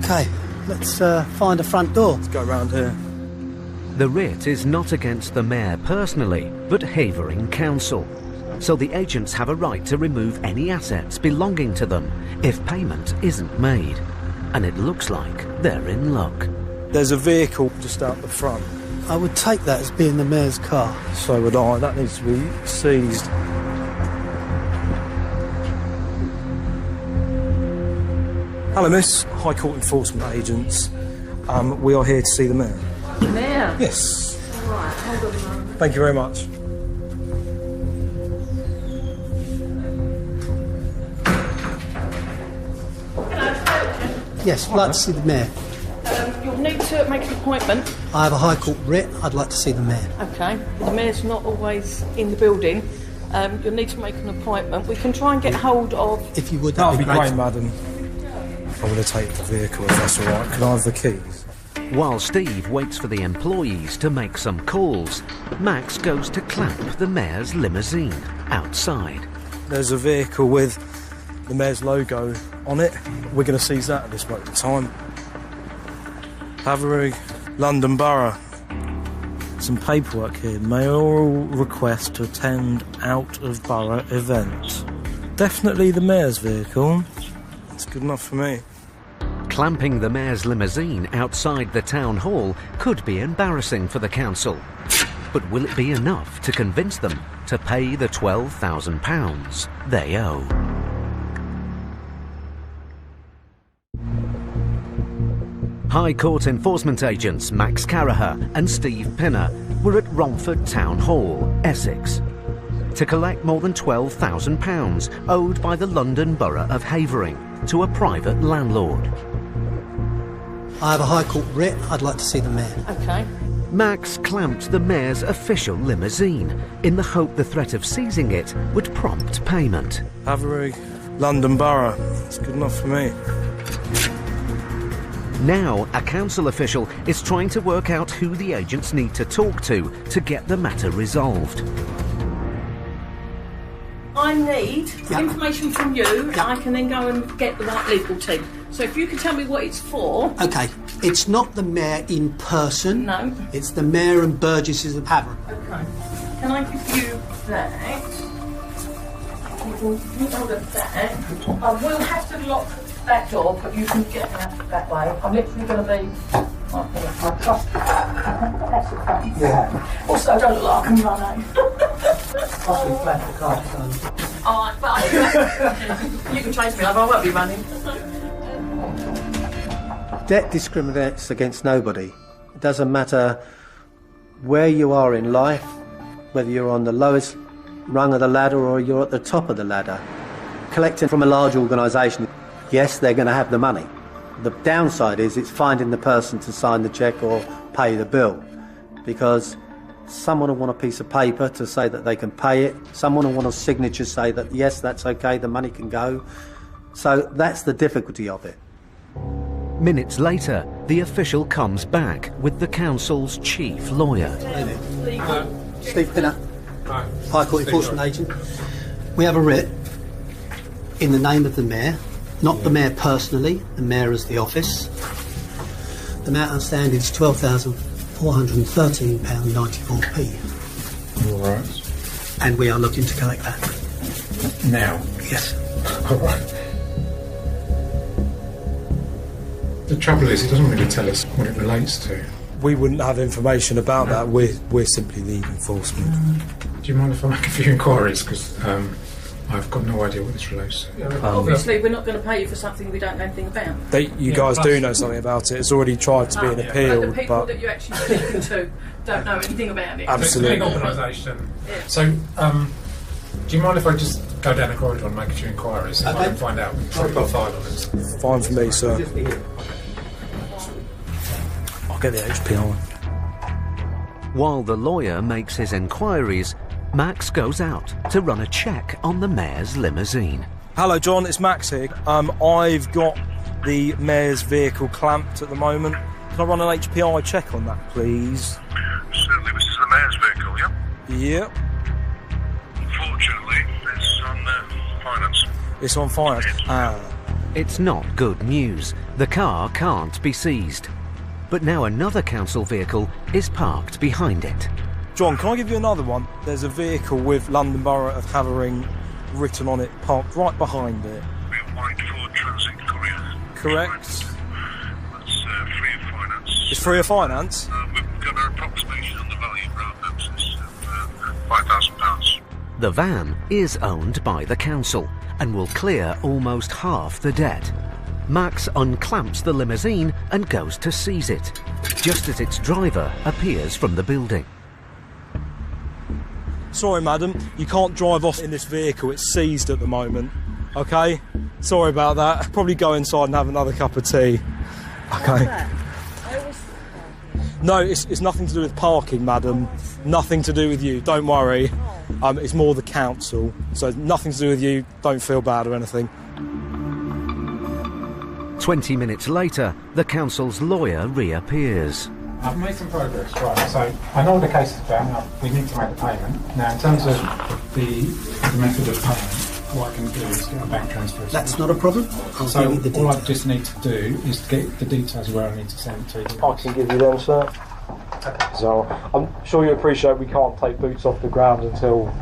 Okay, let's find a front door. Let's go round here. The writ is not against the Mayor personally, but Havering Council. So the agents have a right to remove any assets belonging to them if payment isn't made. And it looks like they're in luck. There's a vehicle just out the front. I would take that as being the Mayor's car. So would I. That needs to be seized. Hello, Miss. High Court Enforcement Agents. We are here to see the Mayor. The Mayor? Yes. All right, hold on a moment. Thank you very much. Yes, I'd like to see the Mayor. You'll need to make an appointment. I have a High Court writ. I'd like to see the Mayor. Okay. The Mayor's not always in the building. You'll need to make an appointment. We can try and get hold of... If you would, that would be great, madam. I'm going to take the vehicle if that's all right. Can I have the keys? While Steve waits for the employees to make some calls, Max goes to clamp the mayor's limousine outside. There's a vehicle with the mayor's logo on it. We're going to seize that at this moment in time. Havering, London Borough. Some paperwork here. Mayoral request to attend out-of-borough event. Definitely the mayor's vehicle. It's good enough for me. Clamping the mayor's limousine outside the town hall could be embarrassing for the council. But will it be enough to convince them to pay the £12,000 they owe? High Court enforcement agents Max Caraher and Steve Pinner were at Romford Town Hall, Essex, to collect more than £12,000 owed by the London Borough of Havering to a private landlord. I have a High Court writ. I'd like to see the mayor. OK. Max clamped the mayor's official limousine in the hope the threat of seizing it would prompt payment. Havering, London Borough. It's good enough for me. Now, a council official is trying to work out who the agents need to talk to get the matter resolved. I need information from you. I can then go and get the right legal team. So if you can tell me what it's for. OK, it's not the mayor in person. No. It's the mayor and burgesses of Havering. OK. Can I give you that? You can hold of that. I will have to lock that door, but you can get out that way. I'm literally going to be... I trust you. That's the thing. Yeah. Also, I don't look like I can run out. Possibly flat the car, son. Alright, but you can chase me, I won't be running. Debt discriminates against nobody. It doesn't matter where you are in life, whether you're on the lowest rung of the ladder or you're at the top of the ladder. Collecting from a large organisation, yes, they're going to have the money. The downside is it's finding the person to sign the cheque or pay the bill, because someone will want a piece of paper to say that they can pay it, someone will want a signature to say that yes, that's okay, the money can go. So that's the difficulty of it. Minutes later, the official comes back with the council's chief lawyer. Steve Pinner, High Court enforcement agent. We have a writ in the name of the mayor, not the mayor personally, the mayor as the office. The amount outstanding is £12,413.94p. All right. And we are looking to collect that. Now? Yes. All right. The trouble is, it doesn't really tell us what it relates to. We wouldn't have information about that. We're simply the enforcement. Do you mind if I make a few inquiries? Because I've got no idea what this relates to. Obviously, we're not going to pay you for something we don't know anything about. You guys do know something about it. It's already tried to be an appeal, but the people that you're actually speaking to don't know anything about it. Absolutely. It's a big organisation. Yeah. So, do you mind if I just go down the corridor and make a few inquiries and I can find out what's got filed on it? Fine for me, sir. I'll get the HPI. While the lawyer makes his inquiries, Max goes out to run a check on the mayor's limousine. Hello, John, it's Max here. I've got the mayor's vehicle clamped at the moment. Can I run an HPI check on that, please? Certainly, this is the mayor's vehicle, yeah? Yep. Unfortunately, it's on finance. It's on finance? It's not good news. The car can't be seized. But now another council vehicle is parked behind it. John, can I give you another one? There's a vehicle with London Borough of Havering written on it, parked right behind it. We're white Ford Transit Courier. Correct. That's free of finance. It's free of finance? We've got an approximation on the value for our purposes of £5,000. The van is owned by the council and will clear almost half the debt. Max unclamps the limousine and goes to seize it, just as its driver appears from the building. Sorry, madam, you can't drive off in this vehicle. It's seized at the moment. OK? Sorry about that. Probably go inside and have another cup of tea. OK? No, it's nothing to do with parking, madam. Nothing to do with you. Don't worry. It's more the council. So nothing to do with you. Don't feel bad or anything. 20 minutes later, the council's lawyer reappears. I've made some progress, right, so I know the case is about. Now, we need to make the payment. Now, in terms of the method of payment, what I can do is get a bank transfer. That's not a problem. So all I just need to do is get the details where I need to send it to you. I can give you them, sir. So I'm sure you appreciate we can't take boots off the ground until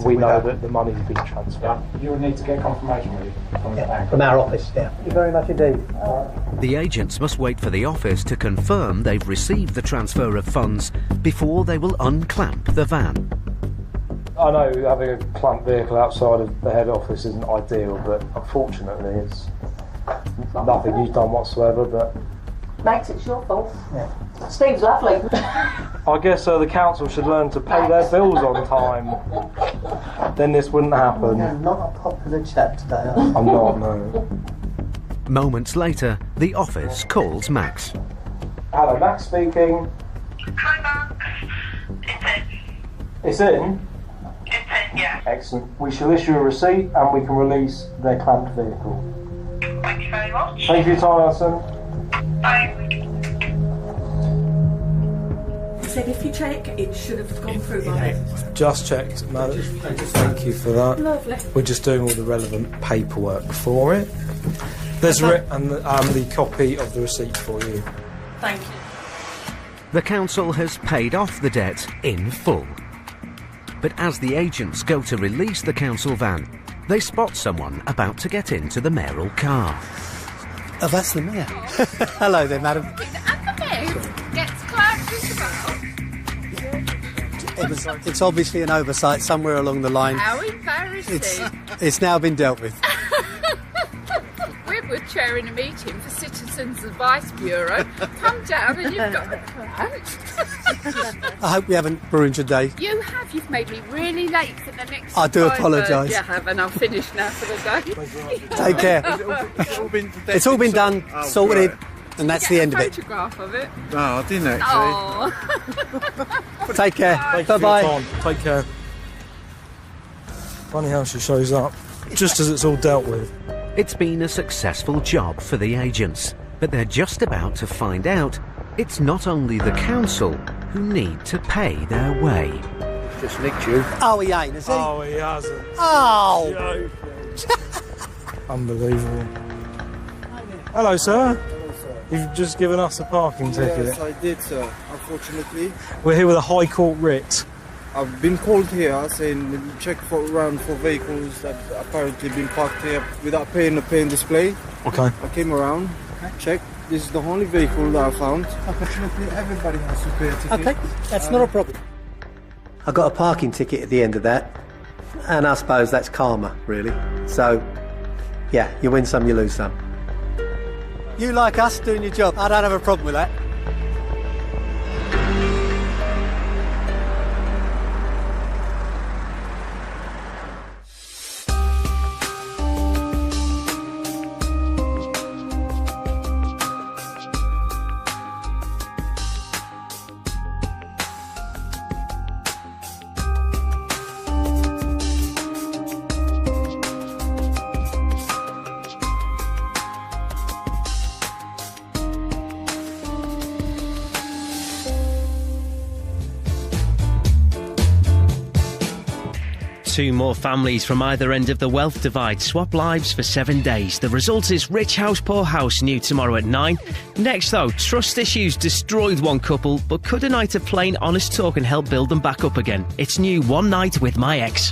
we know that the money's been transferred. Yeah. You will need to get confirmation really from the bank. From our office, yeah. Thank you very much indeed. The agents must wait for the office to confirm they've received the transfer of funds before they will unclamp the van. I know having a clamped vehicle outside of the head office isn't ideal, but unfortunately it's nothing you've done whatsoever. But Max, it's your fault. Yeah. Steve's lovely. I guess the council should learn to pay their bills on time. Then this wouldn't happen. You're not a popular chap today, are you? I'm not, no. Moments later, the office calls Max. Hello, Max speaking. Hi, Max. It's in? It's in, yeah. Excellent. We shall issue a receipt and we can release their clamped vehicle. Thank you very much. Thank you for your time, Alison. Bye. He said if you check, it should have gone through by now. Just checked, madam. Thank you for that. Lovely. We're just doing all the relevant paperwork for it. There's the copy of the receipt for you. Thank you. The council has paid off the debt in full. But as the agents go to release the council van, they spot someone about to get into the mayoral car. Oh, that's the mayor. Hello there, madam. And the mayor gets clamped as well. It's obviously an oversight somewhere along the line. How embarrassing. It's now been dealt with. We're chairing a meeting for Citizens Advice Bureau. Come down and you've got the clout. I hope we haven't ruined your day. You have. You've made me really late for the next I do apologise. You have, and I'm finished now for the day. Take care. It's all been done, sorted, and that's the end of it. Photograph of it. No, I didn't actually. Oh. Take care. Bye-bye. Take care. Funny how she shows up, just as it's all dealt with. It's been a successful job for the agents, but they're just about to find out it's not only the council who need to pay their way. Just nicked you. Oh, he ain't, has he? Oh, he hasn't. Oh! Unbelievable. Hello, sir. Hello, sir. You've just given us a parking ticket. Yes, I did, sir. Unfortunately. We're here with a High Court writ. I've been called here saying check around for vehicles that apparently been parked here without paying the paying display. Okay. I came around, checked. This is the only vehicle that I found. Unfortunately, everybody has to pay a ticket. Okay, that's not a problem. I got a parking ticket at the end of that, and I suppose that's karma, really. So, yeah, you win some, you lose some. You like us doing your job. I don't have a problem with that. Two more families from either end of the wealth divide swap lives for 7 days. The result is Rich House, Poor House, new tomorrow at 9. Next, though, trust issues destroyed one couple, but could a night of plain honest talk and help build them back up again? It's new One Night with My Ex.